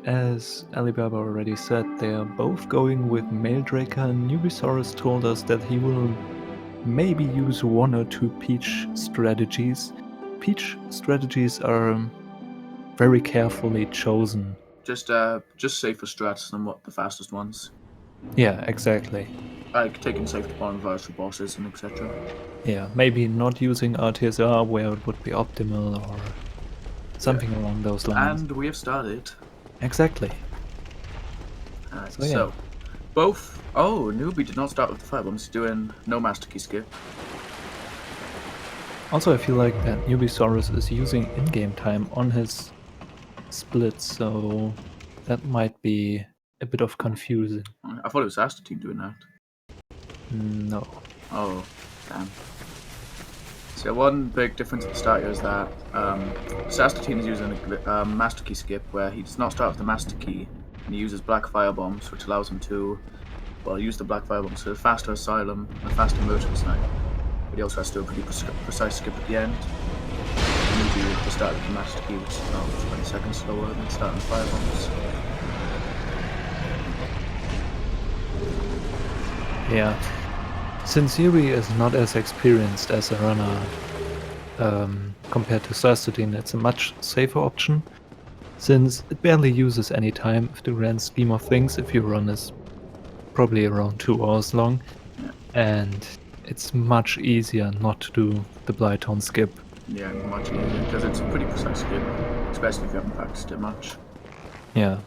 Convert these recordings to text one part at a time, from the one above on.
as Alibaba already said, they are both going with Male Draker, and Nubisaurus told us that he will maybe use one or two Peach strategies. Peach strategies are very carefully chosen. Just safer strats than what the fastest ones. Yeah, exactly. Like taking safety bomb virus for bosses and etc. Yeah, maybe not using RTSR where it would be optimal or something along those lines. And we have started. Exactly. Alright, So yeah. so both. Oh, Newbie did not start with the firebombs. He's doing no master key skip. Also, I feel like that Nubisaurus is using in-game time on his split, so that might be a bit of confusing. I thought it was Saastutin doing that. No. Oh, damn. So one big difference at the start here is that Saastutin is using a master key skip where he does not start with the master key, and he uses black firebombs, which allows him to, well, use the black firebombs for a faster asylum and a faster merchant snipe. But he also has to do a pretty precise skip at the end. Maybe at the start of the master key, which is about 20 seconds slower than starting firebombs. Yeah. Since Yuri is not as experienced as a runner compared to Saastutin, it's a much safer option, since it barely uses any time if the grand scheme of things. If your run is probably around 2 hours long, and it's much easier not to do the Blyton skip. Yeah, much easier, because it's a pretty precise skip, especially if you haven't practiced it much. Yeah.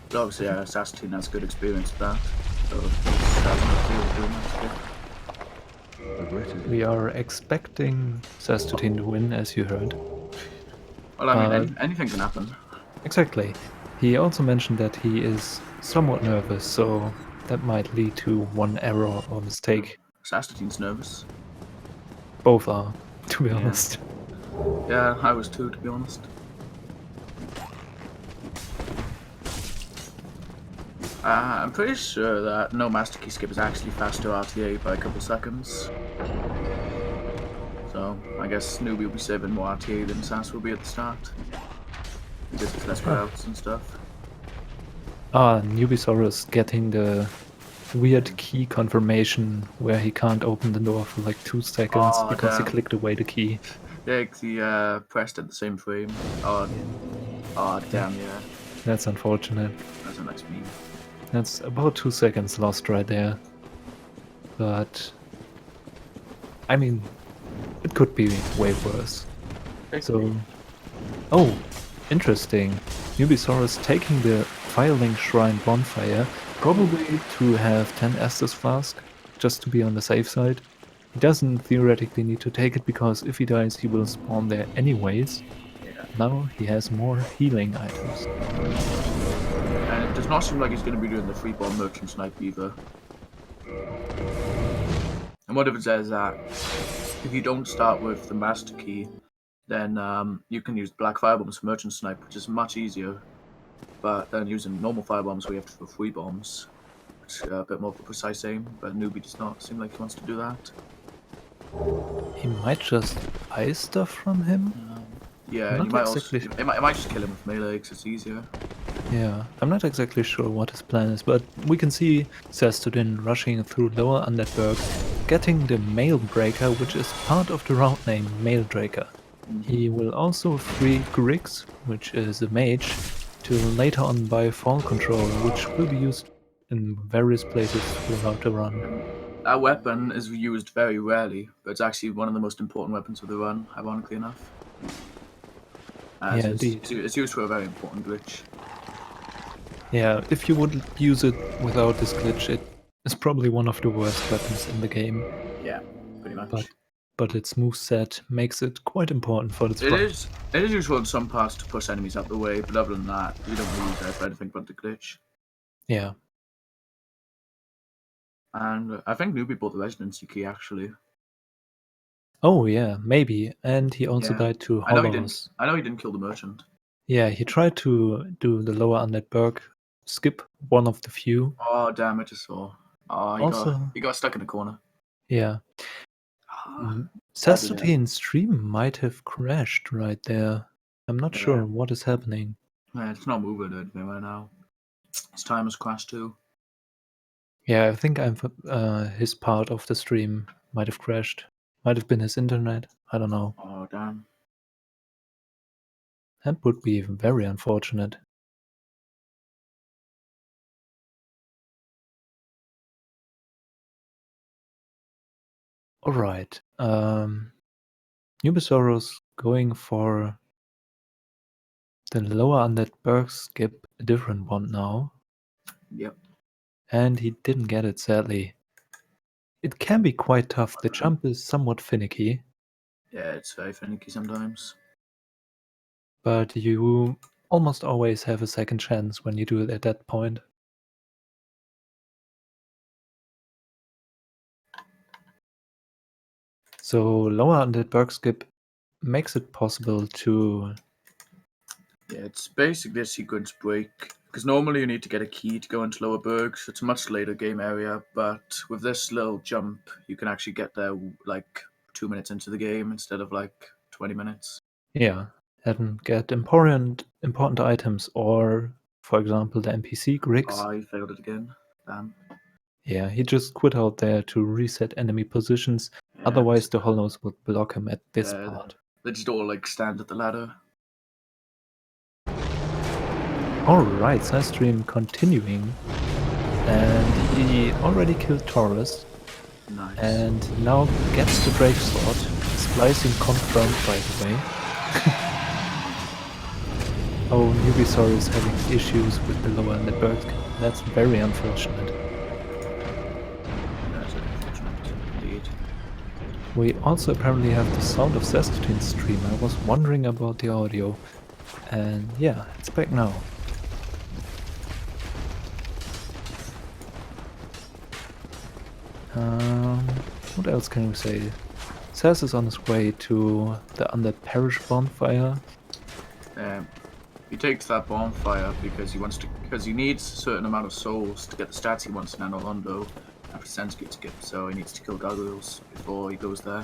But obviously, Saastutin has good experience with that, so he doesn't doing that skip. We are expecting Saastutin to win, as you heard. Well, I mean, anything can happen. Exactly. He also mentioned that he is somewhat nervous, so that might lead to one error or mistake. Saastutin's nervous. Both are, to be honest. Yeah, I was too, to be honest. I'm pretty sure that no master key skip is actually faster RTA by a couple seconds. So I guess Newbie will be saving more RTA than Sass will be at the start. Because there's less routes and stuff. Nubisaurus getting the weird key confirmation where he can't open the door for like 2 seconds because he clicked away the key. Yeah, because he pressed at the same frame. Oh, damn, yeah. That's unfortunate. That's a nice meme. That's about 2 seconds lost right there. But I mean, it could be way worse. So, oh, interesting. Nubisaurus taking the Firelink Shrine Bonfire, probably to have 10 Estus Flask, just to be on the safe side. He doesn't theoretically need to take it, because if he dies, he will spawn there anyways. Yeah. Now he has more healing items. And it does not seem like he's going to be doing the free bomb merchant snipe either. And what if it says that if you don't start with the master key, then you can use black firebombs for merchant snipe, which is much easier. But then using normal firebombs, we have to throw free bombs, which is a bit more of a precise aim. But Newbie does not seem like he wants to do that. He might just buy stuff from him? Yeah, and it might just kill him with melee because it's easier. Yeah, I'm not exactly sure what his plan is, but we can see Saastutin rushing through Lower Underberg, getting the Male Breaker, which is part of the route name Male Draker. He will also free Griggs, which is a mage, to later on buy Fall Control, which will be used in various places throughout the run. That weapon is used very rarely, but it's actually one of the most important weapons of the run, ironically enough. Yeah, indeed. It's used for a very important glitch. Yeah, if you would use it without this glitch, it is probably one of the worst weapons in the game. Yeah, pretty much. But its moveset makes it quite important for its run. It is useful in some parts to push enemies out the way, but other than that, you don't really use that for anything but the glitch. Yeah. And I think Newbie bought the residency key, actually. Oh yeah, maybe. And he also died to hollows. I know he didn't kill the merchant. Yeah, he tried to do the Lower Undead skip, one of the few. Oh damn, I just saw. Oh, he got stuck in a corner. Yeah. Saastutin's stream might have crashed right there. I'm not sure what is happening. Yeah, it's not moving or anything right now. His timer's crashed too. Yeah, I think his part of the stream might have crashed. Might have been his internet. I don't know. Oh, damn. That would be very unfortunate. Alright. Nubisaurus going for the lower undead berg skip, a different one now. Yep. And he didn't get it, sadly. It can be quite tough. The jump is somewhat finicky. Yeah, it's very finicky sometimes. But you almost always have a second chance when you do it at that point. So lower undead berg skip makes it possible to... Yeah, it's basically a sequence break. Because normally you need to get a key to go into lower bergs. It's a much later game area, but with this little jump, you can actually get there like 2 minutes into the game instead of like 20 minutes. Yeah, and get important items, or, for example, the NPC Griggs. Oh, I failed it again. Damn. Yeah, he just quit out there to reset enemy positions. Yeah, Otherwise, the Hollows would block him at this part. They just all like stand at the ladder. Alright, Saastutin continuing. And he already killed Taurus. Nice. And now gets the Drake Sword. Splicing confirmed, by the way. Oh, Nubisaurus is having issues with the lower undead berg. That's very unfortunate. That's unfortunate indeed. We also apparently have the sound of Saastutin's stream. I was wondering about the audio. And yeah, it's back now. What else can we say? Sass is on his way to the Undead Parish bonfire. He takes that bonfire because he needs a certain amount of souls to get the stats he wants in Anolondo after Sensuke skip, so he needs to kill gargoyles before he goes there.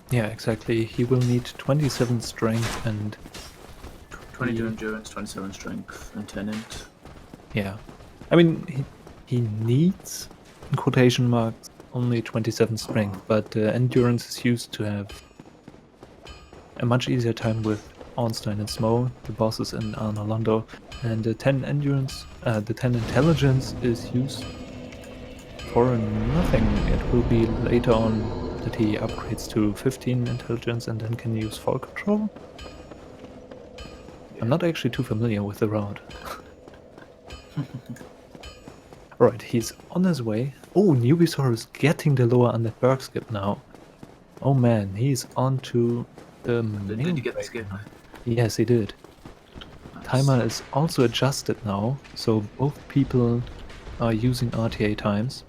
Yeah, exactly. He will need 27 strength and 22 endurance, 27 strength, and 10 int. Yeah. I mean, he needs, in quotation marks, only 27 strength, but endurance is used to have a much easier time with Ornstein and Smo, the bosses in Anolondo, and the 10 endurance, the 10 intelligence is used for nothing. It will be later on that he upgrades to 15 intelligence and then can use fall control. I'm not actually too familiar with the route. Alright, he's on his way. Oh, Nubisaurus getting the lower undead berg skip now. Oh man, he's on to the Did he get the skip? Yes, he did. Nice. Timer is also adjusted now, so both people are using RTA times.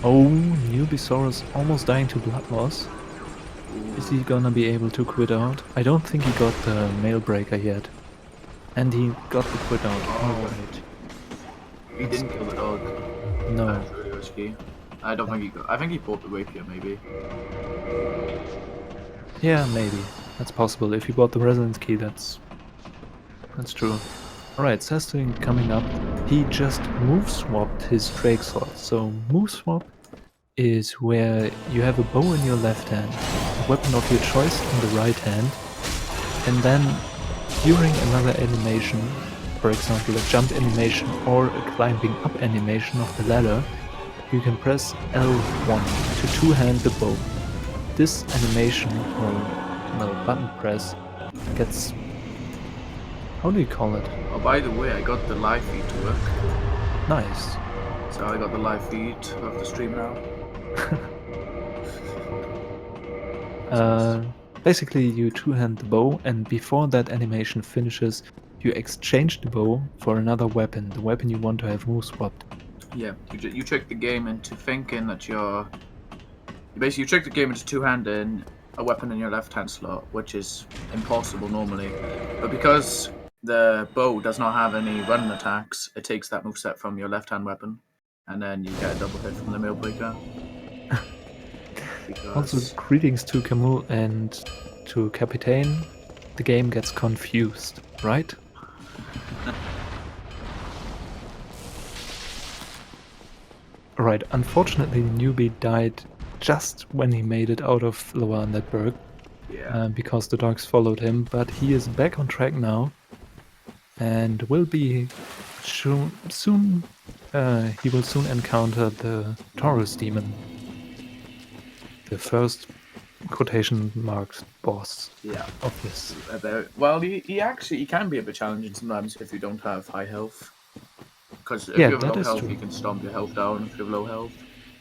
Oh, Nubisaurus almost dying to blood loss. Is he gonna be able to quit out? I don't think he got the mail breaker yet. And he got the quit out. Alright. He didn't kill the dog. No. That's really risky. I don't think he got. I think he bought the rapier, maybe. Yeah, maybe. That's possible. If he bought the resonance key, that's true. Alright, Saastutin coming up. He just move swapped his Drake Sword. So move swap is where you have a bow in your left hand, a weapon of your choice in the right hand, and then during another animation, for example a jump animation or a climbing up animation of the ladder, you can press L1 to two-hand the bow. This animation, or no, button press, gets... how do you call it? Oh, by the way, I got the live feed to work. Nice. So I got the live feed of the stream now. Basically you two-hand the bow, and before that animation finishes, you exchange the bow for another weapon, the weapon you want to have move swapped. Yeah, you trick the game into thinking that you trick the game into two-handing a weapon in your left-hand slot, which is impossible normally. But because the bow does not have any run attacks, it takes that moveset from your left-hand weapon, and then you get a double hit from the mail breaker. Also, because greetings to Camille and to Captain. The game gets confused, right? Right, unfortunately, Newbie died just when he made it out of Lower Network, yeah, because the dogs followed him, but he is back on track now and will be soon. He will soon encounter the Taurus demon, the first quotation marks boss yeah. of this. Well, he can be a bit challenging sometimes if you don't have high health. Because if Yeah, you have that low is health, true. you can stomp your health down if you have low health.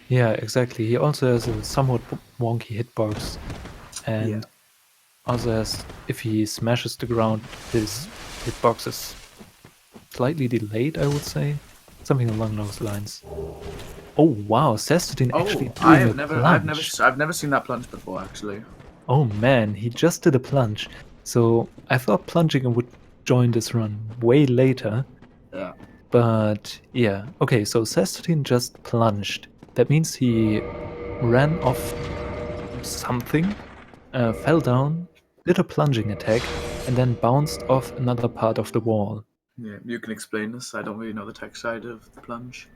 Yeah, exactly. He also has a somewhat wonky hitbox, Yeah. and also has, if he smashes the ground, his hitbox is slightly delayed, I would say. Something along those lines. Oh wow, Saastutin actually Oh, doing a plunge. I've never seen that plunge before actually. Oh man, he just did a plunge. So I thought plunging would join this run way later. Yeah. But yeah, okay, so Saastutin just plunged. That means he ran off something, fell down, did a plunging attack, and then bounced off another part of the wall. Yeah, you can explain this. I don't really know the tech side of the plunge.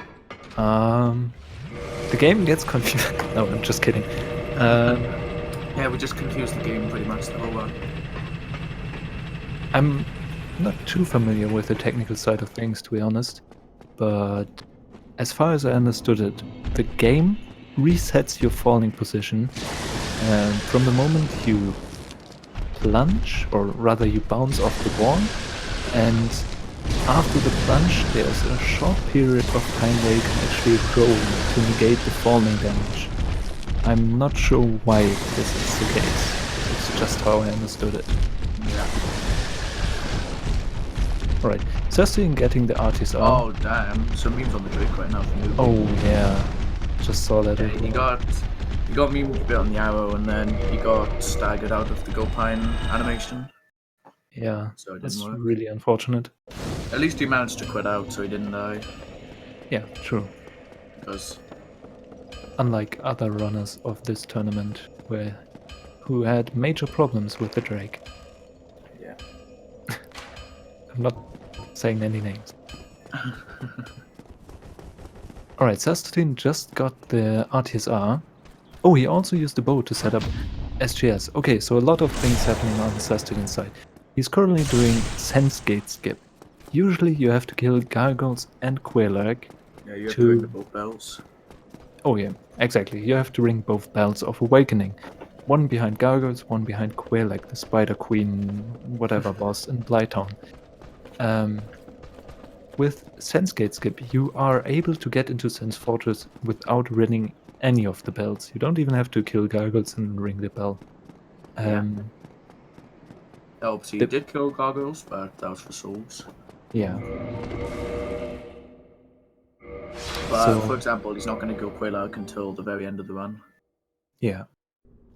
The game gets confused. No, I'm just kidding. Yeah, we just confused the game pretty much the whole run. I'm not too familiar with the technical side of things, to be honest. But as far as I understood it, the game resets your falling position from the moment you plunge, or rather you bounce off the wall, and after the plunge there's a short period of time where you can actually roll to negate the falling damage. I'm not sure why this is the case. It's just how I understood it. Yeah. Alright, Saastutin getting the RTSR. Oh damn! So memes on the Drake right now from Newbie. Oh yeah, just saw that. Yeah, he got memed a bit on the arrow, and then he got staggered out of the Go Pine animation. Yeah, So it that's didn't work. really unfortunate. At least he managed to quit out, so he didn't die. Yeah, true. Because Unlike other runners of this tournament, who had major problems with the Drake. yeah. I'm not saying any names. Alright, Saastutin just got the RTSR. Oh, he also used the bow to set up SGS. Okay, so a lot of things happening on the Saastutin side. He's currently doing Sense Gate skip. Usually you have to kill Gargoyles and Quelaag. Yeah, you have to ring the both bells. Oh yeah, exactly. You have to ring both bells of awakening. One behind Gargoyles, one behind Quelaag, the Spider Queen, whatever boss in Blighttown. With Sense Gate Skip, you are able to get into Sense Fortress without ringing any of the bells. You don't even have to kill Gargoyles and ring the bell. Obviously, he did kill Gargoyles, but that was for souls. Yeah. But So, for example, he's not going to go Quelaag until the very end of the run. yeah.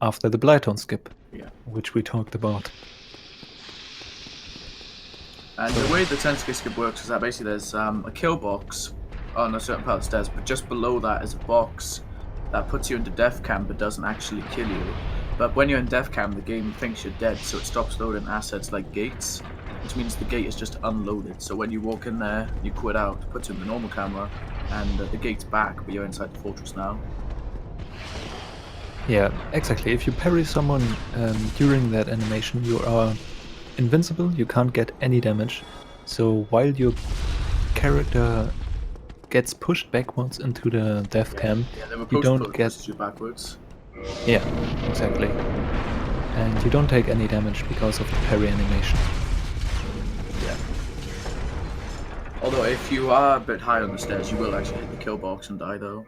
After the Blighttown skip, Yeah. which we talked about. And the way the Sense Gate skip works is that basically there's a kill box on a certain part of the stairs, but just below that is a box that puts you into death cam but doesn't actually kill you. But when you're in death cam, the game thinks you're dead, so it stops loading assets like gates, which means the gate is just unloaded. So when you walk in there, you quit out, it puts you in the normal camera, and the gate's back, but you're inside the fortress now. Yeah, exactly. If you parry someone during that animation, you are invincible, you can't get any damage. So while your character gets pushed backwards into the death cam, you don't get... you backwards. Yeah, exactly. And you don't take any damage because of the parry animation. Yeah. Although if you are a bit high on the stairs, you will actually hit the kill box and die though.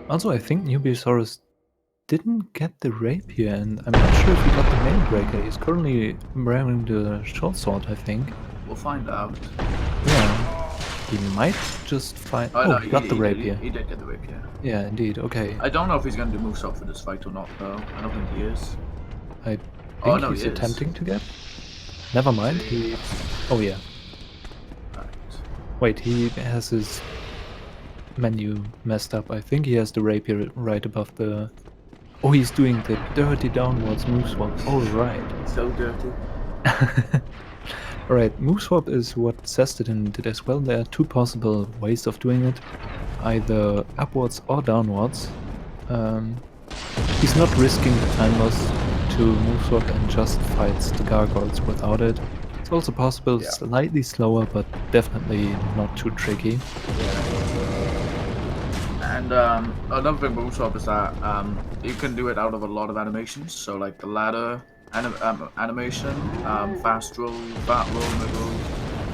Also, I think Newbiesaurus didn't get the rapier, and I'm not sure if he got the main breaker. He's currently wearing the short sword, I think. We'll find out. Yeah, he might just find... Oh, no, he got the rapier. He did get the rapier. Yeah, indeed, okay. I don't know if he's going to do moveset for this fight or not, though. I don't think he is. I think he's attempting to get... Never mind, he... Oh yeah. Right. Wait, he has his menu messed up. I think he has the rapier right above the... Oh, he's doing the dirty downwards move swap. Alright. So dirty. Alright, move swap is what Saastutin did as well. There are two possible ways of doing it. Either upwards or downwards. He's not risking the time loss to move swap and just fights the gargoyles without it. It's also possible, slightly slower, but definitely not too tricky. And another thing with Moonswap is that you can do it out of a lot of animations. So like the ladder animation, fast roll, fat roll, middle,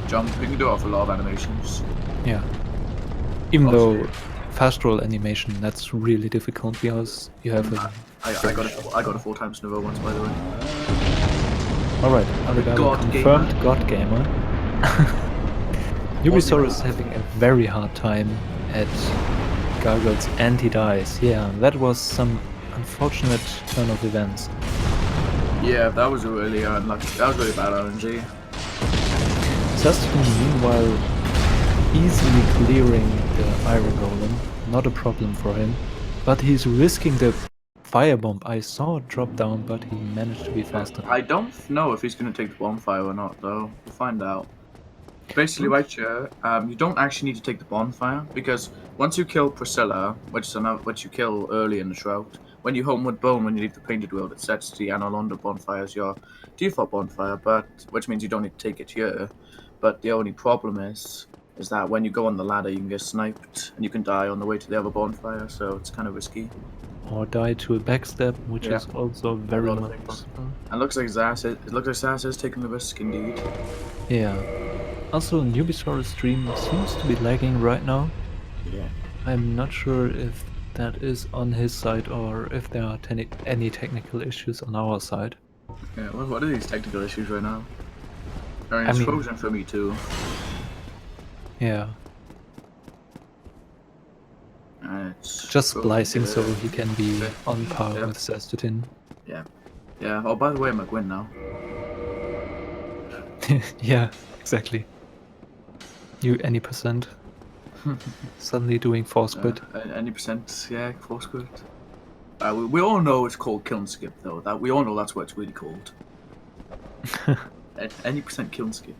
jump. You can do it off a lot of animations. Yeah. Even though fast roll animation, that's really difficult because you have a... I got it 4 times in a row once, by the way. Alright, Arigato confirmed gamer. God Gamer. Newbiesaurus is having a very hard time at gargoyles and he dies. Yeah, that was some unfortunate turn of events. Yeah, that was really unlucky. That was really bad RNG. Saastutin, meanwhile, easily clearing the Iron Golem. Not a problem for him. But he's risking the firebomb. I saw it drop down, but he managed to be faster. I don't know if he's going to take the bonfire or not, though. We'll find out. Basically, right here, you don't actually need to take the bonfire, because once you kill Priscilla, which you kill early in the Shroud, when you Homeward Bone, when you leave the Painted World, it sets the Analonda bonfire as your default bonfire, which means you don't need to take it here. But the only problem is that when you go on the ladder, you can get sniped, and you can die on the way to the other bonfire, so it's kind of risky. Or die to a backstep, which is also very much possible. And looks like Zas is taking the risk indeed. Yeah. Also, Newbiesaurus stream seems to be lagging right now. Yeah. I'm not sure if that is on his side or if there are any technical issues on our side. Yeah, what are these technical issues right now? I mean, it's frozen for me too. Yeah. It's just splicing so he can be on par with Saastutin. Yeah. Yeah. Oh, by the way, I'm at Gwyn now. Yeah, exactly. You any percent? Suddenly doing force quit. Any percent, yeah, force quit. We all know it's called kill and skip, though. We all know that's what it's really called. Any percent kill and skip.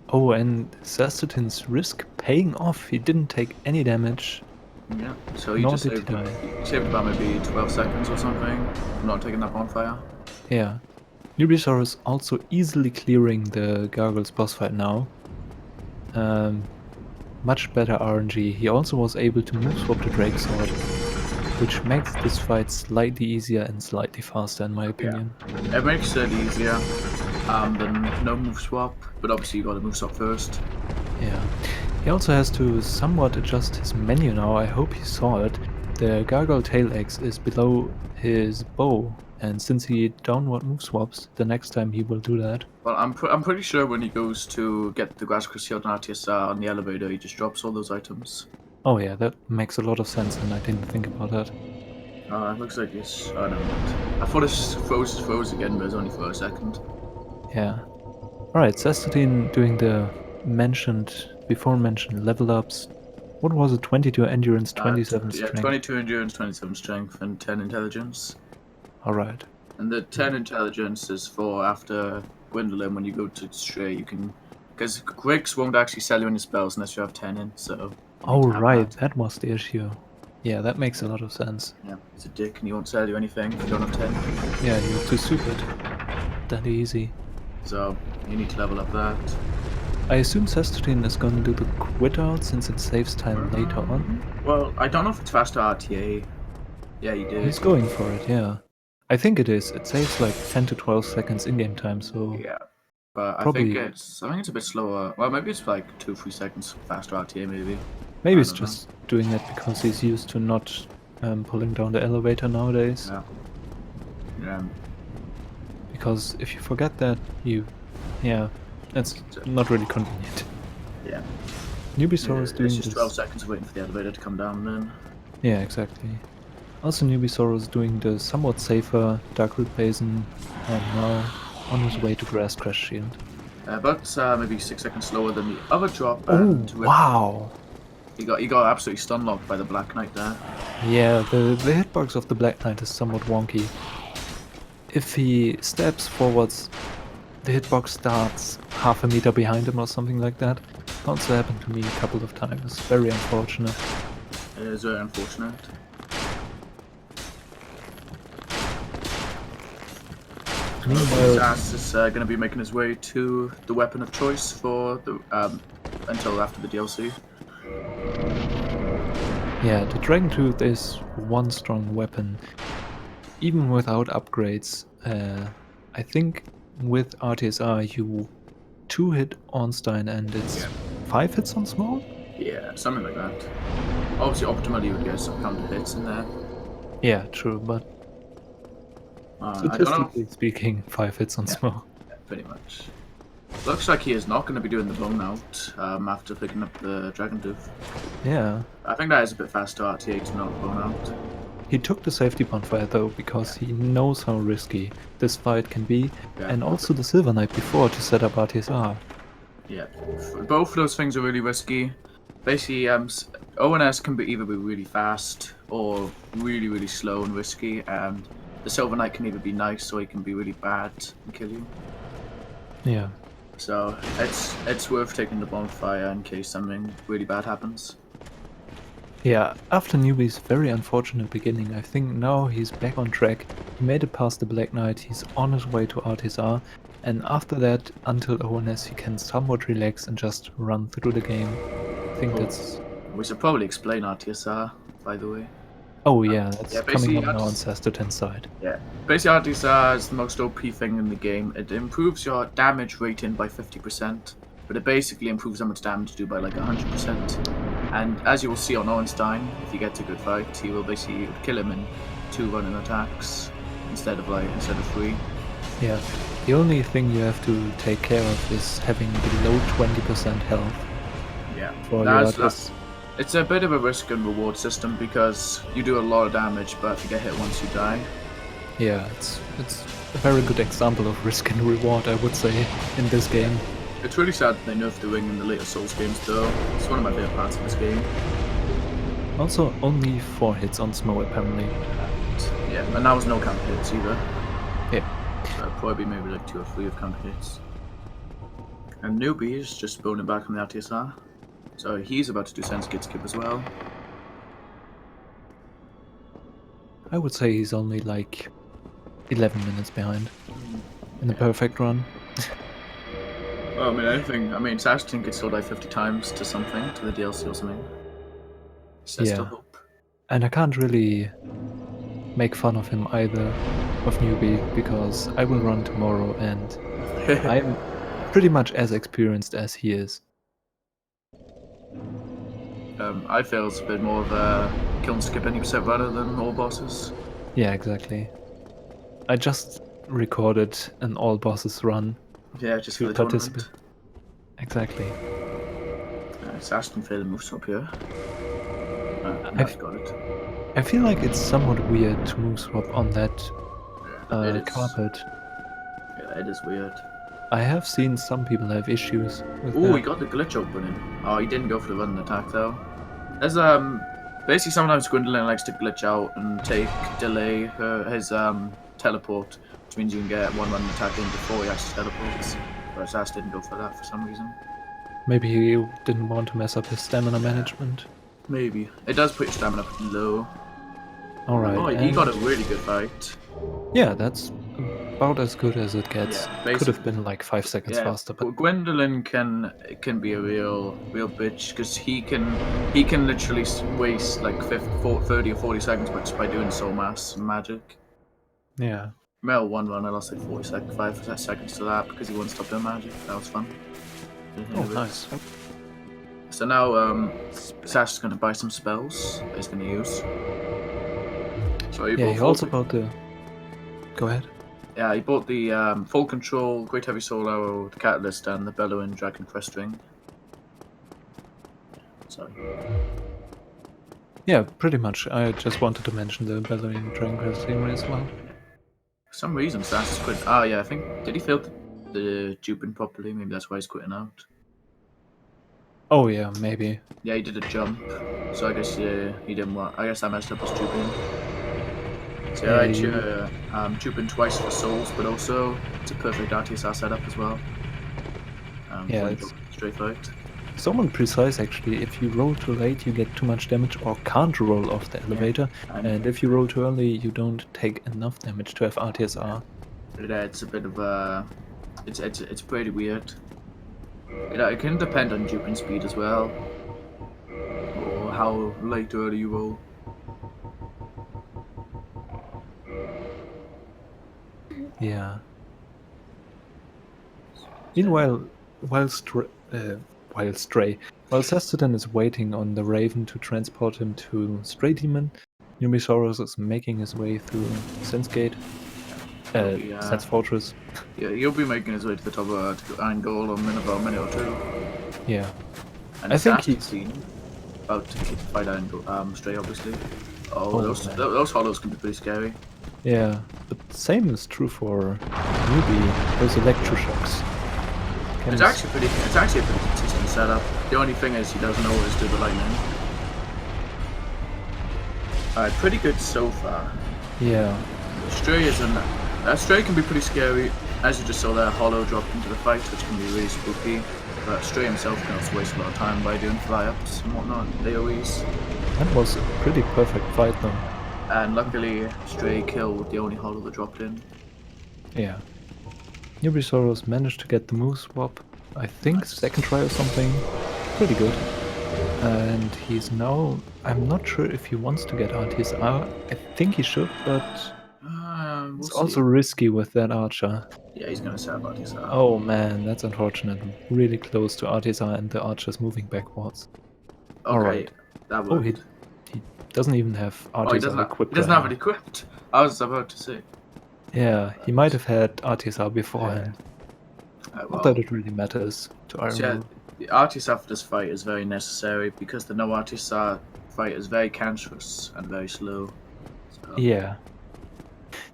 Oh, and Saastutin's risk paying off. He didn't take any damage. Yeah, so he just saved about maybe 12 seconds or something. Not taking that bonfire. Yeah. Newbiesaurus also easily clearing the Gargoyles boss fight now. Much better RNG. He also was able to move swap the Drake Sword, which makes this fight slightly easier and slightly faster in my opinion. Yeah. It makes it easier than no move swap, but obviously you gotta move swap first. Yeah. He also has to somewhat adjust his menu now. I hope he saw it. The Gargoyle Tail Axe is below his bow, and since he downward move swaps, the next time he will do that. Well, I'm pretty sure when he goes to get the Grass Shield and RTS on the elevator, he just drops all those items. Oh yeah, that makes a lot of sense, and I didn't think about that. It looks like it's... I don't know. I thought it froze again, but it's only for a second. Yeah. Alright, Saastutin doing the before mentioned level ups. What was it? 22 endurance, 27 strength? Yeah, 22 endurance, 27 strength, and 10 intelligence. Alright. And the 10 intelligence is for after Gwendolyn, when you go to Stray, you can... Because Griggs won't actually sell you any spells unless you have 10 in, so... Oh right, that was the issue. Yeah, that makes a lot of sense. Yeah, he's a dick and he won't sell you anything if you don't have 10. Yeah, you're too stupid. That easy. So, you need to level up that. I assume Saastutin is going to do the quit out since it saves time later on. Well, I don't know if it's faster RTA. Yeah, he did. He's going for it, yeah. I think it is. It saves like 10 to 12 seconds in-game time, so... Yeah, but probably... I think it's a bit slower. Well, maybe it's like 2-3 seconds faster RTA, maybe. Maybe it's just doing it because he's used to not pulling down the elevator nowadays. Yeah. Yeah. Because if you forget that, yeah, that's not really convenient. Yeah. Newbiesaurus doing this. It's just 12 seconds waiting for the elevator to come down then. Yeah, exactly. Also Newbiesaurus doing the somewhat safer Dark Root Basin and now on his way to Grass Crash Shield. But maybe 6 seconds slower than the other drop. Oh, wow! He got absolutely stun locked by the Black Knight there. Yeah, the hitbox of the Black Knight is somewhat wonky. If he steps forwards, the hitbox starts half a meter behind him or something like that. Also happened to me a couple of times. Very unfortunate. It is very unfortunate. Meanwhile, Sass is going to be making his way to the weapon of choice for the until after the DLC. yeah, the Dragon Tooth is one strong weapon. Even without upgrades, I think with RTSR you 2-hit Ornstein and it's 5 hits on small? Yeah, something like that. Obviously, optimally you would get some counter hits in there. Yeah, true, but I don't know. statistically speaking, 5 hits on small. Yeah, pretty much. Looks like he is not going to be doing the blown out after picking up the Dragon Tooth. Yeah. I think that is a bit faster RTA to not blown out. He took the safety bonfire though, because he knows how risky this fight can be, and also the Silver Knight before to set up RTSR. Yeah, both of those things are really risky. Basically, ONS can either be really fast or really, really slow and risky, and the Silver Knight can either be nice or he can be really bad and kill you. Yeah. So it's worth taking the bonfire in case something really bad happens. Yeah, after Newbie's very unfortunate beginning, I think now he's back on track. He made it past the Black Knight, he's on his way to RTSR, and after that, until ONS, he can somewhat relax and just run through the game. I think that's... We should probably explain RTSR, by the way. Oh yeah, that's coming up now on RTSR Saastutin's side. Yeah, basically RTSR is the most OP thing in the game. It improves your damage rating by 50%, but it basically improves how much damage you do by like 100%. And as you will see on Ornstein, if you get to a good fight, he will basically kill him in 2 running attacks instead of 3. Yeah, the only thing you have to take care of is having below 20% health. Yeah, for it's a bit of a risk and reward system because you do a lot of damage, but if you get hit once, you die. Yeah, it's a very good example of risk and reward, I would say, in this game. It's really sad that they nerfed the wing in the later Souls games, though. It's one of my favorite parts of this game. Also, only 4 hits on Smo, apparently. Yeah, and now there's no counter hits either. Yeah. So probably maybe like 2 or 3 of counter hits. And Newbie is just spawning back from the RTSR. So he's about to do Sense Git skip as well. I would say he's only like 11 minutes behind in the perfect run. Well, I mean, Saastutin could still die 50 times to something, to the DLC or something. So Yeah. still hope. And I can't really make fun of him either, of Newbie, because I will run tomorrow and I'm pretty much as experienced as he is. I feel it's a bit more of a kill and skip any percent rather than all bosses. Yeah, exactly. I just recorded an all bosses run. Yeah, just to for the participate. tournament. Exactly. Saastutin failed moves up here. I've got it. I feel like it's somewhat weird to move swap on that carpet. Yeah, it is weird. I have seen some people have issues with that. Oh, he got the glitch opening. Oh, he didn't go for the run attack though. There's basically sometimes Gwendolyn likes to glitch out and delay his teleport, which means you can get 1 run attack in before he actually teleports. But Sass didn't go for that for some reason. Maybe he didn't want to mess up his stamina management. Maybe. It does put your stamina pretty low. Alright. Oh, he got a really good fight. Yeah, that's about as good as it gets. Yeah, could have been like 5 seconds faster, but Gwendolyn can be a real bitch because he can literally waste like 30 or 40 seconds just by doing soul mass and magic. yeah. Mel 1 run, I lost like 5 seconds to that because he wouldn't stop doing magic. That was fun. Oh, nice. So now Sash is going to buy some spells that he's going to use. So he also bought the... Go ahead. Yeah, he bought the Full Control, Great Heavy Soul Arrow, the Catalyst, and the Bellowing Dragon Crest Ring. So. Yeah, pretty much. I just wanted to mention the Bellowing Dragon Crest Ring as well. For some reason, Sash is quitting. Ah, yeah, I think... Did he fail the duping properly? Maybe that's why he's quitting out. Oh yeah, maybe. Yeah, he did a jump. So I guess he didn't want. I guess that messed up his tubing. So yeah, I tubing twice for souls, but also it's a perfect RTSR setup as well. Yeah, When you it's go straight fight. somewhat precise actually. If you roll too late, you get too much damage or can't roll off the Yeah, elevator. And if you roll too early, you don't take enough damage to have RTSR. it's a bit of it's pretty weird. It can depend on duping speed as well, or how late or early you roll. Yeah. Meanwhile, while Stray, while Stray, while Saastutin is waiting on the Raven to transport him to Stray Demon, Nubisaurus is making his way through Sense Gate, Sense Fortress. Yeah, he'll be making his way to the top of Iron Golem in about a minute or two. Yeah, And I think he's about to fight Stray, obviously. Oh, Oh, those hollows can be pretty scary. Yeah, but same is true for Newbie. Those electroshocks. It's actually a pretty consistent setup. The only thing is he doesn't always do the lightning. Alright, pretty good so far. Yeah. Stray can be pretty scary. As you just saw there, Hollow dropped into the fight, which can be really spooky. But Stray himself can also waste a lot of time by doing fly-ups and whatnot, AoEs. That was a pretty perfect fight though. And luckily, Stray killed the only Hollow that dropped in. Yeah. Nubisaurus managed to get the move swap, I think second try or something. Pretty good. And he's now, I'm not sure if he wants to get RTSR. I think he should, but it's also risky with that archer. Yeah, he's gonna set up RTSR. Oh man, that's unfortunate. Really close to RTSR and the archer's moving backwards. Okay, Alright. that worked. He doesn't even have RTSR equipped. He doesn't have it equipped. I was about to say. Yeah, he might have had RTSR beforehand. Not that it really matters to Iron Man. The RTSR for this fight is very necessary because the no RTSR fight is very cancerous and very slow. So. Yeah.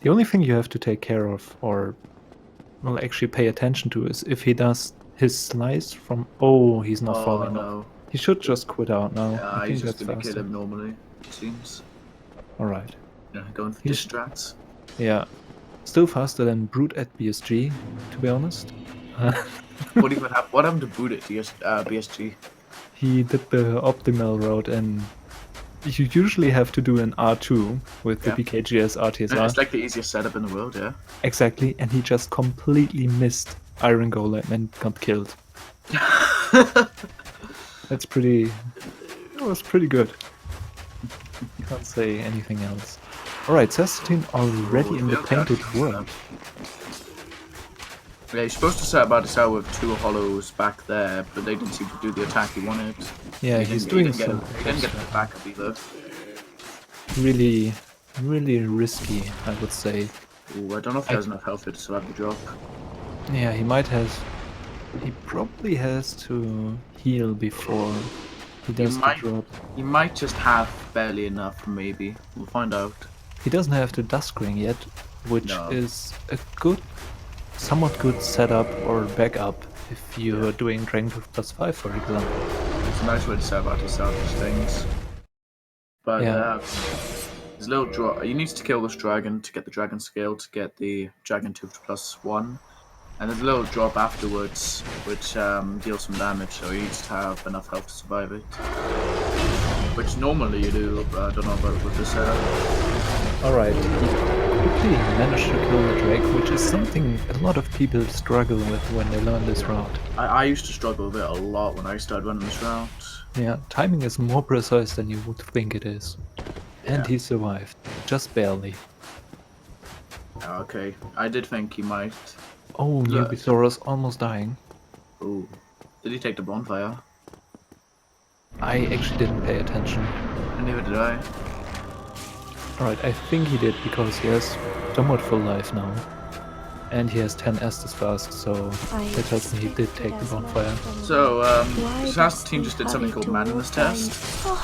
The only thing you have to take care of, or well, actually pay attention to, is if he does his slice from. Oh, he's not falling off. He should just quit out now. Yeah, I think he's just that's gonna faster. kill him normally, it seems. Alright. Yeah, going for distracts. Yeah. Still faster than Brute at BSG, to be honest. What happened to Brute at BSG? He did the optimal route, and you usually have to do an R2 with the BKGS RTSR. It's like the easiest setup in the world, yeah. Exactly, and he just completely missed Iron Golem and got killed. That's pretty. It was pretty good. Can't say anything else. Alright, Saastutin already in the painted world. Yeah, he's supposed to set about this out with two hollows back there, but they didn't seem to do the attack he wanted. Yeah, he didn't get the backup either. Really risky, I would say. Ooh, I don't know if he has enough health to survive the drop. Yeah, he might have. He probably has to heal before he does the drop. He might just have barely enough, maybe. We'll find out. He doesn't have the Dusk Ring yet, which is a good, somewhat good setup or backup if you're doing Dragontooth +5, for example. It's a nice way to set about his selfish things. But his little draw. He needs to kill this dragon to get the dragon scale to get the Dragontooth +1. And there's a little drop afterwards, which deals some damage, so he needs to have enough health to survive it. Which normally you do, but I don't know about with this setup. Alright, he quickly managed to kill the Drake, which is something a lot of people struggle with when they learn this route. I used to struggle with it a lot when I started running this route. Yeah, timing is more precise than you would think it is. And he survived, just barely. Okay, I did think he might. Oh, Nubisaurus almost dying. Ooh. Did he take the bonfire? I actually didn't pay attention. And neither did I. Alright, I think he did because he has somewhat full life now. And he has 10 Estus fast, so that tells me he did take the bonfire. So, Saastutin just did something called Manliness Test,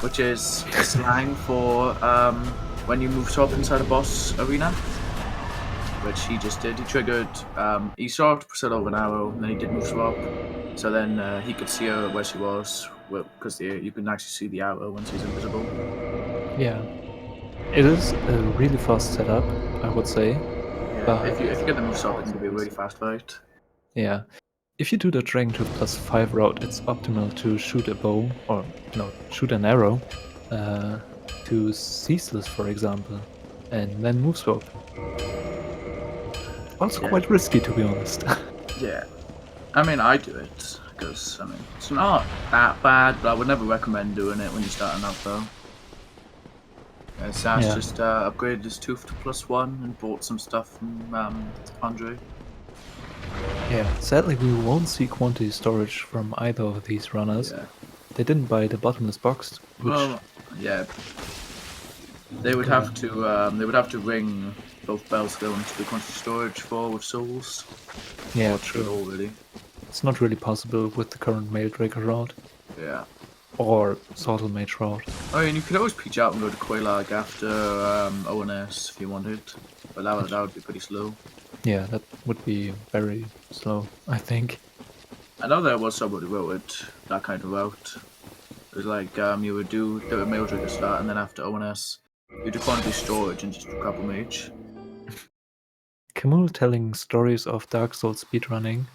which is slang for when you move swap inside a boss arena. Which he just did. He triggered, he saw Priscilla with an arrow, and then he did move swap. So then he could see her where she was because you can actually see the arrow once he's invisible. Yeah. It is a really fast setup, I would say. Yeah, But if you get the moveset, it's gonna be a really fast fight. yeah. If you do the Dragon Tooth +5 route, it's optimal to shoot a bow, or no, shoot an arrow to Ceaseless, for example, and then move swap. Also Yeah. quite risky, to be honest. Yeah, I mean, I do it because I mean it's not that bad, but I would never recommend doing it when you're starting out though. Sass Yeah. just upgraded his tooth to +1 and bought some stuff from Andre. Yeah, sadly we won't see quantity storage from either of these runners. Yeah. They didn't buy the bottomless box, which Well, yeah. They would have to ring both Bellskill into the quantity storage for with souls. yeah, Or true. all really. It's not really possible with the current Maildraker route Yeah. or Sortal Mage route. I mean, you could always peach out and go to Quailag after ONS if you wanted, but that would be pretty slow. Yeah, that would be very slow, I think. I know there was somebody who wrote it, that kind of route. It was like you would do a Maildraker start, and then after ONS, you do quantity storage and just grab a mage. Camille telling stories of Dark Souls speedrunning.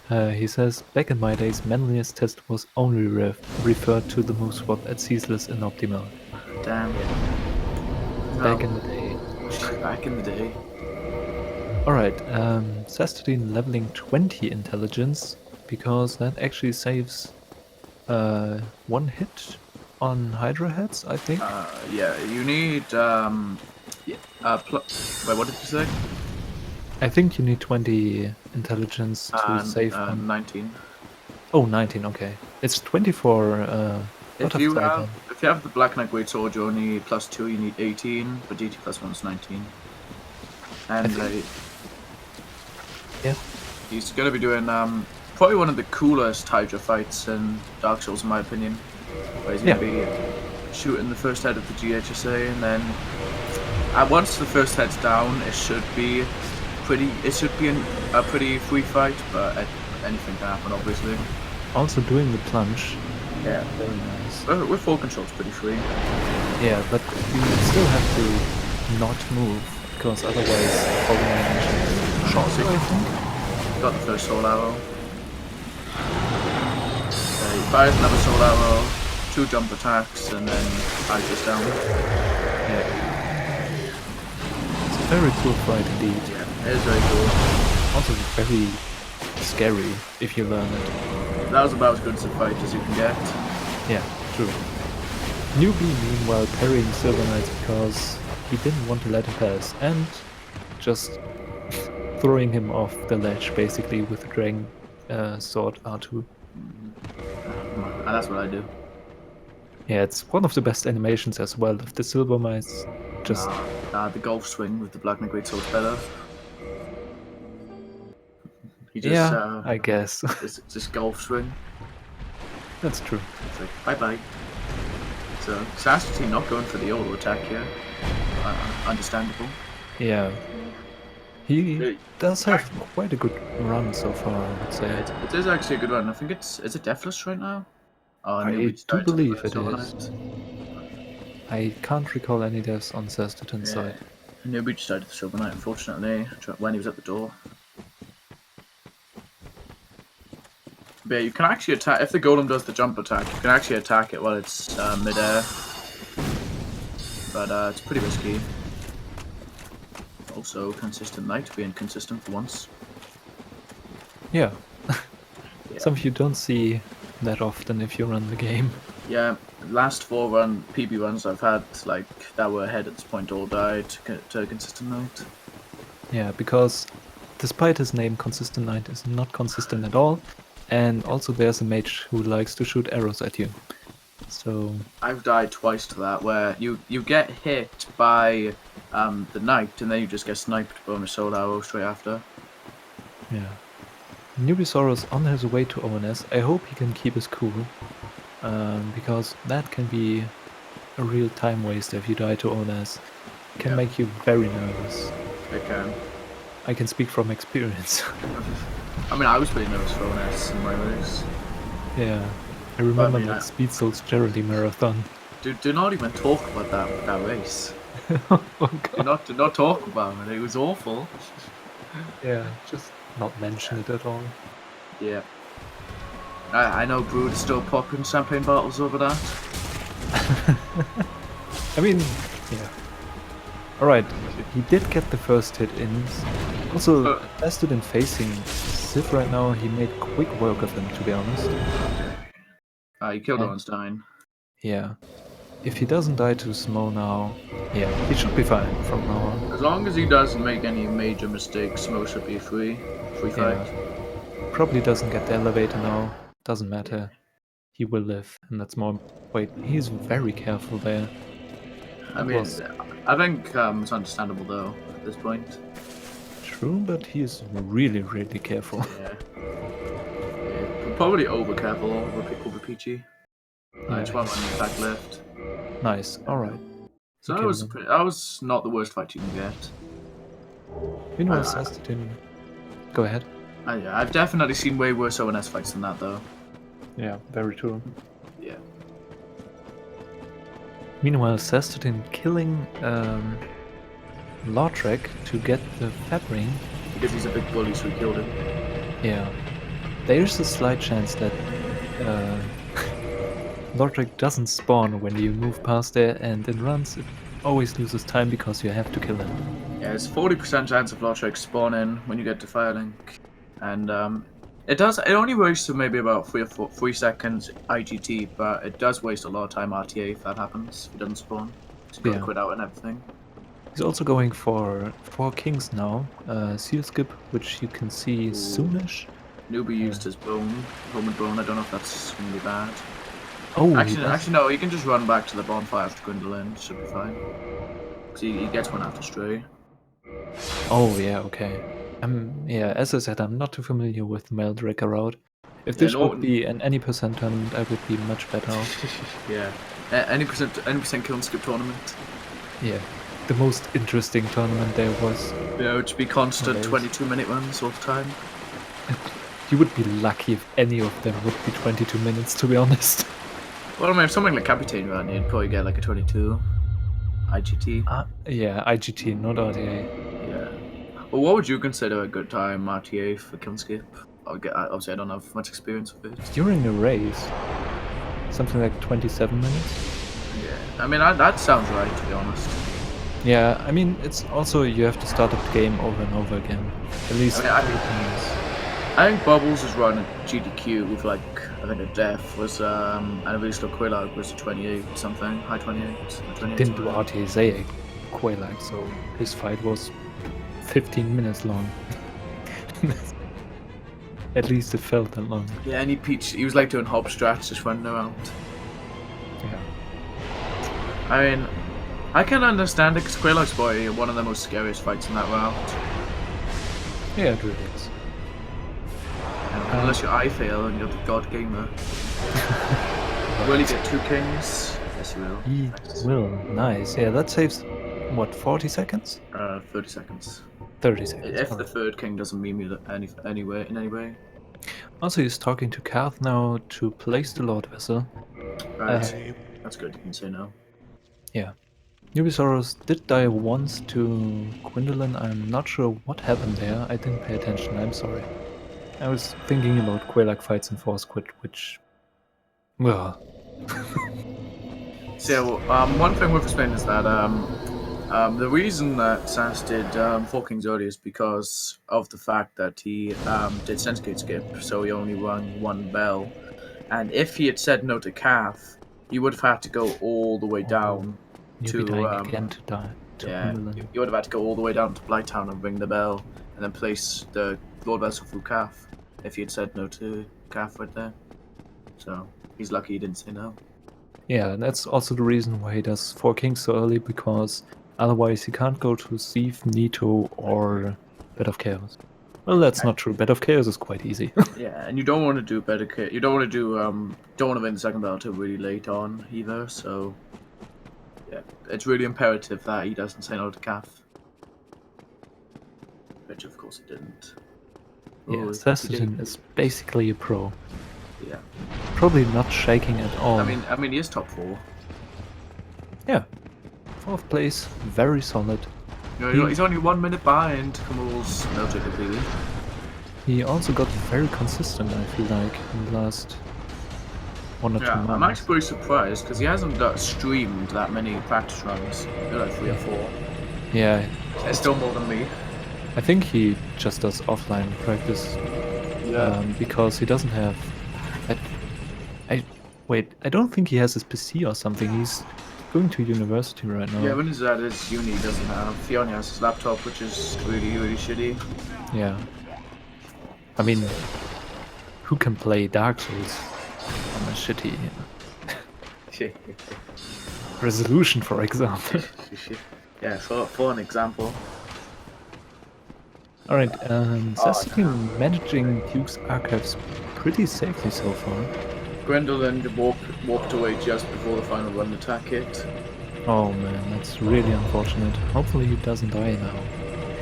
He says, back in my days, manliness test was only referred to the move swap at Ceaseless and Optimal. Damn. Back in the day. Back in the day. Alright, Saastutin leveling 20 intelligence, because that actually saves one hit on Hydra heads, I think. Yeah, you need wait, what did you say? I think you need 20 intelligence to save one. 19. Oh, 19, okay. It's 20 for If you have the Black Knight Great Sword, you only need +2. You need 18, but DT +1 is 19. And yeah, he's gonna be doing probably one of the coolest Hydra fights in Dark Souls, in my opinion. Where he's gonna be shooting the first head of the GHSA, and then once the first head's down, it should be a pretty free fight, but anything can happen, obviously. Also doing the plunge. Yeah, very nice. With full control, it's pretty free. Yeah, but you still have to not move, because otherwise falling damage Shot, I think. Got the first soul arrow. He fires another soul arrow, 2 jump attacks, and then Hydra's down. Yeah. It's a very cool fight indeed. Yeah, it is very cool. Also very scary if you learn it. That was about as good as a fight as you can get. Yeah, true. Newbie meanwhile parrying Silver Knights because he didn't want to let him pass, and just throwing him off the ledge basically with the Dragon Sword R2. And that's what I do. Yeah, it's one of the best animations as well of the Silver Knights. Just the golf swing with the Black Knight Great Sword is better. He just, yeah, I guess. This golf swing. That's true. It's like, bye-bye. So, Saastutin not going for the auto attack here. Understandable. Yeah. He does have quite a good run so far, I would say. It is actually a good run. I think is it Deathless right now? Oh, I do believe it is. I can't recall any deaths on Saastutin's side. Newbie just died to the Silver Knight, unfortunately, when he was at the door. But yeah, you can actually attack, if the golem does the jump attack, you can actually attack it while it's mid-air. But it's pretty risky. Also, consistent knight being consistent for once. Yeah. Some of you don't see that often if you run the game. Yeah, last 4 PB runs I've had, like, that were ahead at this point all died to consistent knight. Yeah, because despite his name, consistent knight is not consistent at all. And also there's a mage who likes to shoot arrows at you. So I've died twice to that, where you get hit by the knight, and then you just get sniped by a soul arrow straight after. Yeah. Newbiesaurus on his way to ONS. I hope he can keep his cool. Because that can be a real time waste if you die to ONS. It can make you very nervous. It can. I can speak from experience. I mean, I was pretty nervous for ONS in my race. Yeah. I remember mean, that Speed Souls charity marathon. do not even talk about that race. Oh Do god. not talk about it. It was awful. Yeah, just not mention it at all. Yeah. I know Brood is still popping champagne bottles over that. I mean, yeah. Alright, he did get the first hit in. Also, Saastutin facing Civ right now, he made quick work of him, to be honest. He killed And- Ornstein. Yeah. If he doesn't die too small now, yeah, he should be fine from now on. As long as he doesn't make any major mistakes, Smo should be free fight. Yeah. Probably doesn't get the elevator now. Doesn't matter. He will live, and that's more. Wait, he's very careful there. I mean, I think it's understandable though at this point. True, but he is really, really careful. Yeah. Probably over careful over Peachy. It's one back left. Nice. All right. So that was not the worst fight you can get. Meanwhile, Saastutin. Go ahead. I've definitely seen way worse ONS fights than that though. Yeah, very true. Yeah. Meanwhile, Saastutin killing Lautrec to get the Fat Ring. Because he's a big bully, so he killed him. Yeah. There's a slight chance that Lautrec doesn't spawn when you move past there, and in runs it always loses time because you have to kill him. Yeah, it's 40% chance of Lautrec spawning when you get to Firelink. And it only wastes maybe about 3 seconds IGT, but it does waste a lot of time RTA if that happens, if it doesn't spawn. It's got to quit out and everything. He's also going for 4 kings now. Seal skip, which you can see soonish. Newbie used his bone, Roman bone. I don't know if that's going to be bad. Oh, actually, no. He can just run back to the bonfire after Gwendolyn. Should be fine. Because he gets one after Stray. Oh yeah, okay. Yeah, as I said, I'm not too familiar with Meldraker route. If this would be an any percent tournament, I would be much better off. Yeah, any percent kill and skip tournament. Yeah, the most interesting tournament there was. Yeah, it would be constant 22-minute runs all the time. You would be lucky if any of them would be 22 minutes, to be honest. Well, I mean, if something like Capitaine ran, you'd probably get like a 22 IGT. Yeah, IGT, not RTA. Yeah. Well, what would you consider a good time RTA for kill and skip? Obviously, I don't have much experience with it. During a race, something like 27 minutes. Yeah, I mean that sounds right, to be honest. Yeah, I mean it's also you have to start up the game over and over again. At least. I think Bubbles is running GDQ with like I think a death was and a Vista Quillag was 28 something, high 28. Didn't do RTA Quillag, so his fight was 15 minutes long. At least it felt that long. Yeah, and he was like doing hop strats, just running around. Yeah. I mean, I can understand it because Quillag's probably one of the most scariest fights in that route. Yeah, it really is. Unless your eye fail and you're the god gamer. Will he get 2 kings? Yes, he will. He will. Nice. Yeah, that saves, what, 40 seconds? 30 seconds. 30 seconds. If the 3rd king doesn't meme you in any way. Also, he's talking to Karth now to place the Lord Vessel. Right. That's good, you can say no. Yeah. Newbiesaurus did die once to Gwendolyn. I'm not sure what happened there. I didn't pay attention, I'm sorry. I was thinking about Quelac fights in Force Quit, which... Well... So, one thing worth explaining is that the reason that Sass did 4 Kings early is because of the fact that he did Sensegate skip, so he only rung 1 bell. And if he had said no to Calf, he would have had to go all the way down to... again to die. You would have had to go all the way down to Blighttown and ring the bell, and then place the Lord Vessel through Calf, if he had said no to Calf right there. So, he's lucky he didn't say no. Yeah, and that's also the reason why he does 4 Kings so early, because otherwise he can't go to Thief, Nito, or Bed of Chaos. Well, that's not true. Bed of Chaos is quite easy. Yeah, and you don't want to do Bed of Chaos. You don't want to do don't want to win the second battle until really late on either. So, yeah, it's really imperative that he doesn't say no to Calf. Which of course he didn't. Yeah, Saastutin is basically a pro. Yeah. Probably not shaking at all. I mean, he is top 4. Yeah. 4th place, very solid. You know, he's only 1 minute behind Kamal's military completely. He also got very consistent, I feel like, in the last 1 or 2 months. I'm actually pretty surprised because he hasn't streamed that many practice runs. They're like 3 or 4. Yeah. It's still more than me. I think he just does offline practice. Yeah. Because he doesn't have... Wait, I don't think he has his PC or something. He's going to university right now. Yeah, when he's at his uni, he doesn't have. He only has his laptop, which is really, really shitty. Yeah. I mean, who can play Dark Souls on a shitty resolution, for example? Yeah, for an example. Alright, Saastutin managing Duke's archives pretty safely so far. Gwendolyn walked away just before the final run attack hit. Oh man, that's really unfortunate. Hopefully he doesn't die now.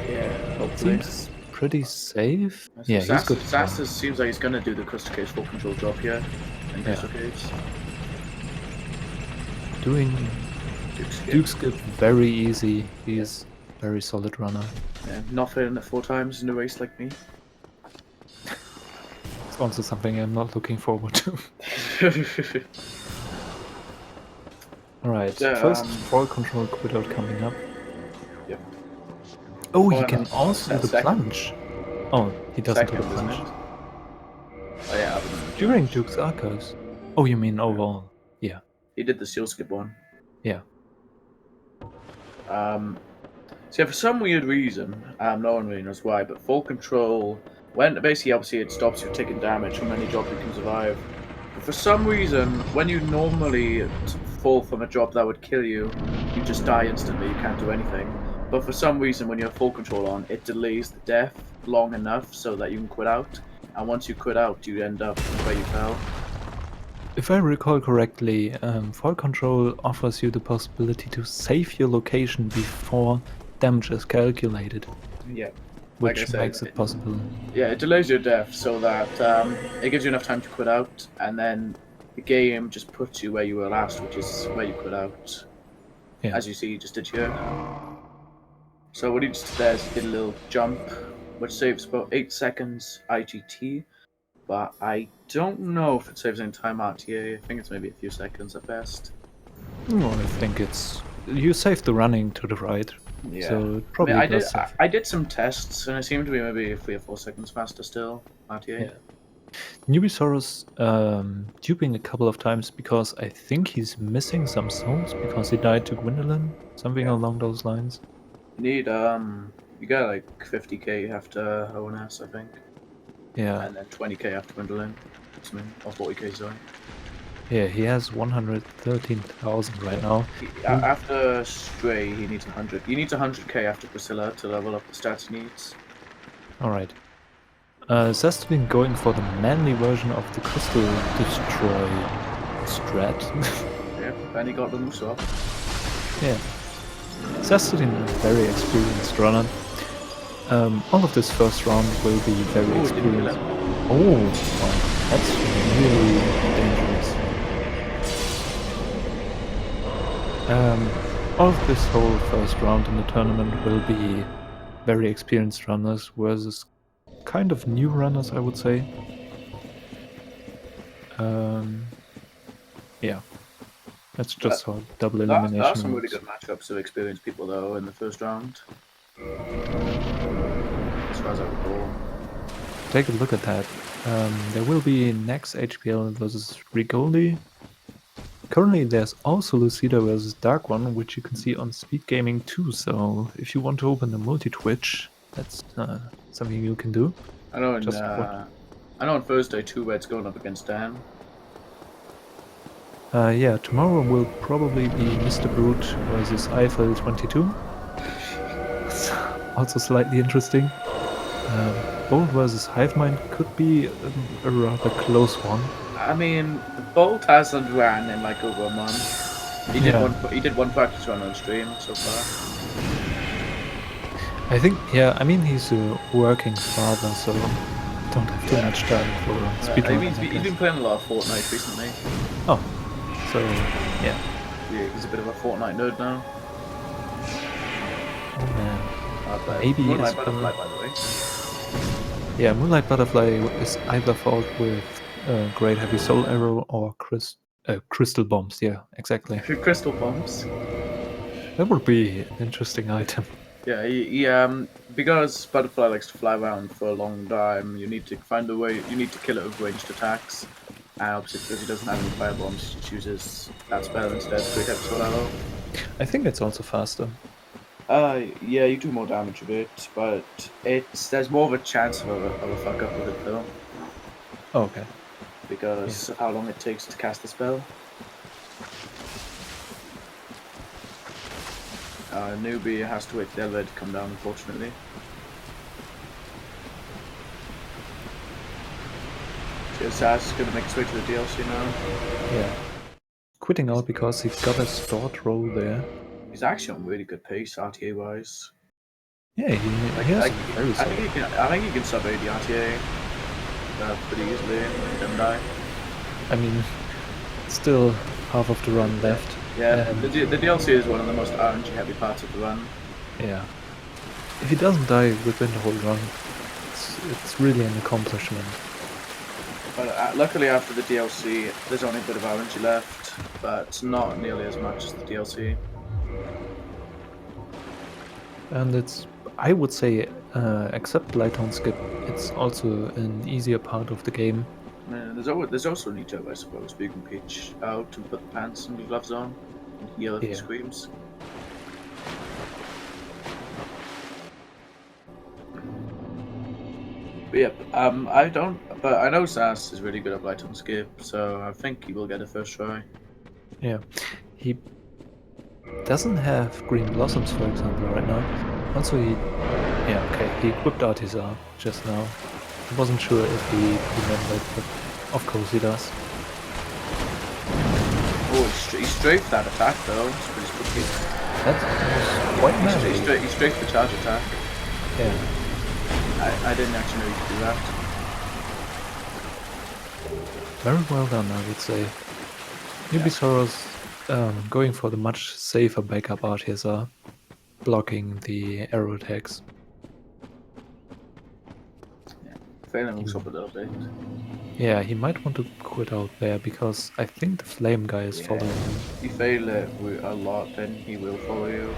Yeah, hopefully. Seems pretty safe. Yeah, he's good. Sastus seems like he's gonna do the Crystal Cage full control job here. And Crystal Cage. Doing Duke's skip very easy. He's very solid runner. Yeah, not failing it 4 times in a race like me. It's also something I'm not looking forward to. Alright, first fall control quit out coming up. Yep. Oh, he can also do the plunge. Oh, he doesn't do the plunge. Oh yeah. During Duke's archives. Oh, you mean overall? Yeah. He did the seal skip one. Yeah. So yeah, for some weird reason, no one really knows why, but full control, when basically obviously it stops you taking damage from any job you can survive. But for some reason, when you normally fall from a job that would kill you, you just die instantly, you can't do anything. But for some reason, when you have full control on, it delays the death long enough so that you can quit out. And once you quit out, you end up where you fell. If I recall correctly, fall control offers you the possibility to save your location before damage is calculated. Yeah. Which like I said, makes it possible. Yeah, it delays your death so that it gives you enough time to quit out, and then the game just puts you where you were last, which is where you quit out. Yeah. As you see, he just did here. So what he just did is he did a little jump, which saves about 8 seconds IGT, but I don't know if it saves any time RTA. I think it's maybe a few seconds at best. No, I think it's... You save the running to the right. Yeah. So it probably I did some tests, and it seemed to be maybe 3 or 4 seconds faster still, RTA. Yeah. Newbiesaurus duping a couple of times because I think he's missing some souls because he died to Gwendolyn, something along those lines. You need you got like 50k after ONS, I think. Yeah. And then 20k after Gwendolyn, something, or 40k, sorry. Yeah, he has 113,000 right now. After Stray, he needs 100. He needs 100k after Priscilla to level up the stats he needs. Alright. Saastutin going for the manly version of the Crystal Destroy strat. Yep, and he got the moose off. Yeah. Saastutin is a very experienced runner. All of this first round will be very experienced. Oh, wow. That's really dangerous. All of this whole first round in the tournament will be very experienced runners versus kind of new runners, I would say. Yeah. That's just how double elimination There are some really works. good matchups of experienced people, though, in the first round. As far as I recall. Take a look at that. There will be next HPL versus Rigoli. Currently there's also Lucida versus Dark One, which you can see on Speed Gaming too, so if you want to open the multi-Twitch, that's something you can do. I know on Thursday, 2Red's going up against Dan. Yeah, tomorrow will probably be Mr. Brute versus Eiffel 22. Also slightly interesting. Bolt versus Hivemind could be a rather close one. I mean, the Bolt hasn't ran in like over a month. He did one practice run on stream so far. I think, yeah, I mean he's a working father, so don't have too much time for speedrunning. He's been playing a lot of Fortnite recently. Oh, so yeah. Yeah, he's a bit of a Fortnite nerd now. Oh man. Maybe Moonlight as well. Butterfly, by the way. Yeah, Moonlight Butterfly is either followed with Great Heavy Soul Arrow or Crystal Bombs. Yeah, exactly. Crystal bombs. That would be an interesting item. Yeah, because Butterfly likes to fly around for a long time, you need to find a way. You need to kill it with ranged attacks. And obviously, because he doesn't have any fire bombs, he chooses that spell instead. Great Heavy Soul Arrow. I think it's also faster. Yeah, you do more damage with it, but there's more of a chance of a fuck up with it though. Oh, okay. Because of how long it takes to cast the spell. Newbie has to wait for the elevator to come down, unfortunately. So Sass is going to make his way to the DLC now. Yeah. Quitting out because he got a start roll there. He's actually on really good pace, RTA wise. Yeah, he has very solid. I think he can sub 80 RTA pretty easily and then die. I mean, still half of the run left. Yeah, the DLC is one of the most RNG heavy parts of the run. Yeah. If he doesn't die within the whole run, it's really an accomplishment. But luckily after the DLC, there's only a bit of RNG left, but not nearly as much as the DLC. And it's, I would say, except Lightown Skip, it's also an easier part of the game. There's also an each, I suppose, where you can pitch out and put the pants and the gloves on and heal if he screams. But yeah, I know Sass is really good at Light on Skip, so I think he will get a first try. Yeah, he doesn't have Green Blossoms, for example, right now. Also, he equipped Artisar just now. I wasn't sure if he remembered, but of course he does. Oh, he strafed that attack though. It's pretty spooky. That's quite nice. He strafed the charge attack. Yeah. I didn't actually know you could do that. Very well done, I would say. Newbiesaurus going for the much safer backup Artisar, blocking the arrow attacks. Failing looks up a little bit. Yeah, he might want to quit out there because I think the flame guy is following him. If you fail it a lot, then he will follow you.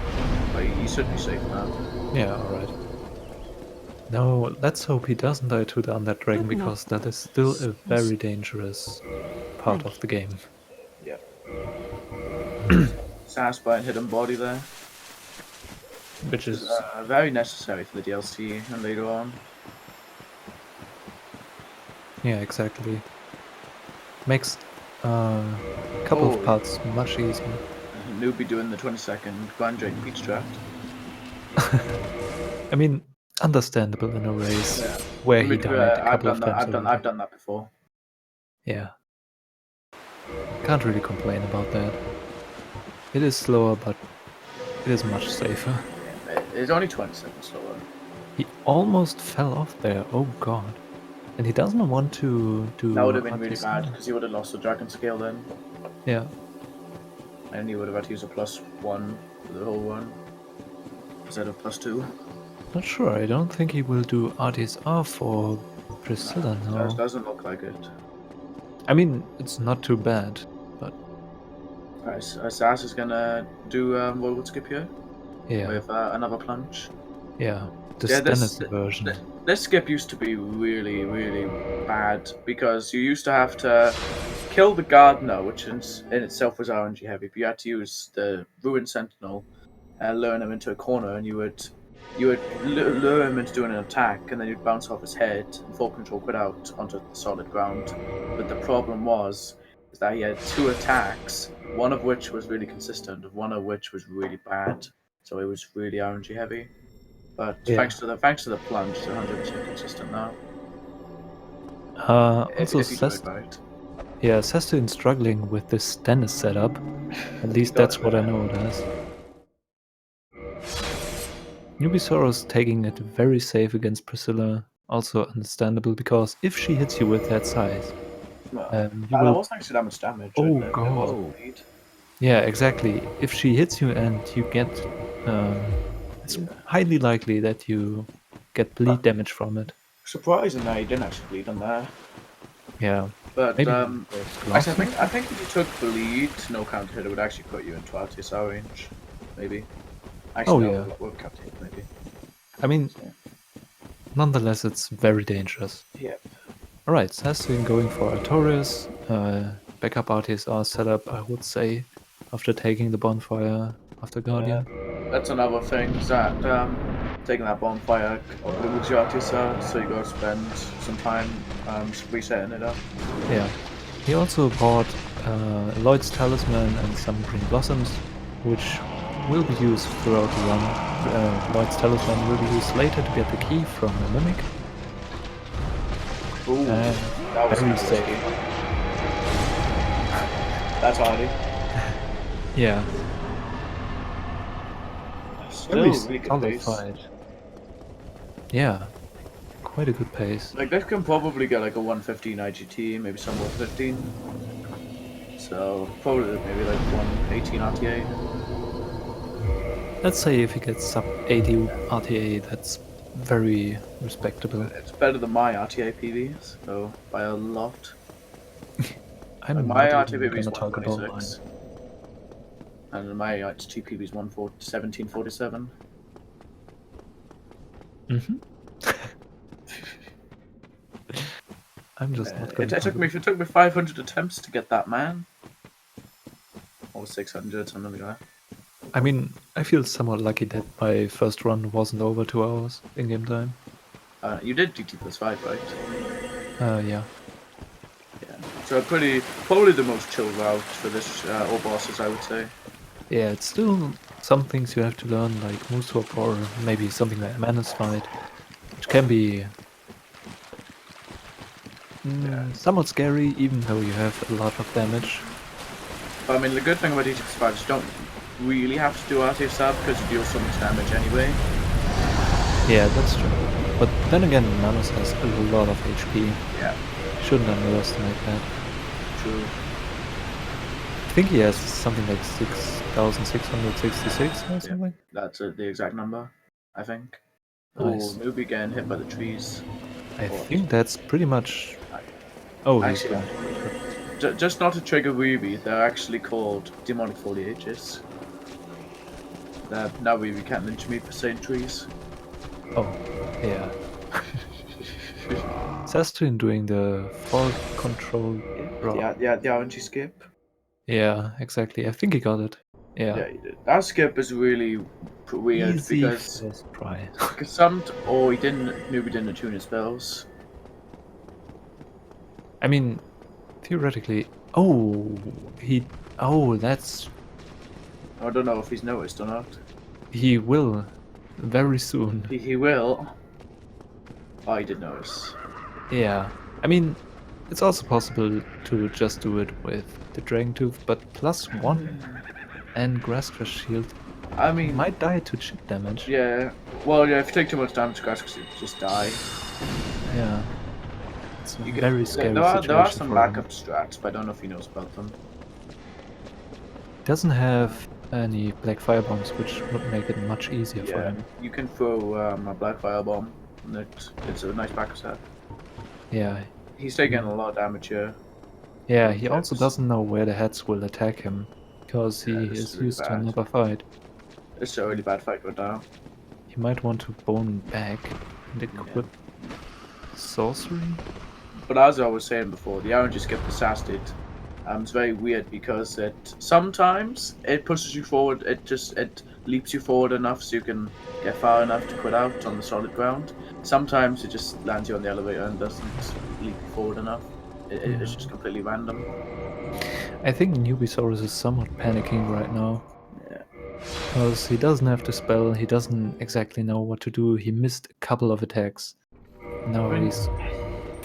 But he should be safe now. Yeah, alright. No, let's hope he doesn't die to the Undead Dragon because that is still a very dangerous part of the game. Yeah. Sass by a hidden body there. Which is very necessary for the DLC and later on. Yeah, exactly. Makes a couple of parts much easier. Newbie doing the 20-second Grand Dragon Peach draft. I mean, understandable in a race where he died a couple of times. I've done that before. Yeah. Can't really complain about that. It is slower, but it is much safer. It's only 20 seconds slower. He almost fell off there, oh god. And he doesn't want to do... That would have been really bad, because he would have lost the dragon scale then. Yeah. And he would have had to use a +1 for the whole one, instead of +2. Not sure, I don't think he will do RTSR for Priscilla now. It doesn't look like it. I mean, it's not too bad, but... Sass is gonna do World Skip here. Yeah. With another plunge. Yeah, the Stennis version. This skip used to be really, really bad because you used to have to kill the Gardener, which in itself was RNG heavy, but you had to use the Ruined Sentinel and lure him into a corner, and you would lure him into doing an attack, and then you'd bounce off his head and full control quit out onto the solid ground. But the problem was that he had 2 attacks, one of which was really consistent, and one of which was really bad. So it was really RNG heavy. But thanks to the plunge, it's 100% consistent now. Also, Saastutin struggling with this Stennis setup. At least that's what I know it as. Newbiesaurus taking it very safe against Priscilla, also understandable, because if she hits you with that size, Well, you that will... wasn't actually that much damage. Oh, It God. wasn't bleed. Yeah, exactly. If she hits you and you get... it's Yeah. highly likely that you get bleed damage from it. Surprising that he didn't actually bleed on there. Yeah. But Maybe actually, I think if you took bleed, no counter hit, it would actually put you into RTSR range. Maybe. Actually, Oh, no, yeah. with counter hit, maybe. I mean, So, nonetheless, it's very dangerous. yep. Alright, Saastutin going for Artorias. Backup RTSR setup, I would say, after taking the bonfire after Guardian. That's another thing, is that taking that bonfire removes your RTSR, so you gotta spend some time resetting it up. Yeah. He also bought Lloyd's Talisman and some Green Blossoms, which will be used throughout the run. Lloyd's Talisman will be used later to get the key from a Mimic. Ooh, And that was very kinda safe. risky. That's hardy. Yeah. Still Very really good solid pace. fight. Yeah. Quite a good pace. Like, this can probably get like a 115 IGT, maybe some 115. So, probably maybe like 118 RTA. Let's say if he gets sub 80 RTA, that's very respectable. It's better than my RTA PV, so by a lot. I'm My not RTA even PV is gonna talk about mine. 126. And my RT PV is 1747. I'm just not gonna It took me 500 attempts to get that, man. Or 600, something like that. I mean, I feel somewhat lucky that my first run wasn't over 2 hours in game time. You did DT plus 5, right? Yeah. Yeah. So probably the most chill route for this all bosses, I would say. Yeah, it's still some things you have to learn, like move swap or maybe something like Manus fight, which can be somewhat scary, even though you have a lot of damage. But I mean, the good thing about DT plus 5 is you don't really have to do RT sub because you deal so much damage anyway. Yeah, that's true. But then again, Manus has a lot of HP. Yeah. Shouldn't underestimate that. True. I think he has something like 6,666 or something. Yeah, that's the exact number, I think. Nice. Oh, Newbie getting hit by the trees. I think that's pretty much... Oh, he's Actually, gone. just not to trigger Weeby, they're actually called demonic foliages. Now Weeby can't lynch me for saying trees. Oh, yeah. Saastutin doing the fall control drop. Yeah, the RNG skip. Yeah, exactly. I think he got it. Yeah. Yeah, he did. That skip is really weird Easy because first try. Newbie didn't attune his spells. I mean, theoretically... Oh, that's... I don't know if he's noticed or not. He will. Very soon. He will. Oh, he did notice. Yeah. I mean, it's also possible to just do it with the Dragon Tooth, but +1 and Grass Crush Shield. I mean, Might die to chip damage. yeah. Well, yeah, if you take too much damage, you just die. Yeah. It's a very scary There are situation some for backup him. strats, but I don't know if he knows about them. Doesn't have any black fire bombs, which would make it much easier for Yeah, him. you can throw a black firebomb. And it's a nice backup stat. Yeah. He's taking a lot of damage here. Yeah, he also doesn't know where the heads will attack him, because he this is is really used to bad. another fight. It's a really bad fight right now. He might want to bone back and equip sorcery. But as I was saying before, the RNG skip assasted. It's very weird because sometimes it pushes you forward. It leaps you forward enough so you can get far enough to quit out on the solid ground. Sometimes it just lands you on the elevator and doesn't leap you forward enough. It's just completely random. I think Newbiesaurus is somewhat panicking right now. Yeah. Because he doesn't have the spell, he doesn't exactly know what to do, he missed a couple of attacks. Now he's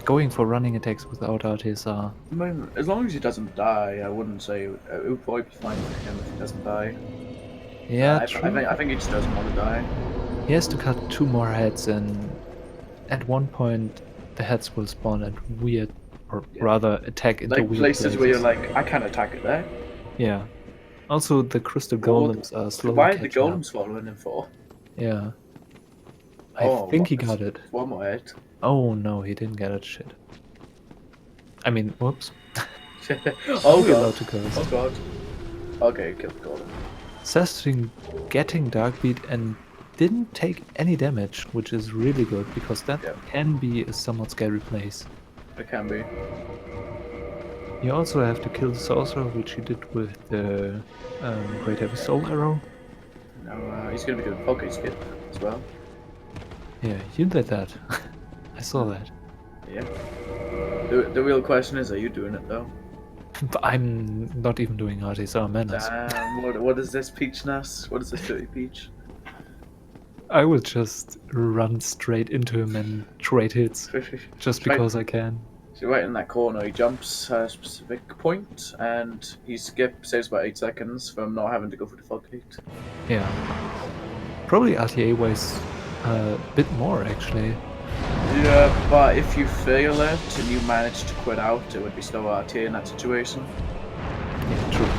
going for running attacks without RTSR. I mean, as long as he doesn't die, I wouldn't say it would probably be fine for him if he doesn't die. Yeah, true. I think he just doesn't want to die. He has to cut 2 more heads and at one point the heads will spawn at weird, or Yeah. rather attack into Like weird places where you're places. like, I can't attack it there. Yeah. Also, the crystal golems are slowly Why are the catching up. golems following him for? Yeah. I Oh, think he it's got it. one more hit. Oh no, he didn't get it. Shit. I mean, whoops. Are Oh we god. allowed to curse? Oh god. Okay, kill the golem. Saastutin getting Darkbeat and didn't take any damage, which is really good because that Yeah. can be a somewhat scary place. It can be. You also have to kill the sorcerer, which you did with the Great Heavy Soul Arrow. Now he's gonna be doing pocket skip as well. Yeah, you did that. I saw that. Yeah. The real question is, are you doing it though? But I'm not even doing RTSR Menace. Damn. What is this peach Nas? What is this dirty peach? I will just run straight into him and trade hits just because I can. So right in that corner, he jumps at a specific point, and he saves about 8 seconds from not having to go through the fog gate. Yeah. Probably RTA weighs a bit more actually. Yeah, but if you fail it and you manage to quit out, it would be slow RTA in that situation. Yeah, true.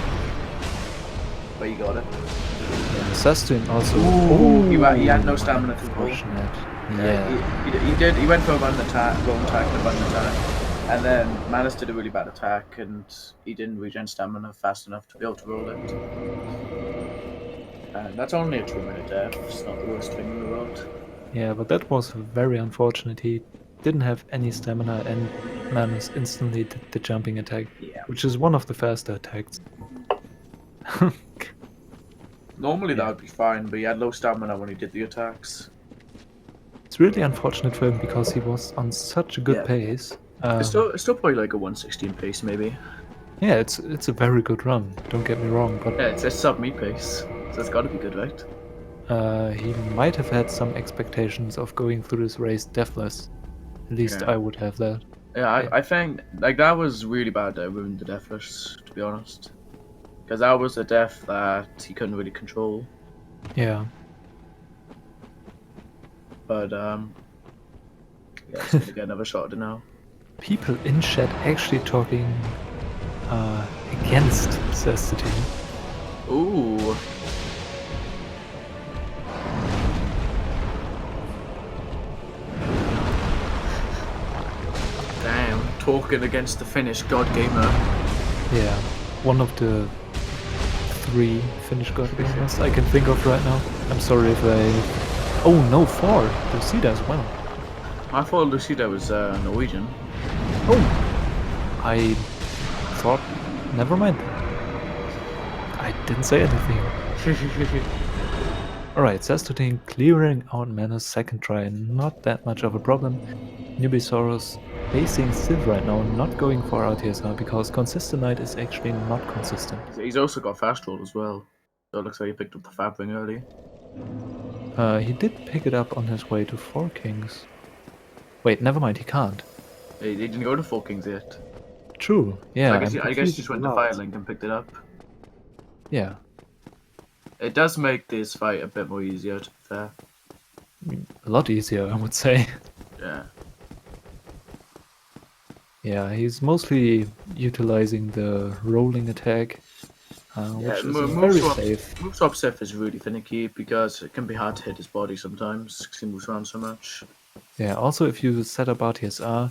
But you got it. Yeah, Saastutin also. Ooh, he had no stamina to pull. Unfortunate. Yeah. He did. He went for a run attack, and a run attack, and then managed to do a really bad attack, and he didn't regen stamina fast enough to be able to roll it. And that's only a 2-minute death. It's not the worst thing in the world. Yeah, but that was very unfortunate. He didn't have any stamina and managed instantly did the jumping attack, Yeah. which is one of the faster attacks. Normally that would be fine, but he had low stamina when he did the attacks. It's really unfortunate for him because he was on such a good Yeah. pace. It's still probably like a 116 pace, maybe. Yeah, it's a very good run. Don't get me wrong, but Yeah, it's a sub-me pace, so it's got to be good, right? he might have had some expectations of going through this race deathless. At least Yeah. I would have that. Yeah, I think like that was really bad that ruined the deathless, to be honest. Because that was a death that he couldn't really control. Yeah. But yeah, he's gonna get another shot at it now. People in chat actually talking against Saastutin. Ooh. Damn, talking against the Finnish god gamer. Yeah, one of the 3 Finnish god gamers I can think of right now. I'm sorry if I... Oh no, 4! Lucida as well. I thought Lucida was Norwegian. Oh! I thought... Never mind. I didn't say anything. Alright, Saastutin clearing out Mana's second try, not that much of a problem. Newbiesaurus facing Civ right now, not going for RTSR because Consistent Knight is actually not consistent. He's also got fast roll as well. So it looks like he picked up the Fab Ring early. He did pick it up on his way to 4 Kings. Wait, never mind, he can't. He didn't go to 4 Kings yet. True, yeah. So I guess he just went to Firelink and picked it up. Yeah. It does make this fight a bit more easier, to be fair. A lot easier, I would say. Yeah. Yeah, he's mostly utilizing the rolling attack, which is very safe. Move swap Sif is really finicky because it can be hard to hit his body sometimes because he moves around so much. Yeah, also if you set up RTSR,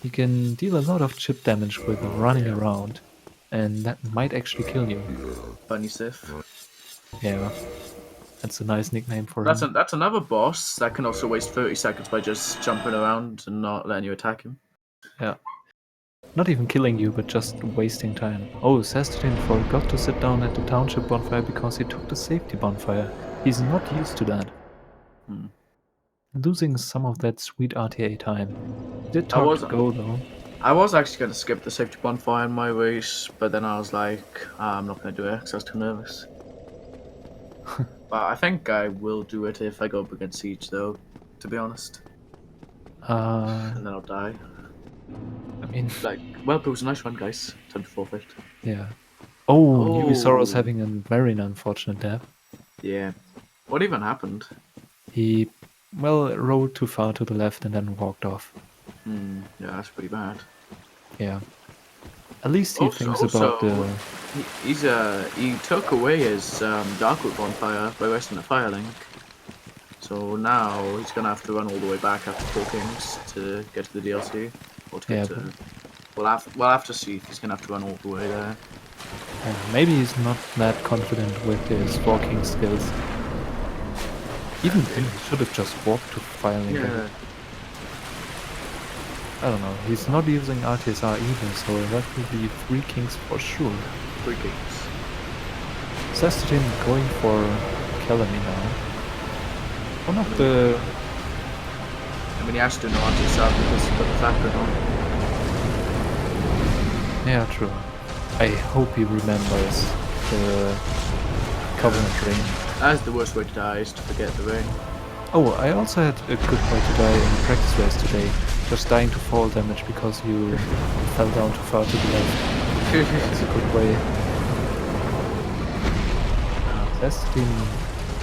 you can deal a lot of chip damage with running around, and that might actually kill you. Bunny Sif. Yeah, that's a nice nickname for him. That's another boss that can also waste 30 seconds by just jumping around and not letting you attack him. Yeah. Not even killing you, but just wasting time. Oh, Saastutin forgot to sit down at the township bonfire because he took the safety bonfire. He's not used to that. Losing some of that sweet RTA time. Did talk to go though. I was actually going to skip the safety bonfire in my race, but then I was like, I'm not going to do it because I was too nervous. But I think I will do it if I go up against Siege, though, to be honest. And then I'll die. I mean... Like, well, it was a nice one, guys. Time to forfeit. Yeah. Oh, NewbiesaurusRex having a very unfortunate death. Yeah. What even happened? He well, rode too far to the left and then walked off. Yeah, that's pretty bad. Yeah. At least he thinks Also, about the... he took away his Darkwood bonfire by wasting a fire link. So now he's gonna have to run all the way back after 4 Kings to get to the DLC, or to get to. We'll have to see if he's gonna have to run all the way there. Maybe he's not that confident with his walking skills. Even then, he should have just walked to fire link. Yeah. I don't know. He's not using RTSR either, so that will be 3 Kings for sure. 3 Kings. Saastutin going for Calamy now. One of the... I mean, he has to know RTSR because he's got the factor on. Yeah, true. I hope he remembers the Covenant ring. That's the worst way to die, is to forget the ring. Oh, I also had a good way to die in the practice race today. Just dying to fall damage because you fell down too far to the left. That's a good way. Saastutin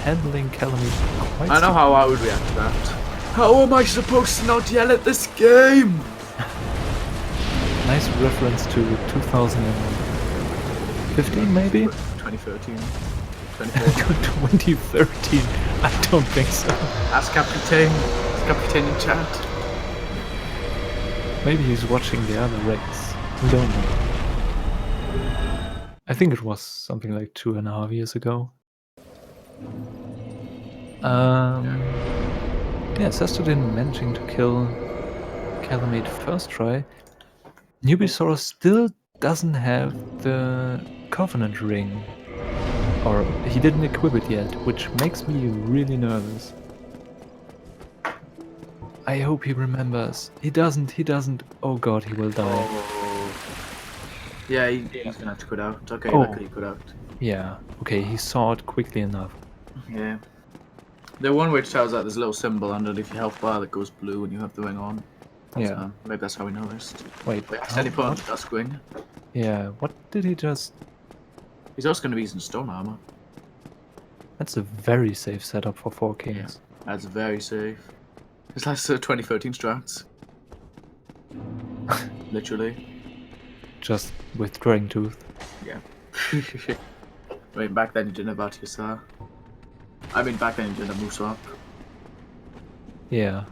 handling Calamy quite... I know how I would react to that. How am I supposed to not yell at this game? Nice reference to 2015 maybe? 2013. 2014. 2013? I don't think so. Ask Captain. Captain in chat. Maybe he's watching the other Rex. We don't know. I think it was something like 2.5 years ago. Yeah, Saastutin managing to kill Calamate first try. Newbiesaurus still doesn't have the Covenant ring. Or he didn't equip it yet, which makes me really nervous. I hope he remembers. He doesn't. Oh god, he will die. Oh. Yeah, he's gonna have to quit out. Okay, Oh. luckily he quit out. Yeah, okay, he saw it quickly enough. Yeah. The one which tells that there's a little symbol underneath your health bar that goes blue when you have the ring on. Yeah. So maybe that's how we noticed. Wait, Steady punch, that's wing. yeah, what did he just... He's also gonna be using stone armor. That's a very safe setup for 4 Kings. That's very safe. It's like 2013 strats. Literally. Just withdrawing tooth. Yeah. I mean, back then you didn't have RTSR. I mean, back then you didn't have move swap. Yeah.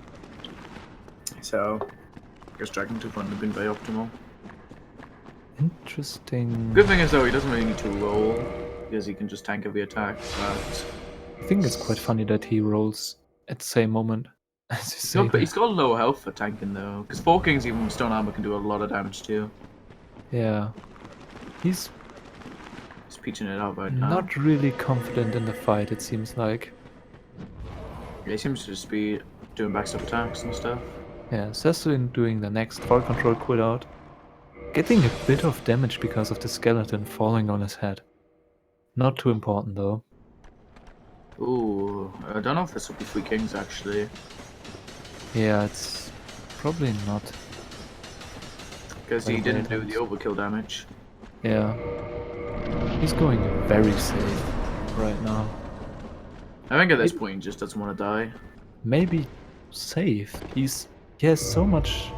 So, I guess Dragon Tooth wouldn't have been very optimal. Interesting. Good thing is though, he doesn't really need to roll, because he can just tank every attack, but... I think it's quite funny that he rolls at the same moment as you say But he's got low health for tanking though, because 4 Kings even with stone armor can do a lot of damage too. Yeah. He's Peaching it out right now. not really confident in the fight, it seems like. Yeah, he seems to just be doing backstep attacks and stuff. Yeah, Saastutin doing the next fall control quit out. Getting a bit of damage because of the skeleton falling on his head. Not too important though. Ooh, I don't know if this will be 3 Kings actually. Yeah, it's probably not. Because he didn't do the overkill damage. Yeah. He's going very safe right now. I think at this point he just doesn't want to die. Maybe safe. He has so much...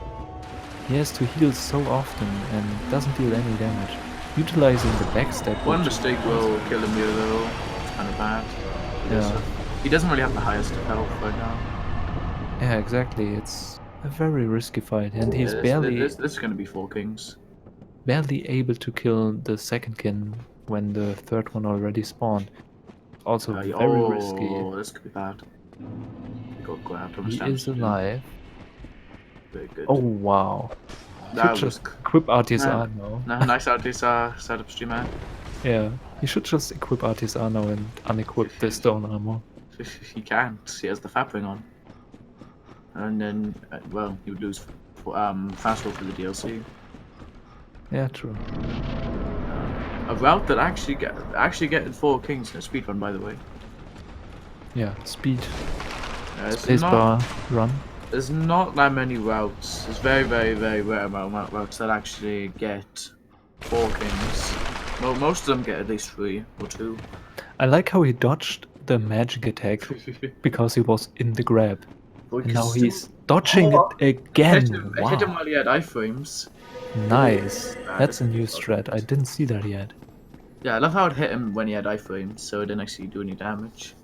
He has to heal so often and doesn't deal any damage. Utilizing the backstep... One mistake will kill him here though. It's kind of bad. Yeah. He doesn't really have the highest health right now. Yeah, exactly. It's a very risky fight and he's This is going to be 4 Kings. barely able to kill the second kin when the third one already spawned. Also very risky. Oh, this could be bad. Got grabbed. He is alive. Very good. Oh wow. that Should was just equip RTSR now. nice RTSR setup, streamer. Yeah, he should just equip RTSR now and unequip the stone armor. He can't. He has the fap ring on. And then, well, he would lose fast roll for the DLC. Yeah, true. A route that actually getting 4 Kings in a speedrun, by the way. Yeah, speed. Spacebar run. There's not that many routes. There's very, very, very rare amount of routes that actually get 4 Kings. Well, most of them get at least 3 or 2. I like how he dodged the magic attack because he was in the grab. Boy, And now 'cause he's dodging Oh, it again. I hit him Wow. while he had iframes. Nice. Bad, That's a isn't new it? strat. I didn't see that yet. Yeah, I love how it hit him when he had iframes, so it didn't actually do any damage.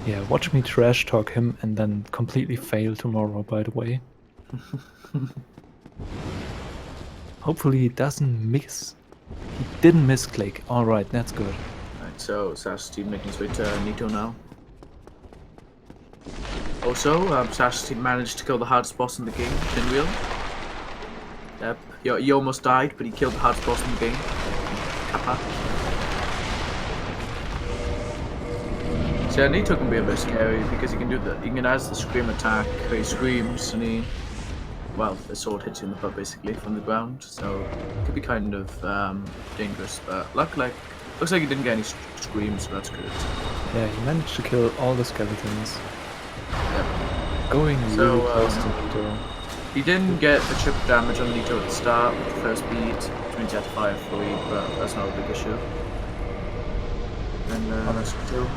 Yeah, watch me trash talk him and then completely fail tomorrow, by the way. Hopefully he doesn't miss. He didn't misclick. Alright, that's good. Right, so Saastutin making his way to Nito now. Also, Saastutin managed to kill the hardest boss in the game, Pinwheel. Yep, he almost died, but he killed the hardest boss in the game. Kappa. So yeah, Nito can be a bit scary because he can has the scream attack where he screams and well, the sword hits you in the butt basically from the ground, so it could be kind of dangerous, but looks like he didn't get any screams, so that's good. Yeah, he managed to kill all the skeletons. Yep. Going really close to Nito. He didn't get the triple damage on Nito at the start with the first beat, which means he had to fire fully, but that's not a big issue. And that's good.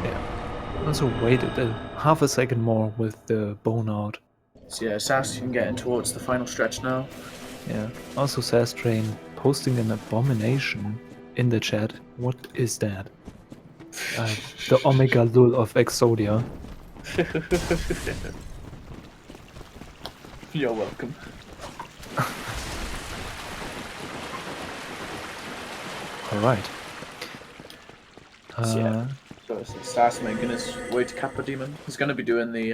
Yeah. Also waited half a second more with the bone out. So yeah, Saastutin getting towards the final stretch now. Yeah. Also Saastrain posting an abomination in the chat. What is that? The Omega Lul of Exodia. You're welcome. Alright. So Stas making his way to Kappa Demon. He's going to be doing the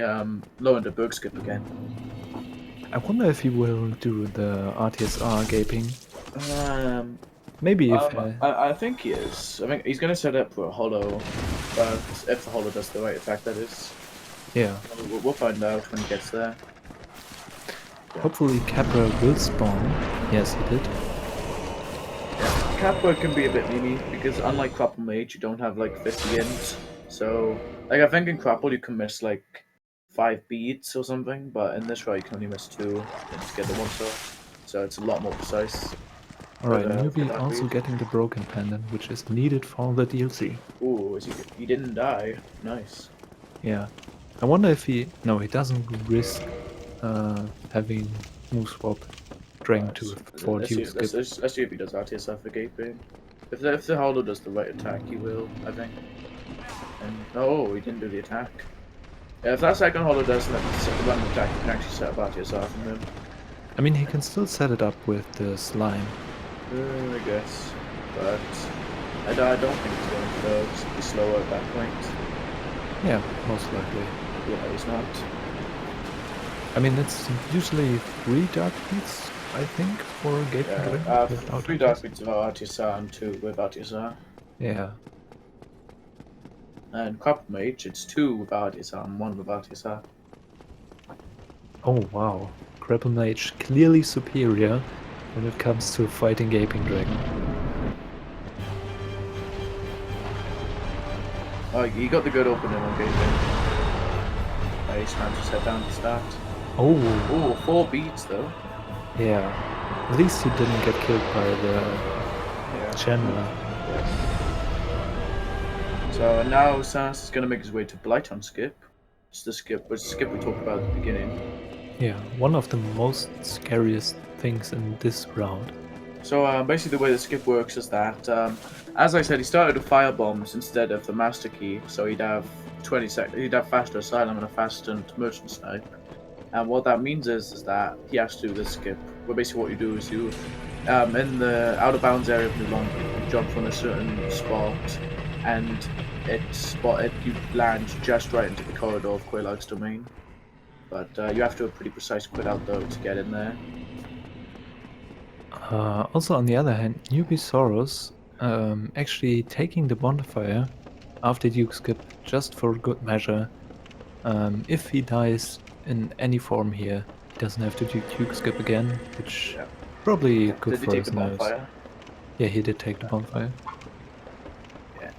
low under Berg skip again. I wonder if he will do the RTSR gaping. Maybe if I think he is. I think he's going to set up for a holo, but if the holo does the right attack, that is. Yeah. We'll find out when he gets there. Hopefully Kappa will spawn. Yes, he did. Yeah, Kappa can be a bit memey because unlike Crapple Mage, you don't have like 50 int. So, like I think in Crapple you can miss like 5 beats or something, but in this route you can only miss 2 and just get the one shot. So it's a lot more precise. Alright, Newbie also getting the broken pendant, which is needed for the DLC. Ooh, he didn't die. Nice. Yeah. I wonder if he... No, he doesn't risk having move swap Drain Tooth for Duke Skip. Let's see if he does RTSR for gaping. If the holo does the right attack, he will, I think. And oh, he didn't do the attack. Yeah, if that second holo does the random attack, you can actually set up RTSR from him. I mean, he can still set it up with the slime. I guess. But I don't think he's going to go. He'll be slower at that point. Yeah, most likely. Yeah, he's not. I mean, it's usually 3 dark beats, I think, for gaping. Yeah, 3 dark beats without RTSR and 2 with RTSR. Yeah. And Crapple Mage, it's 2 with RTSR and 1 with RTSR. Oh wow. Crapple Mage clearly superior when it comes to fighting Gaping Dragon. Oh, you got the good opening on Gaping. Nice, man, just head down to start. Oh, 4 beats though. Yeah. At least he didn't get killed by the channeler. Yeah. So now Sass is going to make his way to Blighton Skip. It's the skip we talked about at the beginning. Yeah, one of the most scariest things in this round. So basically the way the skip works is that, as I said, he started with fire bombs instead of the master key, so he'd have 20 seconds. He'd have faster asylum and a faster merchant snipe. And what that means is that he has to do the skip. Where basically what you do is you, in the out of bounds area of Nulon, you jump from a certain spot, and you land just right into the corridor of Quelaag's domain. But you have to have a pretty precise quit out though to get in there. Also, on the other hand, Newbiesaurus actually taking the bonfire after Duke Skip just for good measure. If he dies in any form here, he doesn't have to do Duke Skip again, which probably good for his nerves. Yeah, he did take the bonfire. Yeah.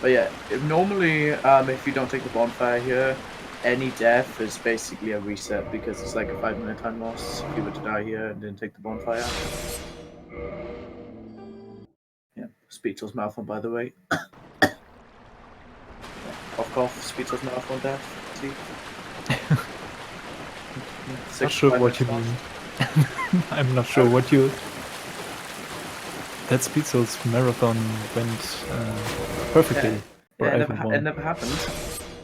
But yeah, normally if you don't take the bonfire here, any death is basically a reset because it's like a 5-minute time loss if you were to die here and didn't take the bonfire. Yeah, Speechless mouth on, by the way. cough, speed's marathon death. See? Not sure what you mean. I'm not sure what you... That Speed Souls marathon went perfectly for Yeah, it everyone. never happened.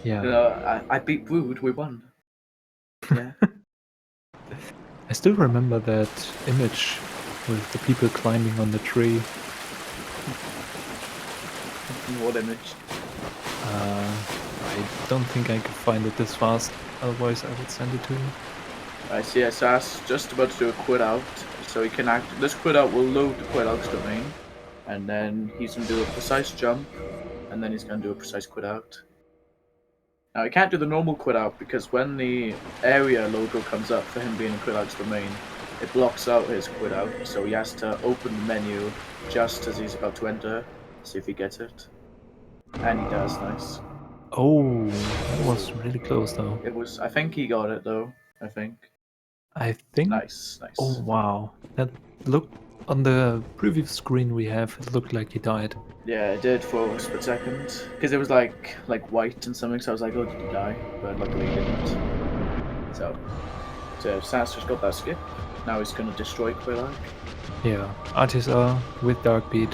Yeah. You know, I beat Brood, we won. Yeah. I still remember that image with the people climbing on the tree. What image? I don't think I could find it this fast, otherwise I would send it to you. I see Sass just about to do a quit out, so he can act. This quit out will load the quit out's domain, and then he's gonna do a precise jump, and then he's gonna do a precise quit out. Now he can't do the normal quit out because when the area logo comes up for him being in quit out's domain, it blocks out his quit out, so he has to open the menu just as he's about to enter, see if he gets it. And he does, nice. Oh, that was really close though. It was, I think he got it though, I think. I think... Nice, nice. Oh wow, that looked... On the preview screen we have, it looked like he died. Yeah, it did for a split second. Because it was like white and something, so I was like, oh, did he die? But luckily he didn't. So Sass just got that skip. Now he's gonna destroy Quillag. Yeah, Artisar with Dark Beat.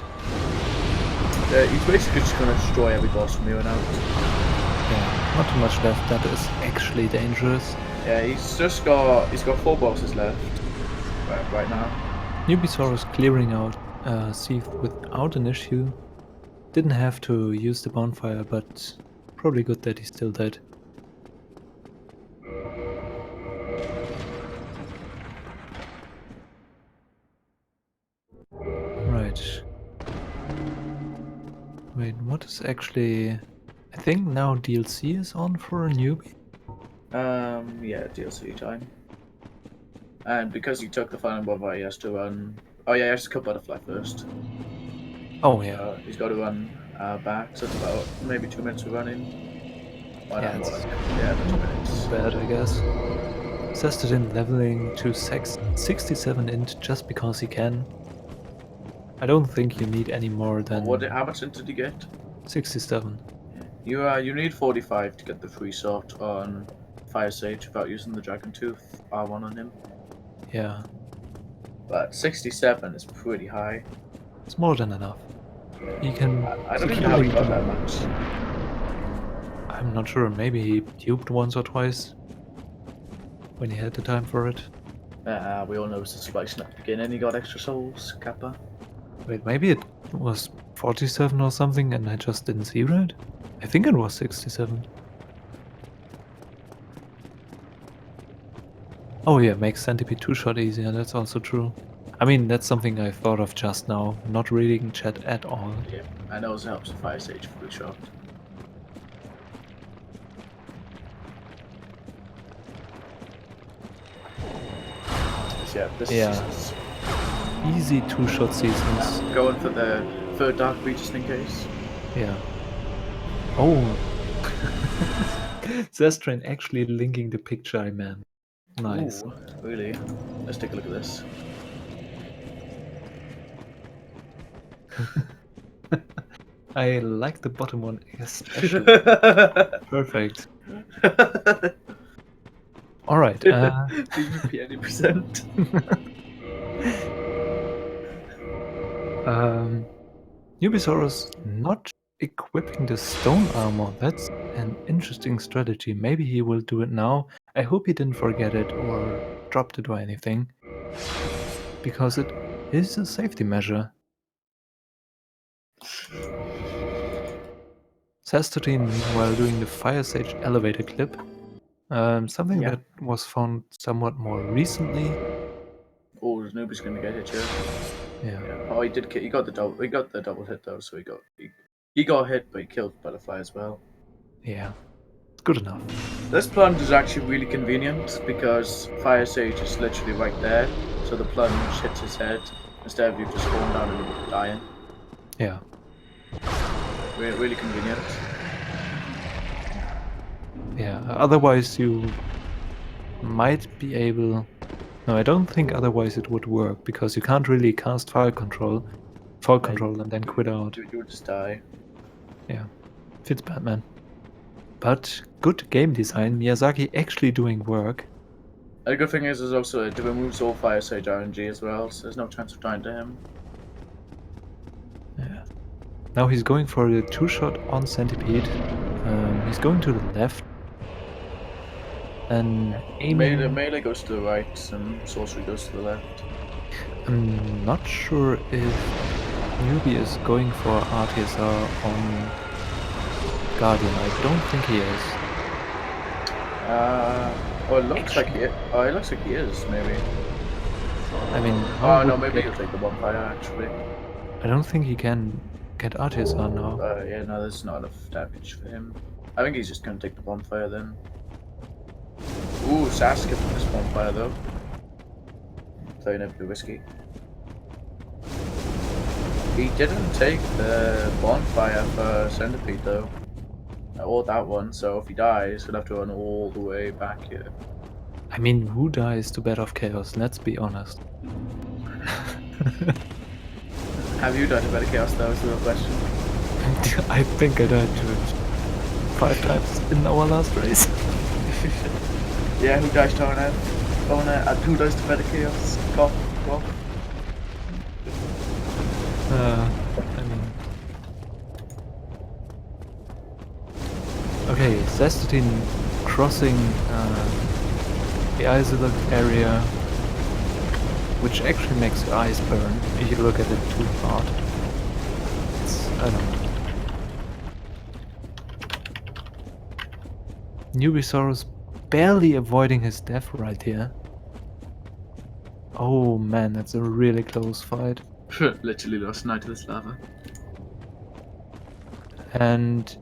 He's basically just gonna destroy every boss from here on out. Yeah, not too much left. That is actually dangerous. Yeah, he's got 4 bosses left right now. Newbiesaurus clearing out Seath without an issue. Didn't have to use the bonfire, but probably good that he's still dead. Right. Wait, what is actually... I think now DLC is on for a newbie? Yeah, DLC time. And because he took the final bonfire, he has to run... Oh yeah, he has to cut Butterfly first. Oh yeah. He's got to run back, so it's about maybe 2 minutes of running. Yeah, it's about 2 minutes. bad, I guess. Saastutin leveling to 67 int just because he can. I don't think you need any more than... How much int did you get? 67. You need 45 to get the free sort on Fire Sage without using the Dragon Tooth R1 on him. Yeah. But 67 is pretty high. It's more than enough. You can... I don't even know how he got that much. I'm not sure, maybe he duped once or twice when he had the time for it. We all know it's the selection at the beginning, he got extra souls, Kappa. Wait, maybe it was 47 or something and I just didn't see right? I think it was 67. Oh yeah, makes Centipede 2-shot easier, that's also true. I mean, that's something I thought of just now, not reading chat at all. Yeah, and it also helps with Fire Sage free shot. Yeah, this is easy 2-shot seasons. Going for the third Dark Beat just in case. Yeah. Oh! Zestrin actually linking the picture I meant. Nice. Ooh, really? Let's take a look at this. I like the bottom one especially. Perfect. Alright. PvP any percent. Newbiesaurus not equipping the stone armor. That's an interesting strategy. Maybe he will do it now. I hope he didn't forget it or dropped it or anything. Because it is a safety measure. Saastutin, while doing the Fire Sage elevator clip. Something that was found somewhat more recently. Oh, nobody's gonna get hit here. Yeah. Oh, he did. He got the double. He got the double hit though, so he got hit, but he killed Butterfly as well. Yeah, good enough. This plunge is actually really convenient because Fire Sage is literally right there, so the plunge hits his head instead of you just falling down and dying. Yeah. Really convenient. Yeah, otherwise you might be able... No, I don't think otherwise it would work, because you can't really cast fall control and then quit out. You would just die. Yeah, fits Batman. But good game design. Miyazaki actually doing work. The good thing is also it removes all Fire Sage RNG as well, so there's no chance of dying to him. Yeah. Now he's going for the 2-shot on Centipede. He's going to the left. And aiming... Melee goes to the right, and Sorcery goes to the left. I'm not sure if Newbie is going for RTSR on Guardian. I don't think he is. It looks like he is. Oh, it looks like he is, maybe. I mean... Oh, no, maybe he'll take the bonfire, actually. I don't think he can get RTSR now. Yeah, no, there's not enough damage for him. I think he's just gonna take the bonfire then. Ooh, Sass skipped this bonfire though. Playing a bit risky. He didn't take the bonfire for Centipede though. Or that one, so if he dies, he'll have to run all the way back here. I mean, who dies to Bed of Chaos? Let's be honest. Have you died to Bed of Chaos though, is the real question? I think I died to it 5 times in our last race. Yeah, who dies to Arnett? Who dies to Bed of Chaos? Cough. I mean... Okay, Saastutin crossing the isolated area, which actually makes your eyes burn if you look at it too hard. I don't know. Newbiesaurus barely avoiding his death right here. Oh man, that's a really close fight. Literally lost night to this lava. And...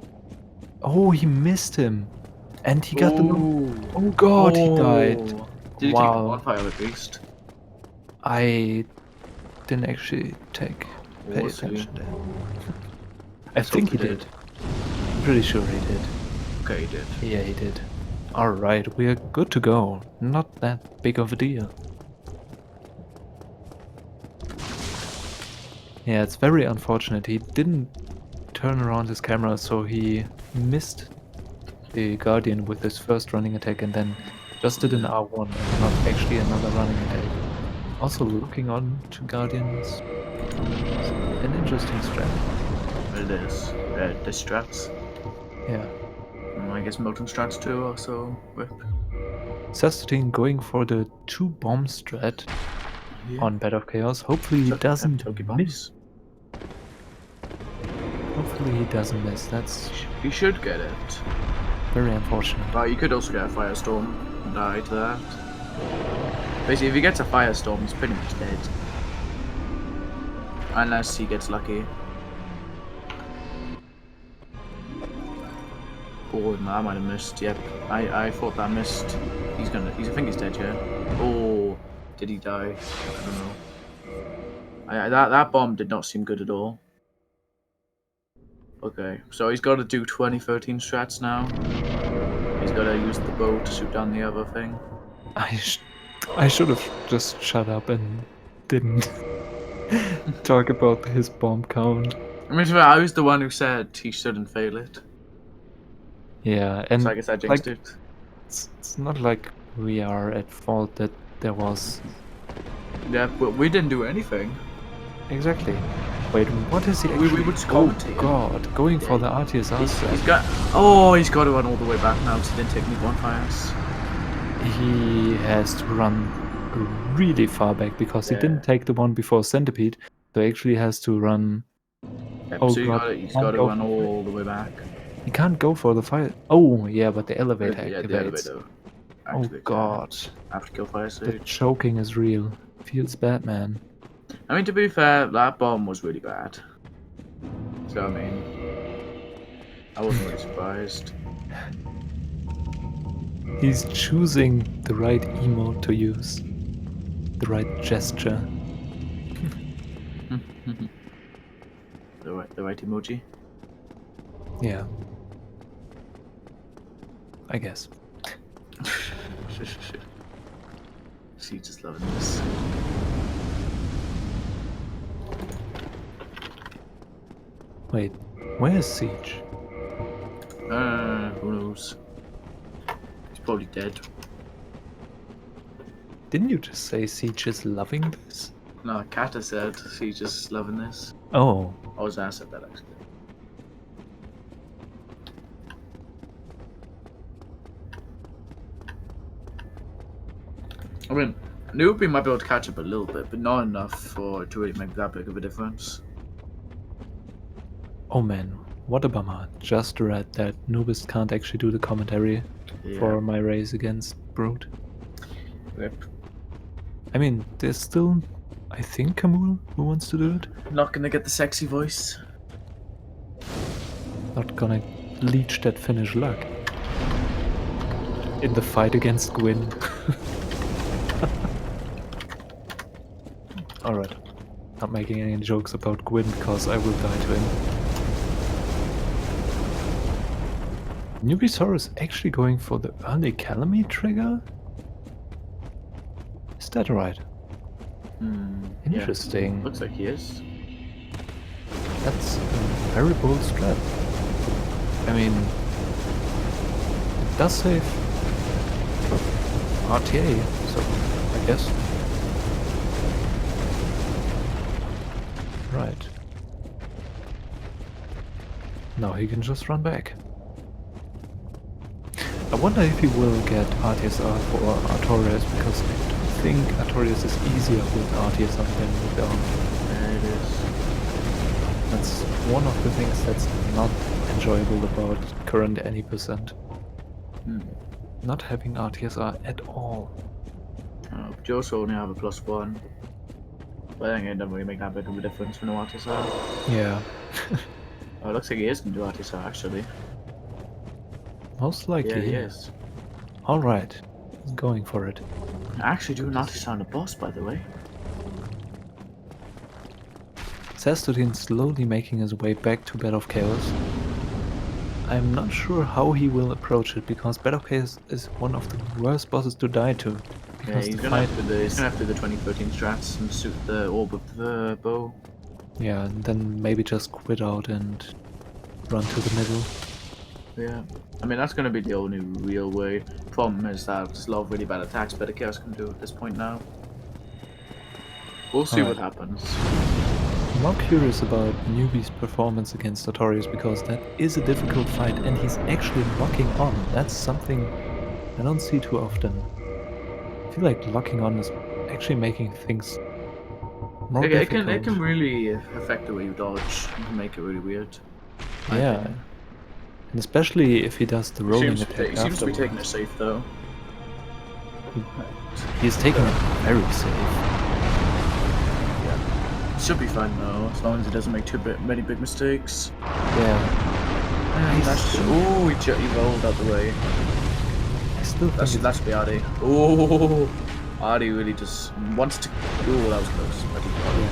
oh, he missed him. And he got the... oh god, he died. Did you take the bonfire at least? I didn't actually pay attention there. I think he did. I'm pretty sure he did. Okay, he did. Yeah, he did. Alright, we are good to go. Not that big of a deal. Yeah, it's very unfortunate. He didn't turn around his camera, so he missed the Guardian with his first running attack and then just did an R1 and not actually another running attack. Also looking on to Guardians. An interesting strat. It is. The strats. Yeah. I guess Molten strats too, also whip. Saastutin going for the 2 bomb strat on Bed of Chaos. Hopefully he doesn't miss. Hopefully he doesn't miss. That's... he should get it. very unfortunate. Oh, you could also get a firestorm and die to that. Basically, if he gets a firestorm, he's pretty much dead. Unless he gets lucky. Oh, I might have missed. Yep, I thought that missed. I think he's dead, yeah. Oh, did he die? I don't know. That bomb did not seem good at all. Okay, so he's got to do 2013 strats now. He's got to use the bow to shoot down the other thing. I should have just shut up and didn't talk about his bomb count. I mean, I was the one who said he shouldn't fail it. Yeah, and so I guess I jinxed it. It's not like we are at fault that there was... yeah, but we didn't do anything. Exactly. Wait, what is he actually... we were just commenting. Oh god, going for the RTSR strat. He's got to run all the way back now because he didn't take any bonfires. He has to run really far back because he didn't take the one before Centipede, so he actually has to run... Yep, oh so god, he's got to run all the way back. He can't go for the fire... oh, yeah, but the elevator activates. Yeah, the elevator activates. Oh god. After kill fire The stage. choking is real. Feels bad, man. I mean, to be fair, that bomb was really bad. So, I mean... I wasn't really surprised. He's choosing the right emote to use. The right gesture. the right emoji? Yeah. I guess. She's just loving this. Wait, where's Siege? Who knows? moves. He's probably dead. Didn't you just say Siege is loving this? No, Kata said she's just loving this. Oh. I was asked at that actually. I mean, Newbie might be able to catch up a little bit, but not enough to really make that big of a difference. Oh man, what a bummer. Just read that Nubis can't actually do the commentary for my race against Brute. Rip. I mean, there's still, I think, Kamul who wants to do it. Not gonna get the sexy voice. Not gonna leech that Finnish luck. In the fight against Gwyn. Alright. Not making any jokes about Gwyn because I will die to him. Newbiesaurus actually going for the early Calamy trigger? Is that right? Interesting. Yeah. Looks like he is. That's a very bold strat. I mean, it does save RTA, so I guess. Right. Now he can just run back. I wonder if he will get RTSR for Artorias, because I don't think Artorias is easier with RTSR than without. Yeah, it is. That's one of the things that's not enjoyable about current any %. Not having RTSR at all. Joe's only have a +1. But I think it doesn't really make that big of a difference for no RTSR. Yeah. Oh, it looks like he is going to do RTSR actually. Most likely. Yeah, he is. Alright. Going for it. Actually doing RTSR on the boss, by the way. Saastutin slowly making his way back to Bed of Chaos. I'm not sure how he will approach it, because Bed of Chaos is one of the worst bosses to die to. Yeah, he's gonna have to do the 2013 strats and suit the orb of the bow. Yeah, and then maybe just quit out and run to the middle. Yeah, I mean that's gonna be the only real way. Problem is that there's a lot of really bad attacks Better Chaos can do at this point now. We'll see what happens. I'm more curious about Newbie's performance against Artorias, because that is a difficult fight and he's actually locking on. That's something I don't see too often. I feel like locking on is actually making things more difficult. It can really affect the way you dodge. It can make it really weird. Yeah. And especially if he does the rolling attack. He seems to be taking it safe though. He's taking it very safe. Yeah. Should be fine though, as long as he doesn't make too many big mistakes. Yeah. Oh, he rolled out the way. I still think that's be Artie. Oh, Artie really just wants to. Oh, that was close. But he got it.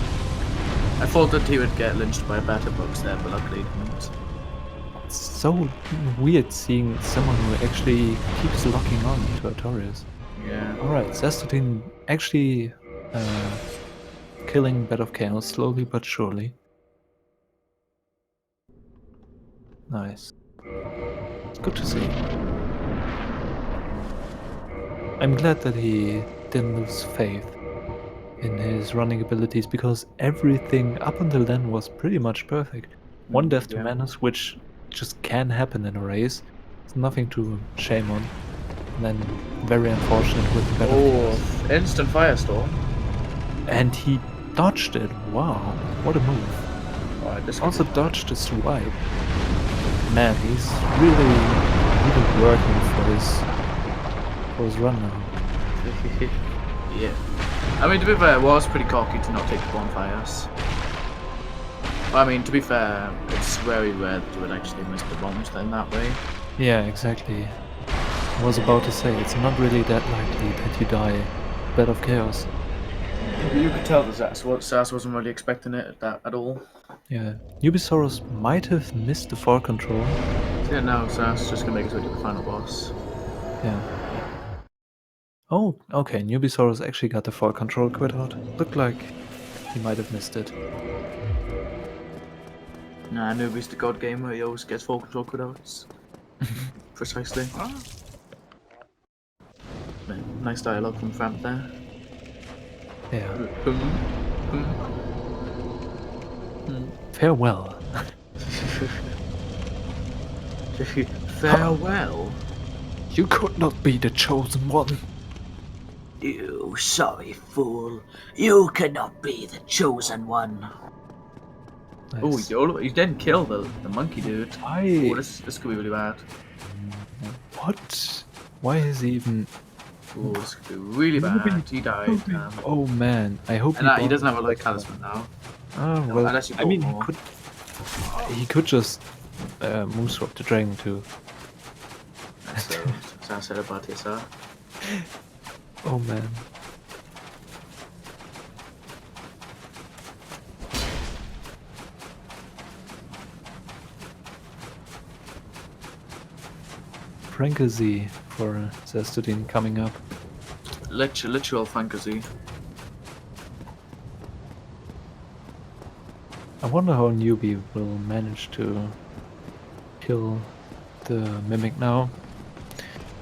I thought that he would get lynched by a batter box there, but luckily he didn't. It's so weird seeing someone who actually keeps locking on to Artorias. Yeah. Alright, Saastutin actually killing Bed of Chaos slowly but surely. Nice. It's good to see. I'm glad that he didn't lose faith in his running abilities, because everything up until then was pretty much perfect. One death to Manus, which just can happen in a race. It's nothing to shame on. And then very unfortunate with the Bed of Chaos. Instant firestorm. And he dodged it. Wow, what a move. Also dodged a swipe. Man, he's really working for his run now. Yeah. I mean, to be fair, it was pretty cocky to not take the bonfires. I mean, to be fair, it's very rare that you would actually miss the bombs in that way. Yeah, exactly. I was about to say, it's not really that likely that you die Bed of Chaos. You could tell that Sass wasn't really expecting it at all. Yeah. Newbiesaurus might have missed the 4 control. Yeah, no, Sass is just gonna make his way to the final boss. Yeah. Oh, okay, Newbiesaurus actually got the 4 control quit out. Looked like he might have missed it. Nah, Newbie's the god gamer, he always gets 4 control quit outs. precisely. Nice dialogue from Framp there. Yeah. Hmm. Farewell. Farewell. You could not be the chosen one. You sorry fool. You cannot be the chosen one. Nice. Oh, he didn't kill the monkey dude. Oh, this could be really bad. What? Why is he even? Oh, this could be really Newbie, bad. He died. Newbie. Oh man, I hope And he bought doesn't have a the light second one. talisman now. Oh No, well, unless you I bought mean more. he could just move swap the dragon too. So I said about this, huh? Oh man. Frankazi for Saastutin coming up. Literal fantasy. I wonder how Newbie will manage to kill the Mimic now.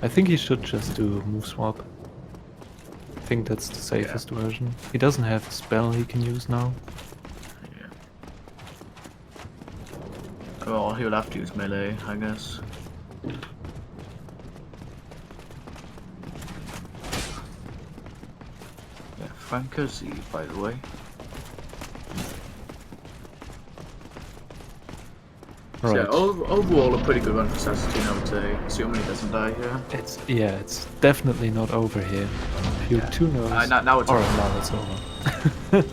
I think he should just do move swap. I think that's the safest version. He doesn't have the spell he can use now. Yeah. Well, he'll have to use melee, I guess. Yeah, fantasy, by the way. So Right. yeah, overall a pretty good run for Saastutin, I would say. Assuming he doesn't die here. It's definitely not over here. If you're too nervous, now it's over. now it's over.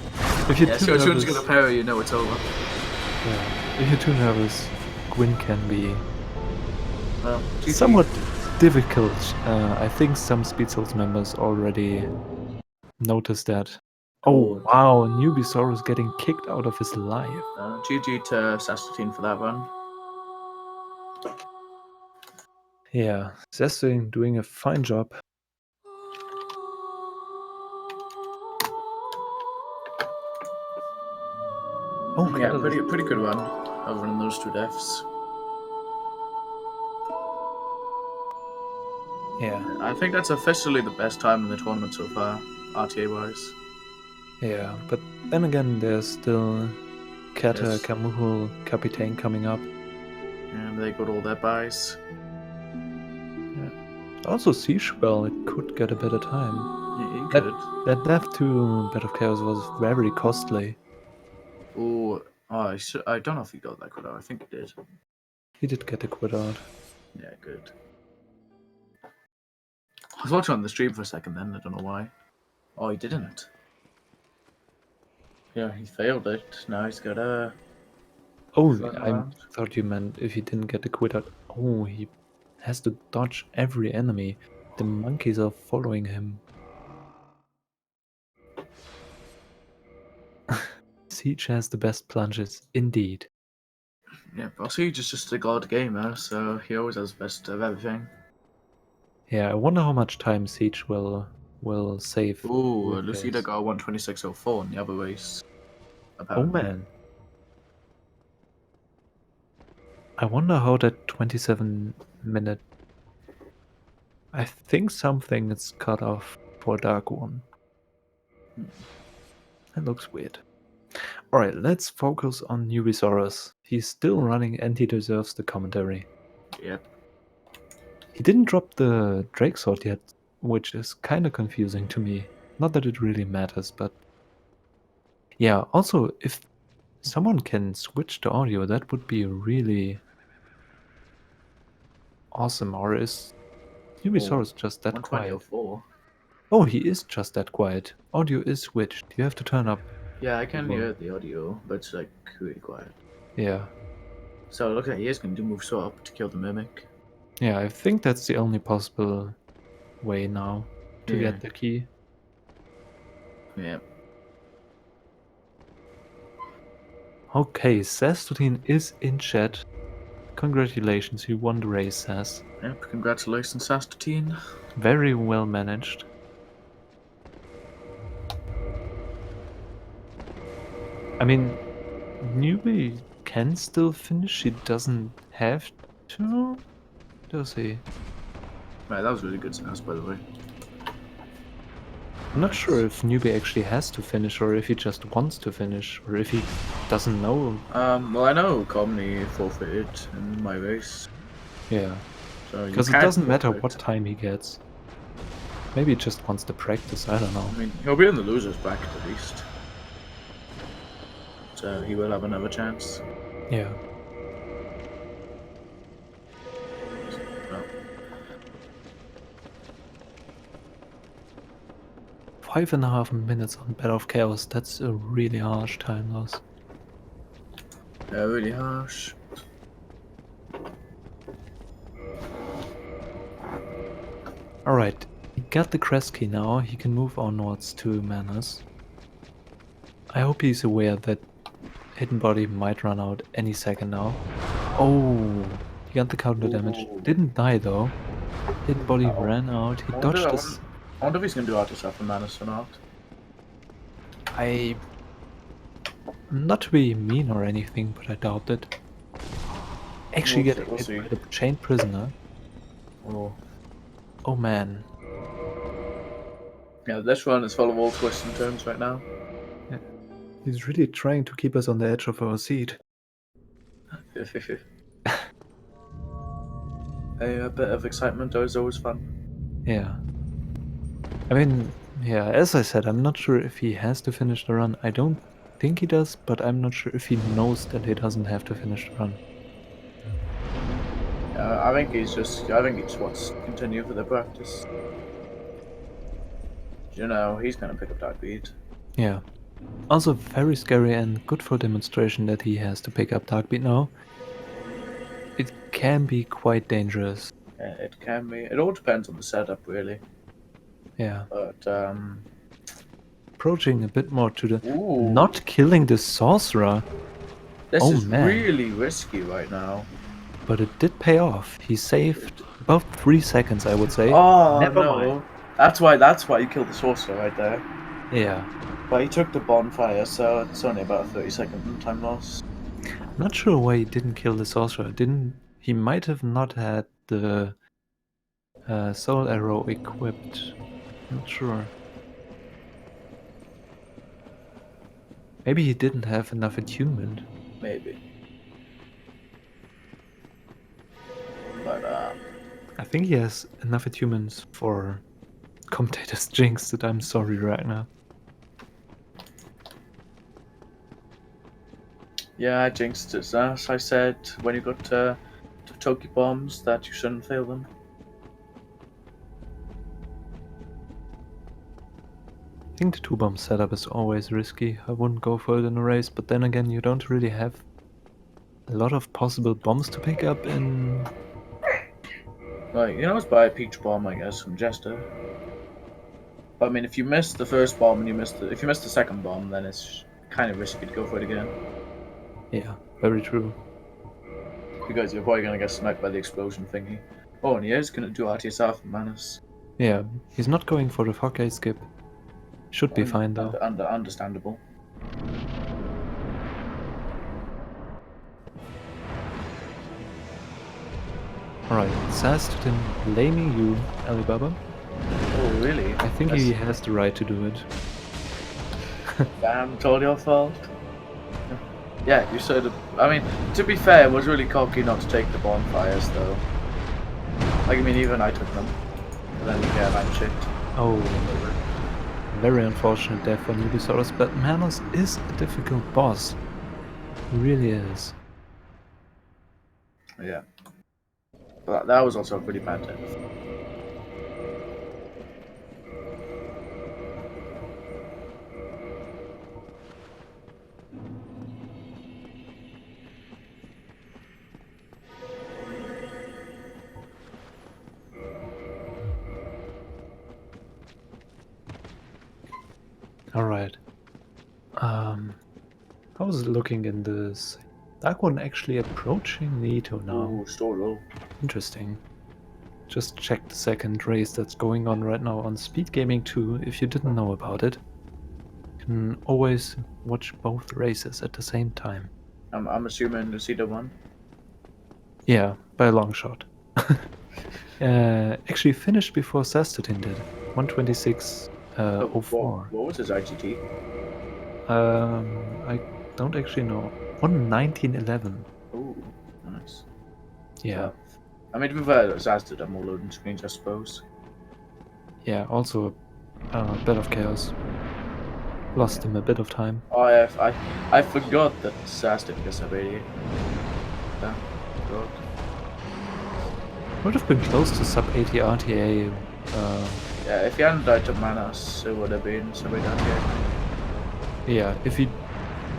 If you're Yeah, too so as soon as nervous, you get a parry, you know it's over. yeah, if you're too nervous, Gwyn can be Well, GG. somewhat difficult. I think some Speed Souls members already noticed that. Oh wow, Newbiesaurus getting kicked out of his life. GG to Saastutin for that run. Yeah, Saastutin doing a fine job. Oh, Yeah, Catalyst. pretty good run, other than those 2 deaths. Yeah, I think that's officially the best time in the tournament so far, RTA wise. yeah, but then again, there's still Kata, Yes. Kamuhul, Kapitein coming up. And they got all their buys. Also, Seashwell, it could get a better time. Yeah, he could. That death to Bed of Chaos was very costly. I don't know if he got that good out. I think he did. He did get a quit out. Yeah, good. I was watching on the stream for a second then, I don't know why. Oh, he didn't. Yeah, he failed it. Now he's got a... Oh, Fun I round. thought you meant if he didn't get the quit out. Oh, he has to dodge every enemy. The monkeys are following him. Siege has the best plunges, indeed. Yeah, but Siege is just a god gamer, so he always has best of everything. Yeah, I wonder how much time Siege will save. Ooh, with Lucida this. got a 126.04 in the other race. Oh Apparently. man. I wonder how that 27-minute... I think something is cut off for Dark One. That looks weird. Alright, let's focus on Newbiesaurus. He's still running and he deserves the commentary. Yep. He didn't drop the Drake Sword yet, which is kinda confusing to me. Not that it really matters, but... Yeah, also, if someone can switch the audio, that would be really awesome. Or is Newbiesaurus just that quiet? 120.04. Oh, he is just that quiet. Audio is switched. You have to turn up. Yeah, I can hear the audio, but it's like really quiet. Yeah. So look at he is going to move swap to kill the mimic. Yeah, I think that's the only possible way now to get the key. Yeah. Okay, Saastutin is in chat. Congratulations, you won the race, Sass. Yep, congratulations, Saastutin. Very well managed. I mean, Newbie can still finish. She doesn't have to. does he? Right, that was really good Sass, by the way. I'm not sure if Newbie actually has to finish, or if he just wants to finish, or if he doesn't know. Well, I know Comney forfeited in my race, Yeah, so you because it can't doesn't matter forfeit. what time he gets. Maybe he just wants to practice, I don't know. I mean, he'll be in the losers bracket at least, so he will have another chance. Yeah. So, 5.5 minutes on Battle of Chaos, that's a really harsh time loss. yeah, really harsh. Alright, he got the crest key now, he can move onwards to Manus. I hope he's aware that Hidden Body might run out any second now. Oh, he got the counter damage. Ooh. Didn't die though. Hidden Body ran out, he dodged this. I wonder if he's gonna do Artifact for Manus or not. Not to be mean or anything, but I doubt it. Actually We'll getting we'll hit see. by the chained prisoner. Oh. Oh man. Yeah, this run is full of all twists and turns right now. Yeah. He's really trying to keep us on the edge of our seat. A bit of excitement is always fun. Yeah. I mean, yeah, as I said, I'm not sure if he has to finish the run. I don't think he does, but I'm not sure if he knows that he doesn't have to finish the run. I think he just wants to continue for the practice. You know, he's gonna pick up that beat. Yeah. Also very scary and good for demonstration that he has to pick up Darkbeat now. It can be quite dangerous. Yeah, it can be. It all depends on the setup, really. Yeah. But Approaching a bit more to the... ooh, Not killing the sorcerer. this Oh, is man. really risky right now. But it did pay off. He saved about 3 seconds, I would say. Oh Never no, mind. that's why you killed the sorcerer right there. Yeah. But he took the bonfire, so it's only about a 30-second time loss. Not sure why he didn't kill the sorcerer. He might have not had the soul arrow equipped. Not sure. Maybe he didn't have enough attunement. Maybe. But I think he has enough attunements for Commentator's Jinx that I'm sorry right now. yeah, I jinxed his ass. I said when you got Toki bombs that you shouldn't fail them. I think the 2-bomb setup is always risky. I wouldn't go for it in a race, but then again, you don't really have a lot of possible bombs to pick up in... Like, you know, it's buy a peach bomb, I guess, from Jester. But I mean, if you miss the first bomb and if you miss the second bomb, then it's kind of risky to go for it again. Yeah, very true. Because you're probably gonna get sniped by the explosion thingy. Oh, and he is gonna do RTSR for Manus. Yeah, he's not going for the Hawkeye skip. Should be fine though. Understandable. Alright, Saastutin blaming you, Alibaba. Oh, really? I think he has the right to do it. Damn, it's all your fault. Yeah, you should have. I mean, to be fair, it was really cocky not to take the bonfires, though. Like, I mean, even I took them. But then again, I'm shit. Oh, very unfortunate death for NewbiesaurusRex, but Manus is a difficult boss. He really is. Yeah. But that was also a pretty bad death. Alright. How's it looking in this? Dark One actually approaching Nito now. Ooh, so low. Interesting. Just check the second race that's going on right now on Speed Gaming 2 if you didn't know about it. You can always watch both races at the same time. I'm assuming the Cedar one. Yeah, by a long shot. Actually finished before Saastutin did. 126 04. What was his IGT? I don't actually know. 11911. Ooh, nice. Yeah. So, I mean, to be fair, Zaz did have more loading screens, I suppose. Yeah, also a bit of chaos. Lost him a bit of time. Oh, I forgot that Zaz didn't get sub 88. Damn, God. Would have been close to sub 80 RTA. Yeah, if he hadn't died to Manas, it would have been sub 88 RTA. Yeah, if he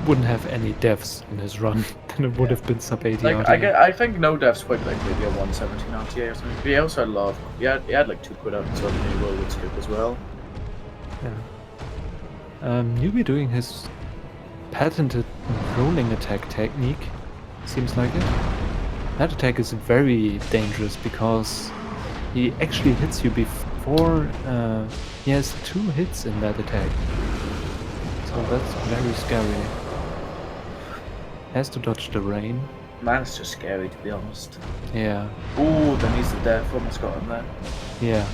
wouldn't have any deaths in his run, then it would have been sub 80 Like, RTA. I think no deaths quite like maybe a 117 RTA or something. But he also had a lot of, he had like 2 quid out and suddenly he would skip as well. Yeah. Newbie doing his patented rolling attack technique, seems like it. That attack is very dangerous because he actually hits you before he has 2 hits in that attack. So that's very scary. Has to dodge the rain. Man, it's just scary to be honest. Yeah. Ooh, then he's the death, almost got him there. Yeah.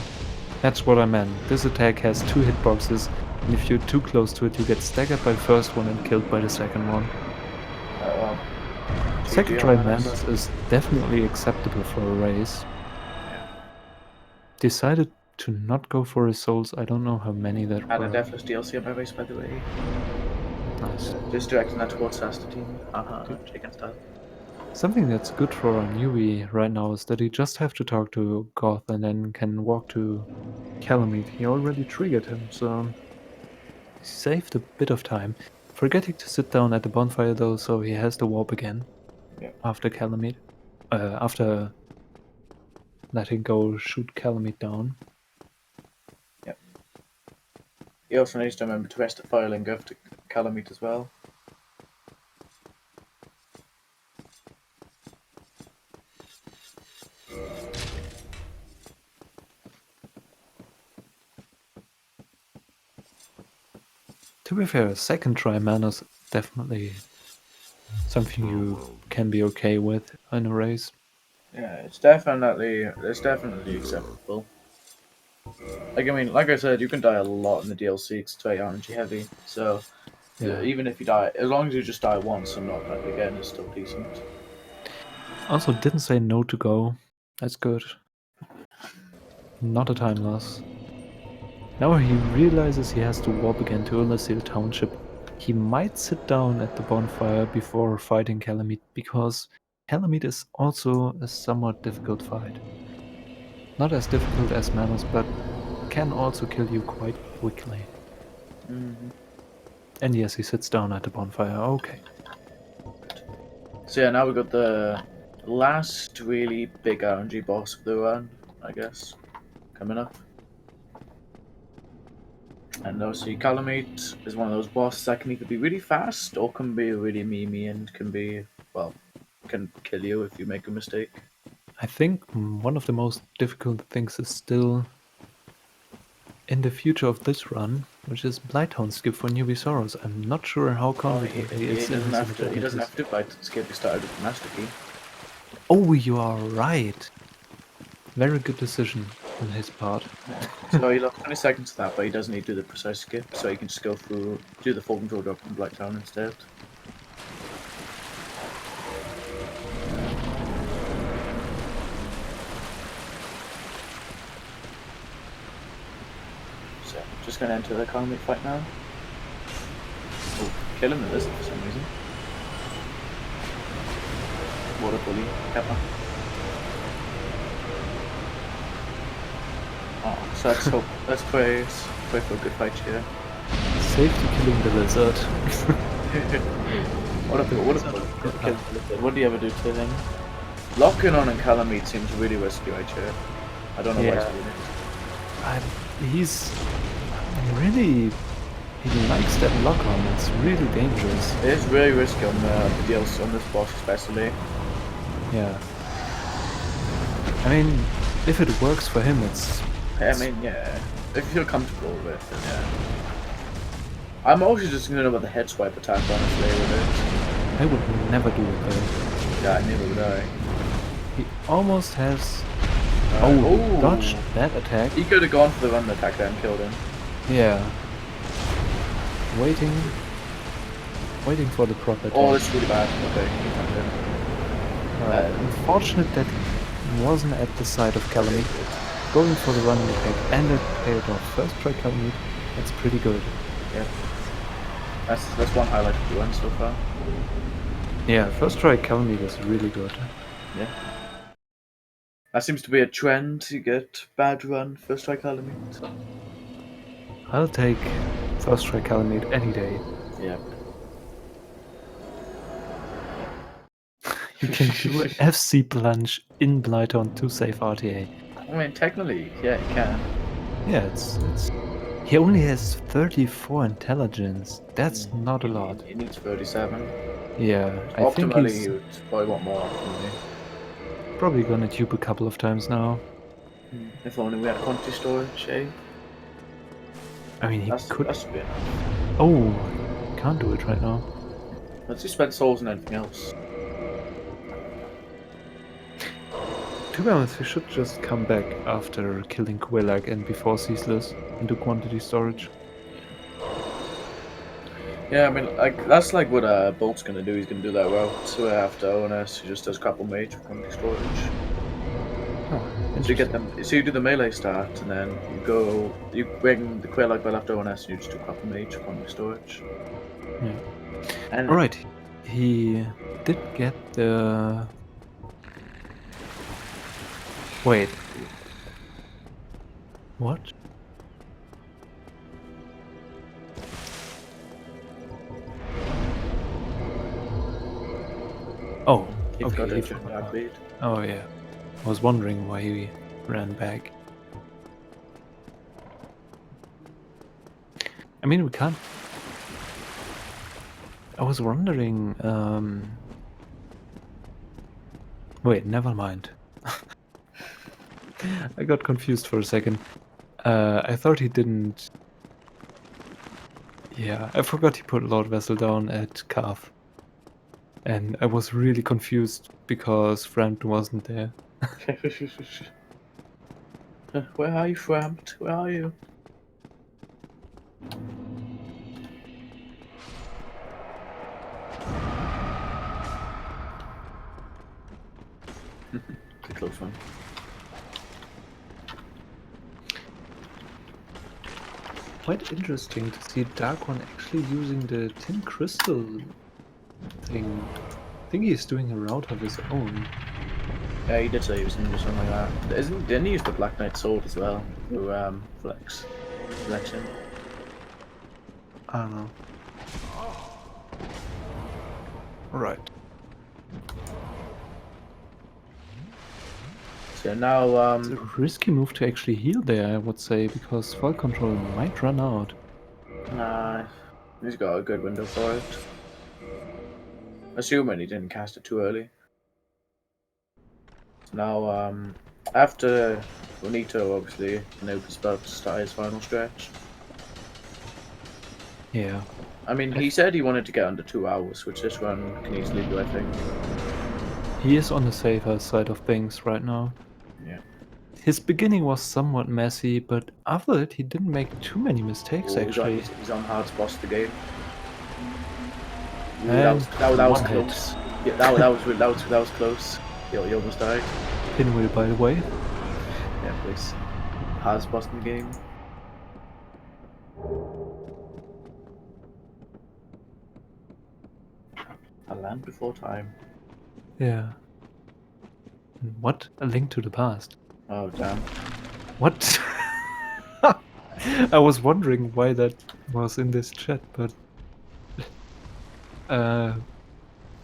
That's what I meant. This attack has 2 hitboxes, and if you're too close to it, you get staggered by the first one and killed by the second one. Well. Second try Manus is definitely acceptable for a race. Yeah. Decided to not go for his souls. I don't know how many that And were. a Deathless DLC on my race, by the way. Nice. Just directing that towards Saastutin. Chicken style. Something that's good for a newbie right now is that he just have to talk to Goth and then can walk to Calamite. He already triggered him, so he saved a bit of time. Forgetting to sit down at the bonfire though, so he has to warp again. Yeah. After Calamite. After letting go shoot Calamite down. Yep. He also needs to remember to rest the filing of to Calamite as well. To be fair, second try Manus definitely something you can be okay with in a race. Yeah, it's definitely acceptable. Like I mean, like I said, you can die a lot in the DLC. It's very RNG heavy, so Yeah. even if you die, as long as you just die once and not back again, it's still decent. Also, didn't say no to go. That's good. Not a time loss. Now he realizes he has to warp again to Ulasil Township. He might sit down at the bonfire before fighting Calamite, because Calamite is also a somewhat difficult fight. Not as difficult as Manus, but can also kill you quite quickly. And yes, he sits down at the bonfire. Okay. So yeah, now we've got the last really big RNG boss of the run, I guess, coming up. And obviously Calamite is one of those bosses that can either be really fast or can be really memey and can be, well, can kill you if you make a mistake. I think one of the most difficult things is still in the future of this run, which is Blighthound skip for Newbiesaurus. I'm not sure how confident he is in his abilities. He doesn't have to fight skip, he started with the Master Key. Oh, you are right. Very good decision on his part. So he lost 20 seconds to that, but he doesn't need to do the precise skip, so he can just go through, do the full control drop from Blacktown instead. So, just gonna enter the Calamite fight now. Oh, kill him with this for some reason. What a bully, Kappa. Oh, so let's hope, let's pray for a good fight here. Safety killing the lizard. What do you ever do to him? Locking on and Calamite seems really risky right here. I don't know why he's doing it. He's really... He likes that lock on. It's really dangerous. It is really risky on the DLC, on this boss especially. Yeah. I mean, if it works for him, it's... I mean, yeah. If you feel comfortable with it, then yeah. I'm also just gonna know about the head swipe attack, honestly, with it. I would never do it though. Yeah, neither would I. He almost has Oh, dodged that attack. He could have gone for the run attack there and killed him. Yeah. Waiting for the proper attack. Oh, this is really bad. Okay, he found him. Unfortunate that he wasn't at the side of Calamite. Going for the running attack and it paid off. First try Calamite, that's pretty good. Yeah. That's one highlight of the run so far. Yeah, first try Calamite is really good. Yeah. That seems to be a trend to get bad run first try Calamite. I'll take first try Calamite any day. Yeah. You can do an FC plunge in Blighton to save RTA. I mean, technically, yeah, you can. Yeah, it's. He only has 34 intelligence. That's not a lot. He needs 37. Yeah, I think Optimally, he's you would probably want more optimally. probably gonna tube a couple of times now. If only we had quantity storage, eh? I mean, he could. That should be enough. Oh, can't do it right now. Let's just spend souls and anything else. To be honest, we should just come back after killing Quillag and before Ceaseless into quantity storage. Yeah, I mean, like that's like what Bolt's gonna do. He's gonna do that route. So after ONS, he just does couple mage for quantity storage. Oh, So you get them. So you do the melee start, and then you bring the Quillag well after ONS, and you just do couple mage for quantity storage. Yeah. And Alright, he did get the... Wait. What? Oh, he's got okay. a dark lead. Oh yeah. I was wondering why he ran back. I mean, we can't... I was wondering... Wait, never mind. I got confused for a second. I thought he didn't... Yeah, I forgot he put Lord Vessel down at Calf. And I was really confused because Frampton wasn't there. Where are you, Frampt? Where are you? It's a close one. Quite interesting to see Dark One actually using the tin crystal thing. I think he's doing a route of his own. Yeah, he did say he was going to do something like that. Didn't he use the Black Knight sword as well to flexing? I don't know. Right. So now, It's a risky move to actually heal there, I would say, because Fall Control might run out. nah, he's got a good window for it. Assuming he didn't cast it too early. So now, after Bonito, obviously, Noob's about to start his final stretch. Yeah. I mean, he said he wanted to get under 2 hours, which this run can easily do, I think. He is on the safer side of things right now. Yeah. His beginning was somewhat messy, but after that he didn't make too many mistakes actually. He's on hardest boss of the game. And That was one close. Yeah, that was close. He almost died. Pinwheel, by the way. Yeah, please. Hardest boss in the game. A land before time. Yeah. What? A link to the past. Oh damn. What? I was wondering why that was in this chat, but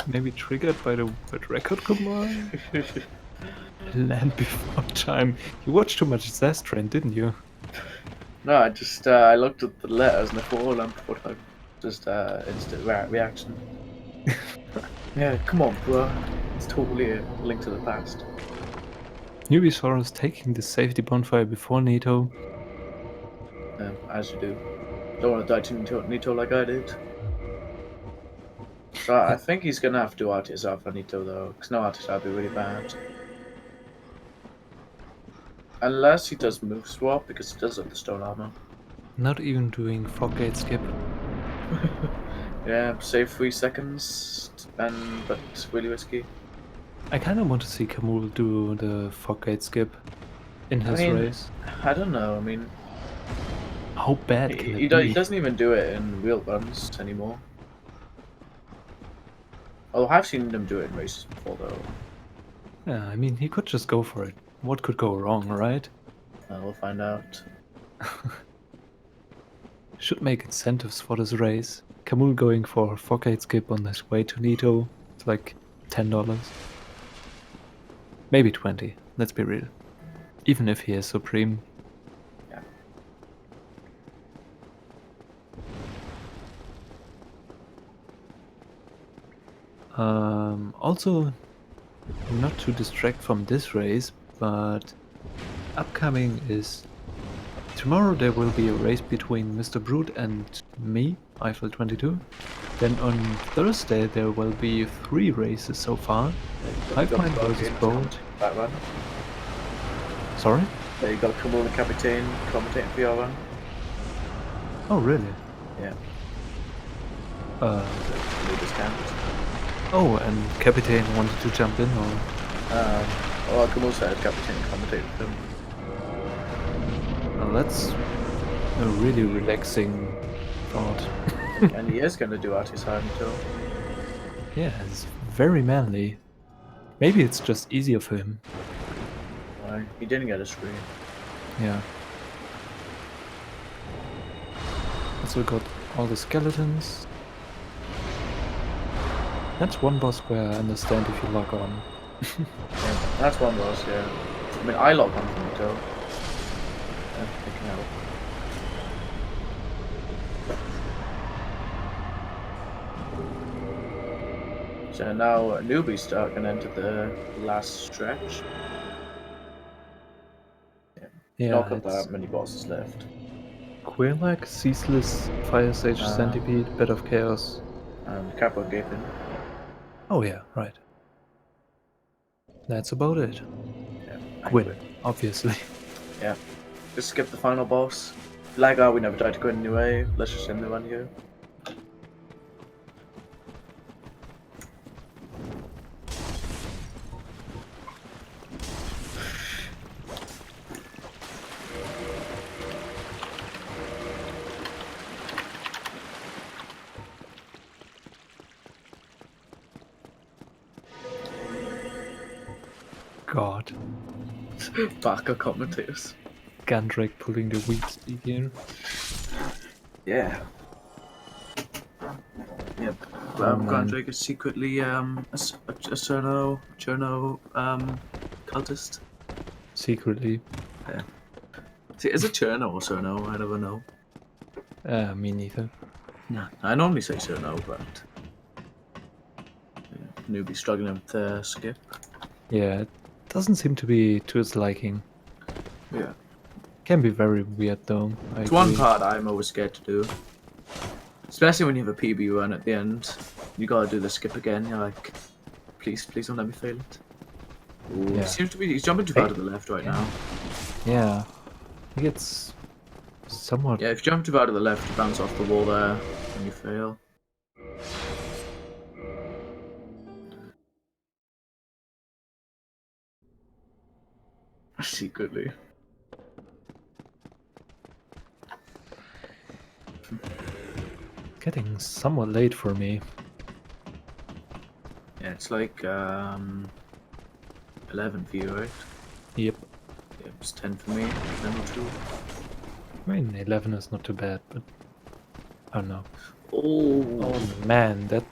maybe triggered by the word record command? Land before time. You watched too much Zastran, didn't you? No, I just I looked at the letters and I thought, oh, land before time. Just instant reaction. Yeah, come on, bro. It's totally a link to the past. Newbiesaurus taking the safety bonfire before Nito. As you do. Don't want to die to Nito like I did. So I think he's gonna have to do RTS for Nito though, because no RTS would be really bad. Unless he does move swap, because he does have the stone armor. Not even doing fog gate skip. Yeah, save 3 seconds, but really risky. I kind of want to see Kamul do the fog gate skip in his I mean, race. I don't know. I mean, How bad can he it be? doesn't even do it in real runs anymore. Although I've seen him do it in races before, though. Yeah, I mean, he could just go for it. What could go wrong, right? We'll find out. Should make incentives for this race. Kamul going for fog gate skip on his way to Nito. It's like $10. Maybe 20, let's be real. Even if he is Supreme. Yeah. Also, not to distract from this race, but upcoming is tomorrow there will be a race between Mr. Brute and me, Eiffel 22. Then on Thursday there will be 3 races so far. Hivemind versus Bolt. That run. Sorry? There you got Kamul and Captain commentating for your run. Oh really? Yeah. Uh, No discount. oh, and Captain wanted to jump in or? Well, Kamul said Captain commentate with him. Well, that's a really relaxing thought. And he is going to do Artisan too. Yeah, it's very manly. Maybe it's just easier for him. Why? He didn't get a screen. Yeah. Also got all the skeletons. That's one boss where I understand if you log on. Yeah, that's one boss, yeah. I mean, I log on from it too. Yeah, it can help. So now newbies start going into the last stretch. Yeah, Not got it's that many bosses left. Quirlac, Ceaseless, Fire Sage, Centipede, Bed of Chaos. And Capo Gaping. Oh yeah, right. That's about it. Yeah, Gwyn, obviously. Yeah. Just skip the final boss. Like, we never died to Gwyn anyway. Let's just end the run here. God. Baka commentators. Gandrake pulling the weak speed here. Yeah. Yep. Gandrake is secretly a Cerno cultist. Secretly. Yeah. See, is it Cerno or Cerno? I never know. Me neither. No, I normally say Cerno, but newbie struggling with the skip. Yeah, it doesn't seem to be to its liking. Yeah. Can be very weird though. It's one part I'm always scared to do. Especially when you have a PB run at the end. You gotta do the skip again, you're like, please don't let me fail it. Ooh, Yeah. He seems to be, he's jumping too far to the left right now. Yeah. I think it's somewhat... Yeah, if you jump too far to the left, you bounce off the wall there, and you fail. Secretly. Getting somewhat late for me. Yeah, it's like 11 for you, right? Yep. Yeah, it's 10 for me, 10 or 2. I mean, 11 is not too bad, but... I don't know. Oh, Oh man, that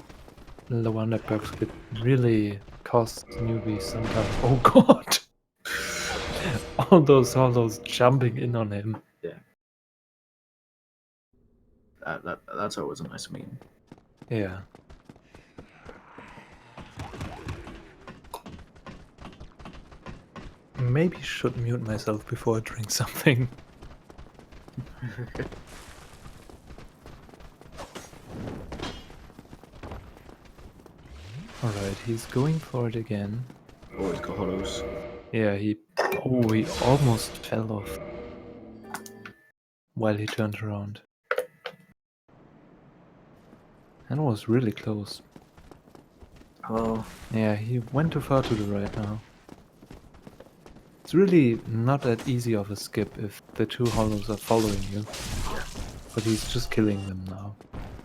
lower network skip really costs newbies sometimes. Oh god! all those jumping in on him. yeah. That's always a nice meme. Yeah. Maybe should mute myself before I drink something. Alright, he's going for it again. Always got hollows. Yeah, he Oh, he almost fell off while he turned around. And was really close. Oh, Yeah, he went too far to the right now. It's really not that easy of a skip if the two hollows are following you. But he's just killing them now.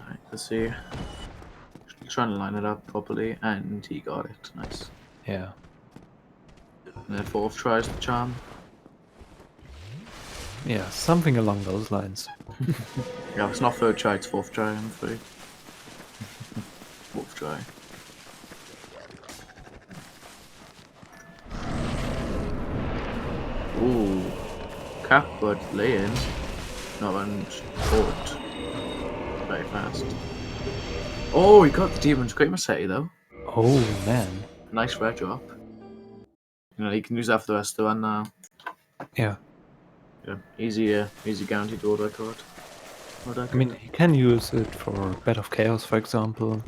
alright, let's see. Trying to line it up properly, and he got it. Nice. Yeah. And then 4th tries the charm. Yeah, something along those lines. Yeah, it's not 3rd try, it's 4th try, I'm afraid. 4th try. Ooh. Cap, but lay in. Not run forward. Very fast. Oh, he got the Demon's Great Machete though. Oh man. Nice red drop. You know, you can use that for the rest of the run now. Yeah. Yeah, easy guaranteed world record. I mean, he can use it for Bed of Chaos, for example.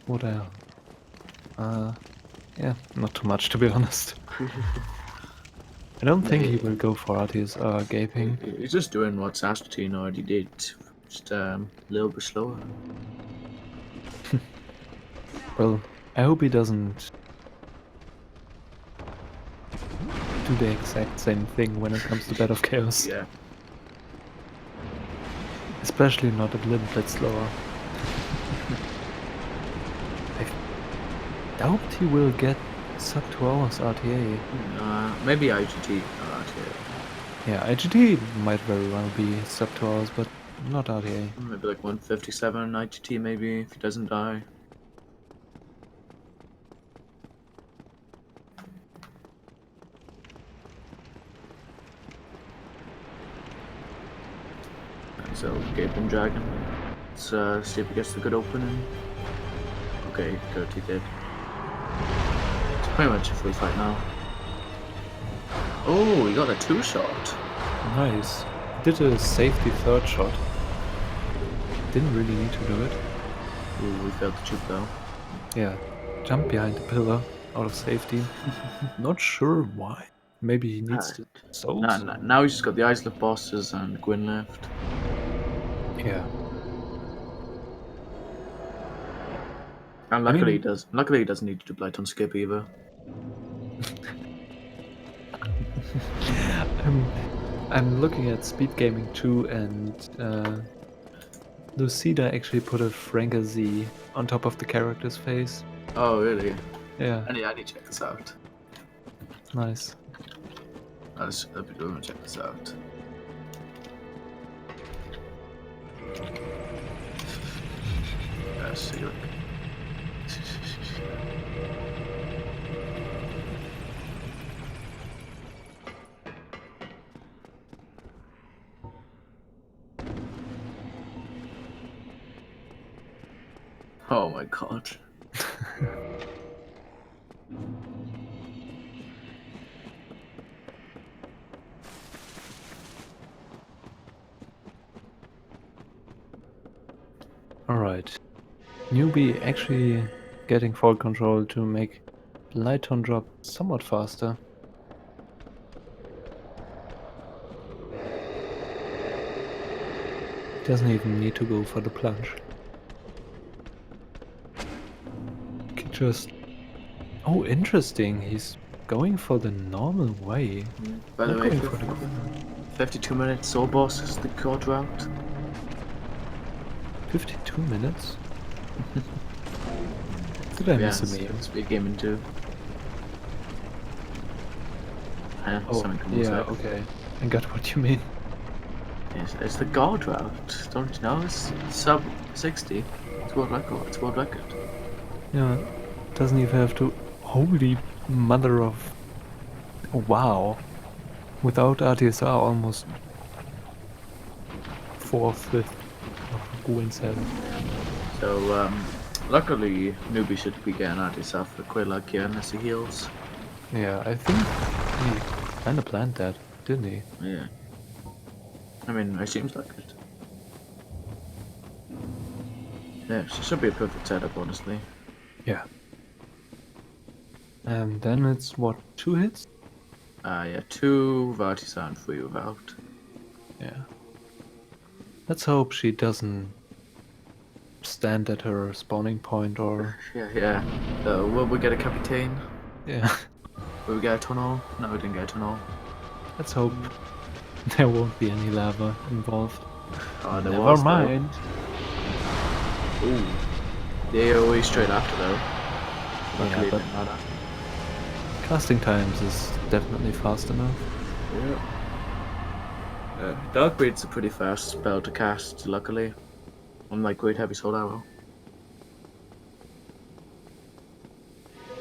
What else? Yeah, not too much to be honest. I don't think he will go for RTS gaping. He's just doing what Saastutin already did, just a little bit slower. Well, I hope he doesn't do the exact same thing when it comes to Bed of Chaos. Yeah. Especially not a little bit slower. I doubt he will get sub 2 hours RTA. Maybe IGT. Yeah, IGT might very well be sub 2 hours, but not RTA. Maybe like 157 IGT maybe, if he doesn't die. So, Gaping Dragon. Let's see if he gets the good opening. Okay, good, he did. It's pretty much a free fight now. Oh, he got a 2-shot. Nice. Did a safety 3rd shot. Didn't really need to do it. Ooh, we failed to shoot though. Yeah, jump behind the pillar out of safety. Not sure why. Maybe he needs to souls? Now he's just got the Islip bosses and Gwyn left. Yeah. And luckily he does. Luckily he doesn't need to do Blight on skip either. I'm looking at Speed Gaming 2 and Lucida actually put a Franker Z on top of the character's face. Oh really? Yeah. I need to check this out. Nice. I'll be doing check this out. Let's see. Oh my god. Alright. Newbie actually getting fall control to make Lighton drop somewhat faster. Doesn't even need to go for the plunge. Can just... Oh, interesting. He's going for the normal way. By the Not way, going for the... 52 minutes soul boss is the god route. 52 minutes? Did I miss a meme? Speed Gaming 2. Oh, yeah, okay. I got what you mean. Yes, it's the god route. Don't you know? It's sub 60. It's world record. It's world record. Yeah, doesn't even have to... Holy mother of... Wow. Without RTSR, almost 4/5 of Gwyn's head. So, luckily, Newbie should be getting out himself for quite like here unless he heals. Yeah, I think he kinda planned that, didn't he? Yeah. I mean, it seems like it. Yeah, it should be a perfect setup, honestly. Yeah. And then it's what, 2 hits? Yeah, 2 without and 3 without. Yeah. Let's hope she doesn't stand at her spawning point or... Yeah. Will we get a Captain? Yeah. Will we get a tunnel? No, we didn't get a tunnel. Let's hope there won't be any lava involved. Oh, there Never was, mind. though. Ooh. The AoE straight after, though. Luckily, but- it didn't matter. Casting times is definitely fast enough. Yeah. Dark Breed's a pretty fast spell to cast, luckily. Unlike Great Heavy Soul Arrow.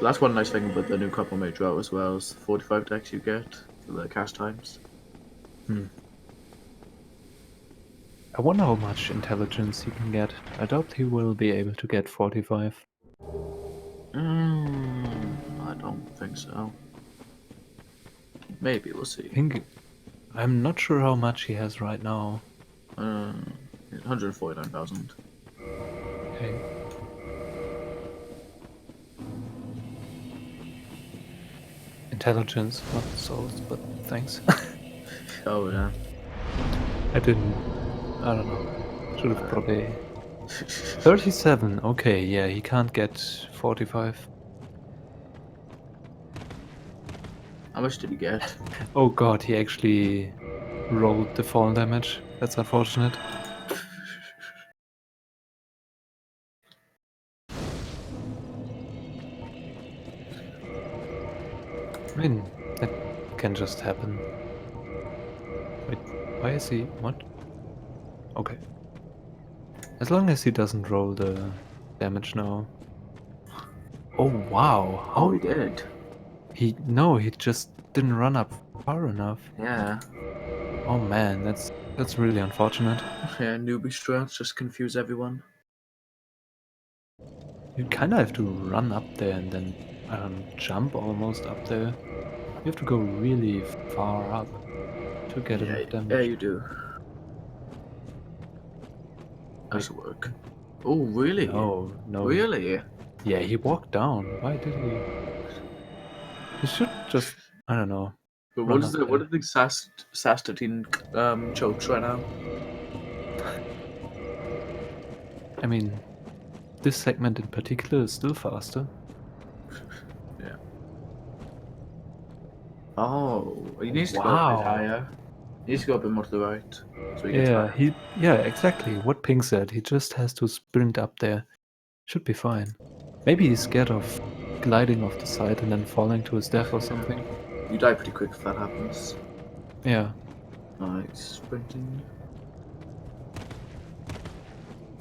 That's one nice thing about the new Couple Mage route as well, is the 45 decks you get for the cast times. I wonder how much intelligence he can get. I doubt he will be able to get 45. I don't think so. Maybe, we'll see. I'm not sure how much he has right now. 149,000. Okay. Intelligence, not souls, but thanks. Oh, yeah. I don't know. Should have probably... 37, okay, yeah, he can't get 45. How much did he get? Oh god, he actually rolled the fall damage. That's unfortunate. I mean, that can just happen. Wait, why is he... what? Okay. As long as he doesn't roll the damage now. Oh wow, Oh, he did. No, he just didn't run up far enough. Yeah. Oh man, that's really unfortunate. Yeah, newbie strats just confuse everyone. You kinda have to run up there and then jump almost up there. You have to go really far up to get enough damage. Yeah, you do. That's work. Oh, really? No. Really? Yeah, he walked down. Why did he? He should just, I don't know. But Run what is up the what there. are the Saastutin chokes right now? I mean, this segment in particular is still faster. Yeah. Oh, he needs to go a bit higher. He needs to go a bit more to the right. So he gets higher. Yeah, exactly. What Pink said. He just has to sprint up there. Should be fine. Maybe he's scared of gliding off the side and then falling to his death or something. You die pretty quick if that happens. Yeah. Nice sprinting.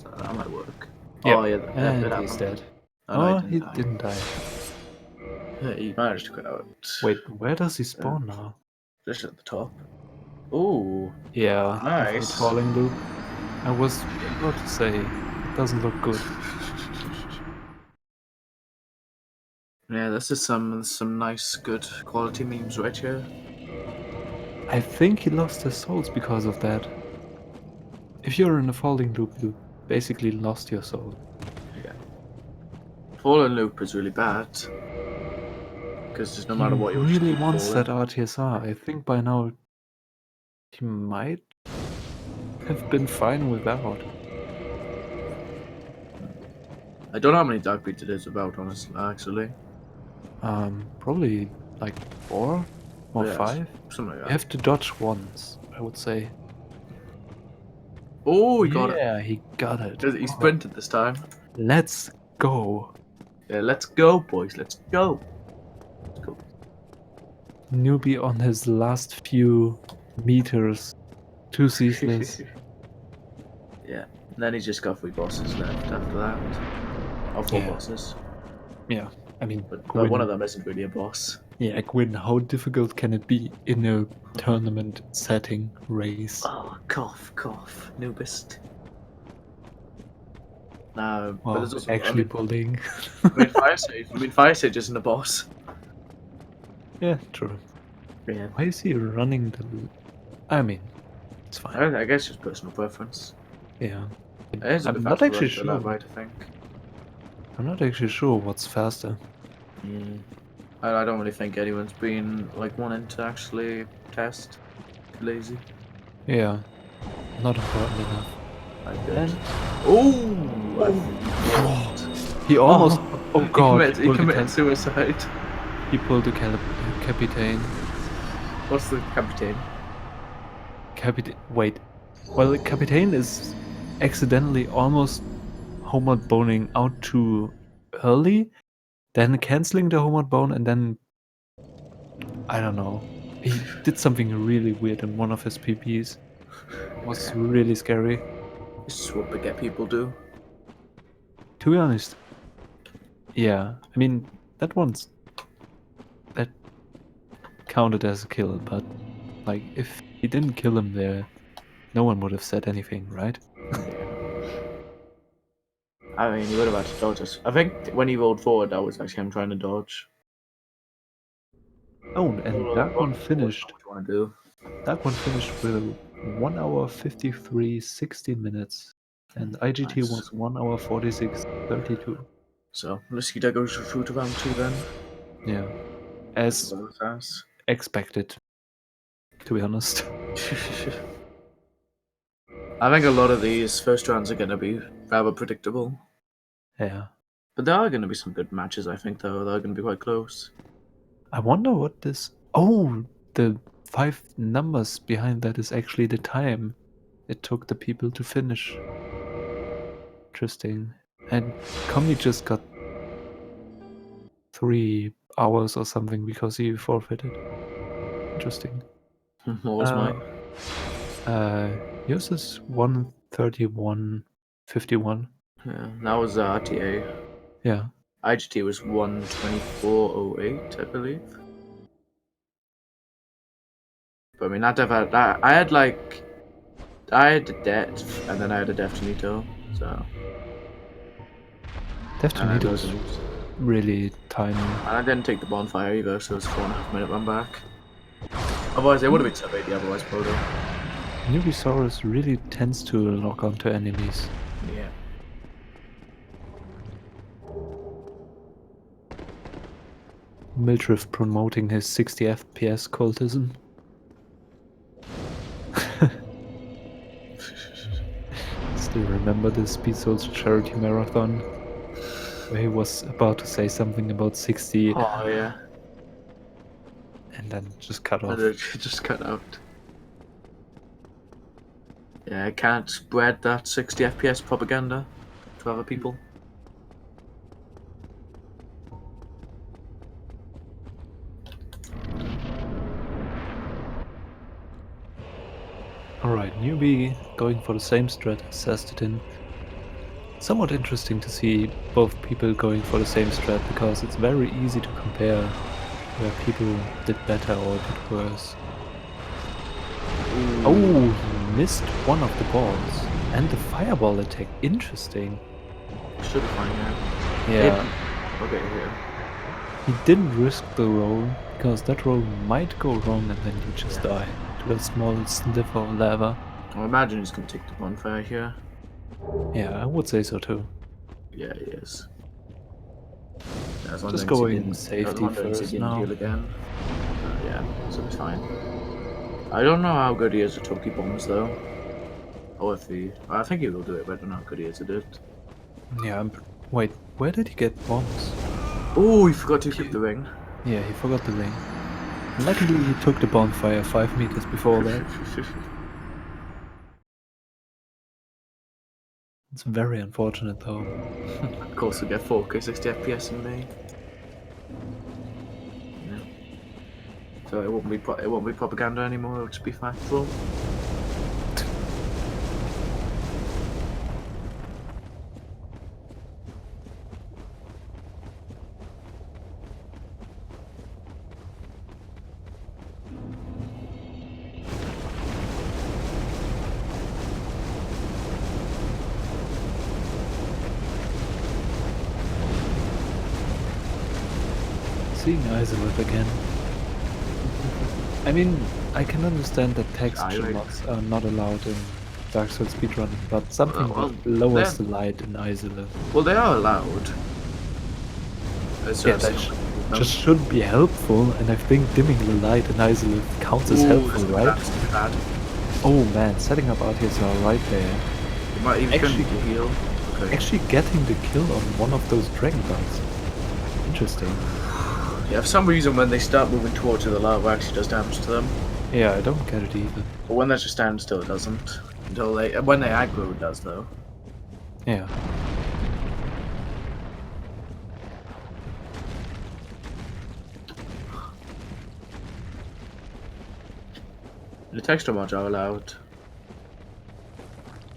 So that might work. Yep. Oh yeah, And that he's happened. dead. Oh, He didn't die. Yeah, he managed to get out. Wait, where does he spawn now? Just at the top. Ooh. Yeah, Nice. with the falling loop. I was about to say, it doesn't look good. Yeah, this is some nice, good quality memes right here. I think he lost his souls because of that. If you're in a falling loop, you basically lost your soul. Yeah. Fallen loop is really bad. Because just no matter what, you He really keep wants falling. that RTSR. I think by now he might have been fine without. I don't know how many dark beats it is about, honestly, actually. Probably like 4 or Yeah, 5. something like You that. have to dodge once, I would say. Oh, he got it. Yeah, he got it. He sprinted this time. Let's go. Yeah, let's go, boys. Let's go. Let's go. Newbie on his last few meters. 2 ceaseless. Yeah. And then he's just got 3 bosses left after that. Or 4 bosses. Yeah, I mean, But Gwyn, one of them isn't really a boss. yeah, Gwyn, how difficult can it be in a tournament setting race? Oh, cough, noobist. No, but Well, there's also actually bullying. Fire Sage isn't a boss. Yeah, true. Yeah. Why is he running the... I mean, it's fine. I guess just personal preference. Yeah. It is a bit I'm not faster actually to that sure. right, I think. I'm not actually sure what's faster. I don't really think anyone's been like wanting to actually test. Lazy. Yeah, not important enough. I good. And Oh! he almost. Oh, Oh god! he committed suicide. He pulled the Captain. What's the Captain? Wait. Well, the Captain is accidentally almost homeward boning out too early, then canceling the homeward bone, and then I don't know. He did something really weird in one of his PPs. It was really scary. This is what baguette people do. To be honest, yeah. I mean, that counted as a kill, but like if he didn't kill him there, no one would have said anything, right? I mean, he would have had to dodge us. I think when he rolled forward, that was actually him trying to dodge. Oh, and that one finished. What do you want to do? That one finished with 1 hour 53 16 minutes, and IGT Nice. was 1 hour 46 32. So let's see that goes through to round 2 then. Yeah, as Well, fast. expected. To be honest. I think a lot of these first rounds are going to be rather predictable. Yeah. But there are going to be some good matches, I think, though. They're going to be quite close. I wonder what this. Oh, the 5 numbers behind that is actually the time it took the people to finish. Interesting. And Comey just got 3 hours or something because he forfeited. Interesting. What was mine? Yours is 131.51. Yeah, that was RTA. Yeah. IGT was 124.08, I believe. But I mean, that I had like, I had a death, and then I had a Deftonito, so. Deftonito's really tiny. And I didn't take the bonfire either, so it's 4.5 minute run back. Otherwise, it would have been sub 80 otherwise, Podo. Newbiesaurus really tends to lock onto enemies. Yeah. Mildriff promoting his 60 FPS cultism. Still remember the Speed Souls charity marathon? Where he was about to say something about 60. Oh, yeah. And then just cut off. Just cut out. Yeah, I can't spread that 60 FPS propaganda to other people. Alright, newbie going for the same strat as Saastutin. Somewhat interesting to see both people going for the same strat because it's very easy to compare where people did better or did worse. Ooh. Oh, he missed one of the balls. And the fireball attack, interesting. Should be fine, yeah. Yeah. Okay, yeah. He didn't risk the roll because that roll might go wrong and then you just die to a small sliver of lava. I imagine he's gonna take the bonfire here. Yeah, I would say so too. Yeah, he is. Just going safety first now. Heal again. Yeah, so it's fine. I don't know how good he is at Toki bombs though. Or if he... I think he will do it, but I don't know how good he is at it. Yeah, wait, where did he get bombs? Oh, he forgot to keep the ring. Yeah, he forgot the ring. Luckily he took the bonfire 5 meters before that. It's very unfortunate though. Of course we get 4K 60 FPS in May. Yeah. So it won't be propaganda anymore, it'll just be factual. Seeing Isolate again. I mean, I can understand that texture mods are not allowed in Dark Souls speedrunning, but something that lowers the light in Isolate. Well, they are allowed. Yeah, just shouldn't be helpful, and I think dimming the light in Isolith counts as helpful, right? Bad. Oh man, setting up Artias are right there. You might even Actually- get heal. Okay. Actually getting the kill on one of those dragon bugs. Interesting. Yeah, for some reason when they start moving towards you, the lava actually does damage to them. Yeah, I don't get it either. But when they're just standing still, it doesn't. When they aggro, it does though. Yeah. The texture mods are allowed.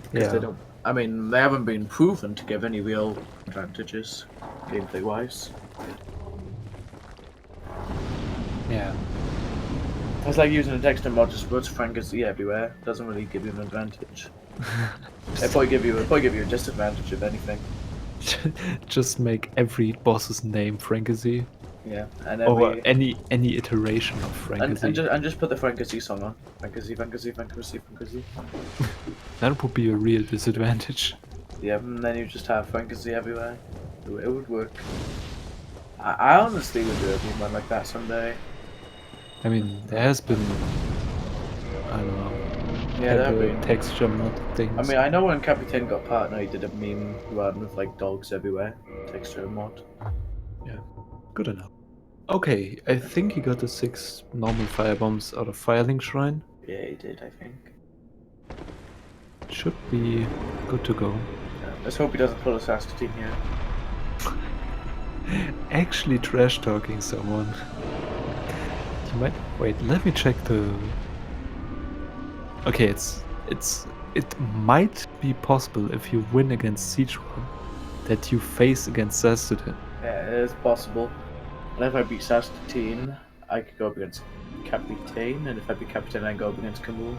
Because Yeah. they don't. I mean, they haven't been proven to give any real advantages, gameplay-wise. Yeah. It's like using a texture mod just puts Frankenstein everywhere. Doesn't really give you an advantage. It'll probably give you a disadvantage if anything. Just make every boss's name Frankezy. Yeah, and Or any iteration of Frankezy. and just put the Frankenstein song on. Frankenstein. That would be a real disadvantage. Yeah, and then you just have Frankenstein everywhere. It would work. I honestly would do a game mod like that someday. I mean, there has been, I don't know, Yeah, there have the been. texture mod things. I mean, I know when Capitan got partner, he did a meme run with like dogs everywhere. Texture mod. Yeah, good enough. Okay, I think he got the 6 normal firebombs out of Firelink Shrine. Yeah, he did, I think. Should be good to go. Yeah, let's hope he doesn't pull a Saastutin here. Actually trash talking someone. You might wait, let me check the. Okay, it might be possible if you win against Siege One that you face against Saastutin. Yeah, it is possible. And if I beat Saastutin, I could go up against Capitan, and if I beat Capitan, I can go up against Kamul.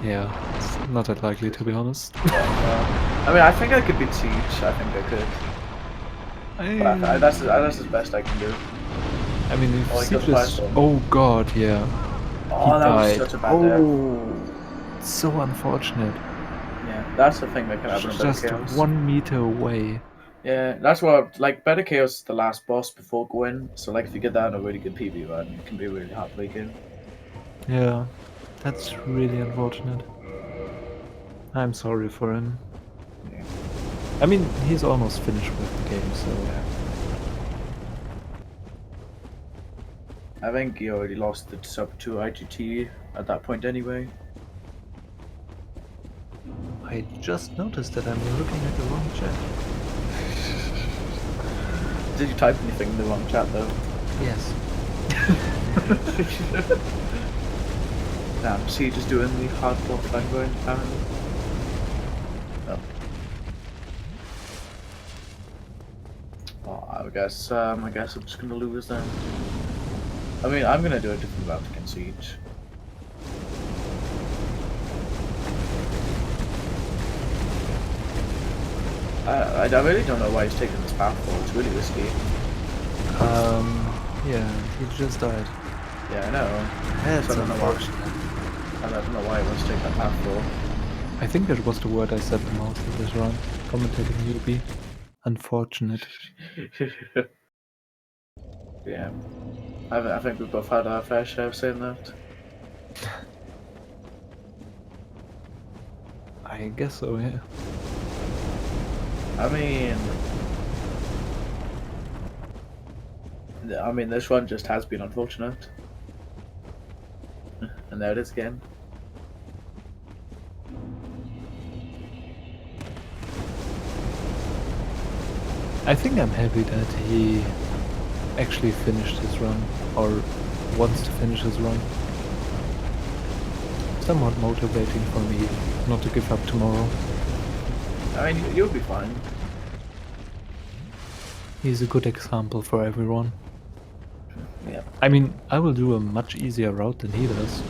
Yeah, it's not that likely to be honest. Yeah, I mean, I think I could beat Siege. I think I could. But that's as best I can do. I mean, if Oh, he got Siege is... Firestorm. Oh god, yeah. Oh, He that was died. such a bad death. Oh, so unfortunate. Yeah, that's the thing that can happen in Better Just Chaos. 1 meter away. Yeah, that's what, like, Better Chaos is the last boss before Gwyn, so, like, if you get that in a really good PB run, it can be really heartbreaking. Yeah, that's really unfortunate. I'm sorry for him. Yeah. I mean, he's almost finished with the game, so... Yeah. I think he already lost the sub to IGT at that point anyway. I just noticed that I'm looking at the wrong chat. Did you type anything in the wrong chat though? Yes. Damn, Siege is doing the hardcore fanboy apparently. Oh. Well, I guess I'm just gonna lose then. I mean, I'm gonna do a different route against Siege. I really don't know why he's taking this path forward. It's really risky. Yeah, he just died. Yeah, I know. That's So I don't know why. unfortunate. I don't know why he wants to take that path forward. I think that was the word I said the most in this run. Commentating newbie. Unfortunate. Yeah. I think we both had our fair share of saying that. I guess so, yeah. I mean, this one just has been unfortunate. And there it is again. I think I'm happy that he actually finished his run, or wants to finish his run. Somewhat motivating for me not to give up tomorrow. I mean, you'll be fine. He's a good example for everyone. Yeah. I mean, I will do a much easier route than he does.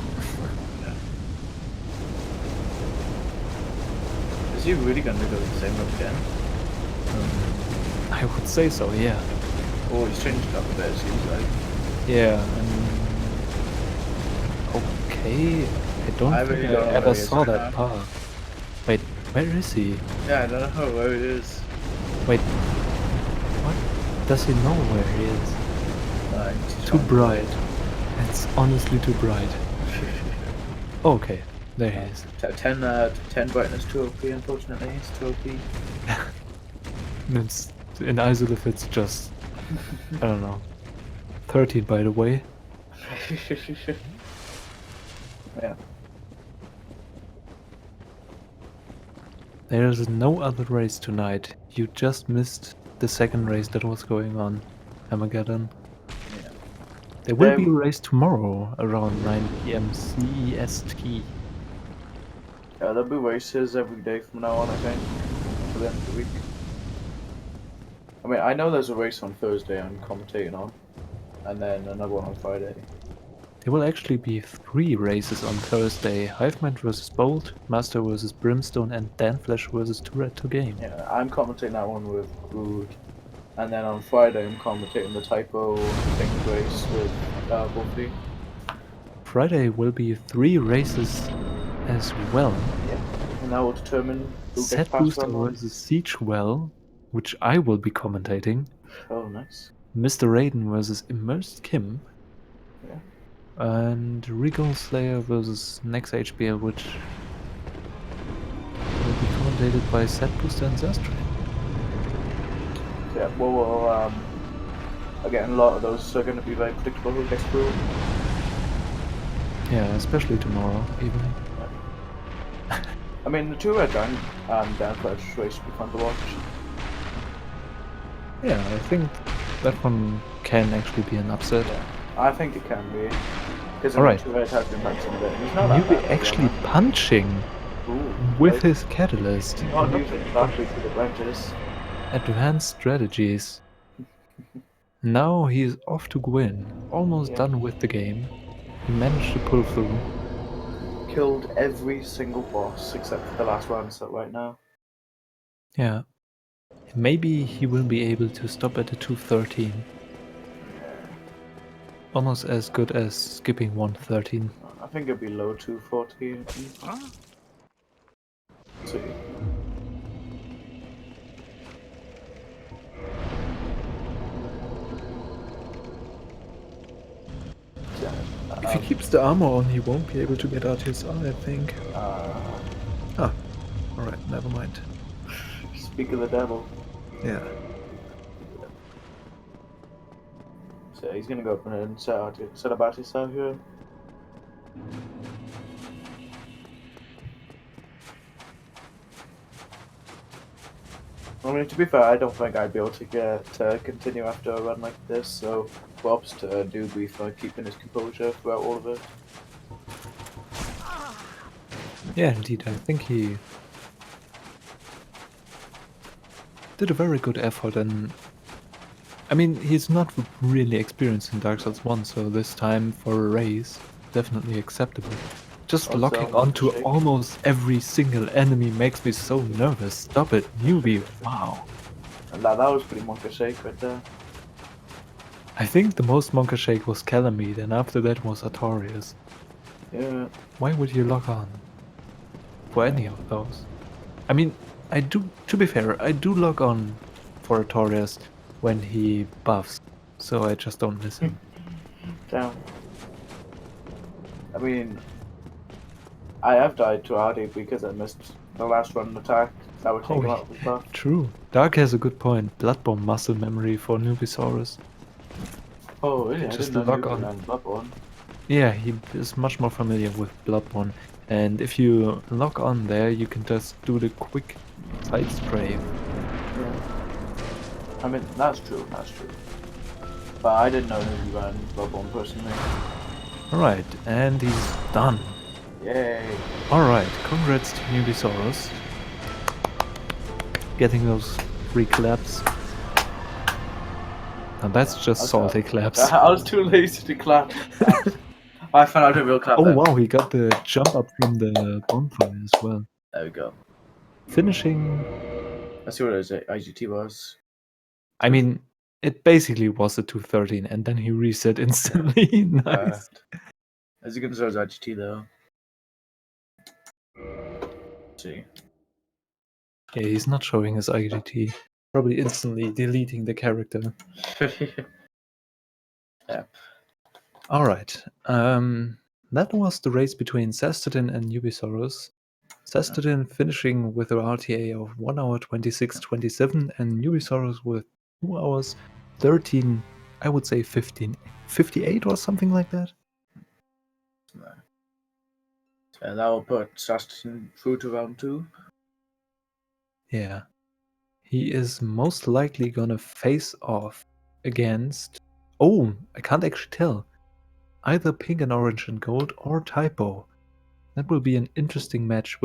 Is he really going to go the same route again? I would say so, yeah. Oh, he's changed it up a bit, it seems like. Yeah, okay. I don't I think really don't know I where ever he is saw right that now. path. Wait, where is he? Yeah, I don't know where it is. Wait. What? Does he know where he is? Too bright. It's honestly too bright. Okay, there he is. 10 brightness, 2 OP, unfortunately. It's 2 OP. It's, in Isolith it's just, I don't know, 13 by the way. Yeah. There's no other race tonight. You just missed the second race that was going on, Armageddon. Yeah. There will be a race tomorrow around 9 PM CEST. Yeah, there'll be races every day from now on, I think, for the end of the week. I mean, I know there's a race on Thursday I'm commentating on, and then another one on Friday. There will actually be 3 races on Thursday. Hivemind vs Bolt, Master vs Brimstone, and Danflesh vs 2 Red 2 Game. Yeah, I'm commentating that one with Brood, and then on Friday I'm commentating the Typo thing race with Wolfie. Friday will be 3 races as well. Yeah, and that will determine who Set gets past Booster Ramon. vs Siegewell, which I will be commentating. Oh, nice. Mr. Raiden vs Immersed Kim. Yeah. And Regal Slayer vs Nex HBL, which will be commentated by Set Booster and Zastray. Yeah, well, again, a lot of those are going to be very predictable who gets through. Yeah, especially tomorrow evening. I mean, the 2 Red Danflesh race should be fun to watch. Yeah, I think that one can actually be an upset. Yeah, I think it can be. Because Alright. 2 Red has been punching a bit, and he's not that Newbie bad, actually punching with his catalyst. Not using battery to the branches. Advanced strategies. Now he is off to Gwyn, almost done with the game. He managed to pull through. Killed every single boss except for the last one set right now. Yeah. Maybe he will be able to stop at the 213. Almost as good as skipping 113. I think it'll be low 214. See. If he keeps the armor on, he won't be able to get RTSR, I think. Alright, never mind. Speak of the devil. Yeah. So he's gonna go up and set about his out here. I mean, to be fair, I don't think I'd be able to continue after a run like this, so props to Doobie for keeping his composure throughout all of it. Yeah, indeed, I think he did a very good effort, and I mean, he's not really experienced in Dark Souls 1, so this time for a race, definitely acceptable. Just Also, locking onto almost every single enemy makes me so nervous. Stop it, Newbie, wow. And that was pretty Monka Shake right there. I think the most Monka Shake was Calamite, and after that was Artorias. Yeah. Why would you lock on for any of those? I mean, I do, to be fair, I do log on for Artorias when he buffs, so I just don't miss him. Damn. I mean, I have died to Artie because I missed the last run attack that would take him out of the buff. True. Dark has a good point. Bloodborne muscle memory for Newbiesaurus. Oh, really? Just I didn't know log on. Bloodborne. Yeah, he is much more familiar with Bloodborne. And if you log on there, you can just do the quick side spray. Yeah. I mean, that's true, that's true. But I didn't know he ran Bloodborne personally. Alright, and he's done. Yay. Alright, congrats to Newbiesaurus. Getting those 3 claps. Now that's just salty claps. I was too lazy to clap. I found out a real clap. Oh wow, he got the jump up from the bonfire as well. There we go. Finishing. Let's see what his IGT was. I mean, it basically was a 213, and then he reset instantly. Nice. As you can see, his IGT though. Let's see. Yeah, he's not showing his IGT. probably instantly deleting the character. Yeah. All right. That was the race between Saastutin and Nubisaurus. Saastutin finishing with an RTA of 1 hour 26:27 and Nubisaurus with 2 hours 13, I would say 58 or something like that. So that will put Saastutin through to round 2. Yeah. He is most likely gonna face off against. Oh, I can't actually tell. Either Pink and Orange and Gold or Typo. That will be an interesting match,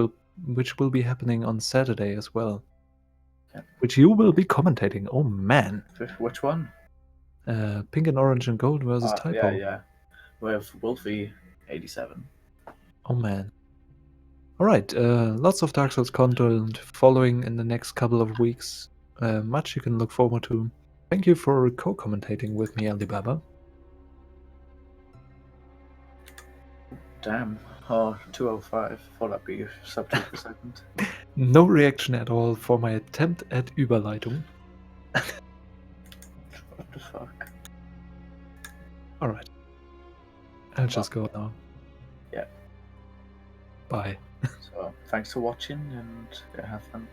which will be happening on Saturday as well. Yeah. Which you will be commentating. Oh man. Which one? Pink and Orange and Gold versus Typo. Yeah. With Wolfie 87. Oh man. Alright, lots of Dark Souls content following in the next couple of weeks. Much you can look forward to. Thank you for co-commentating with me, Alibaba. Damn. Oh, 205. Thought that'd be sub 2 per second. No reaction at all for my attempt at Überleitung. What the fuck? Alright. I'll just go now. Yeah. Bye. So, thanks for watching and have fun.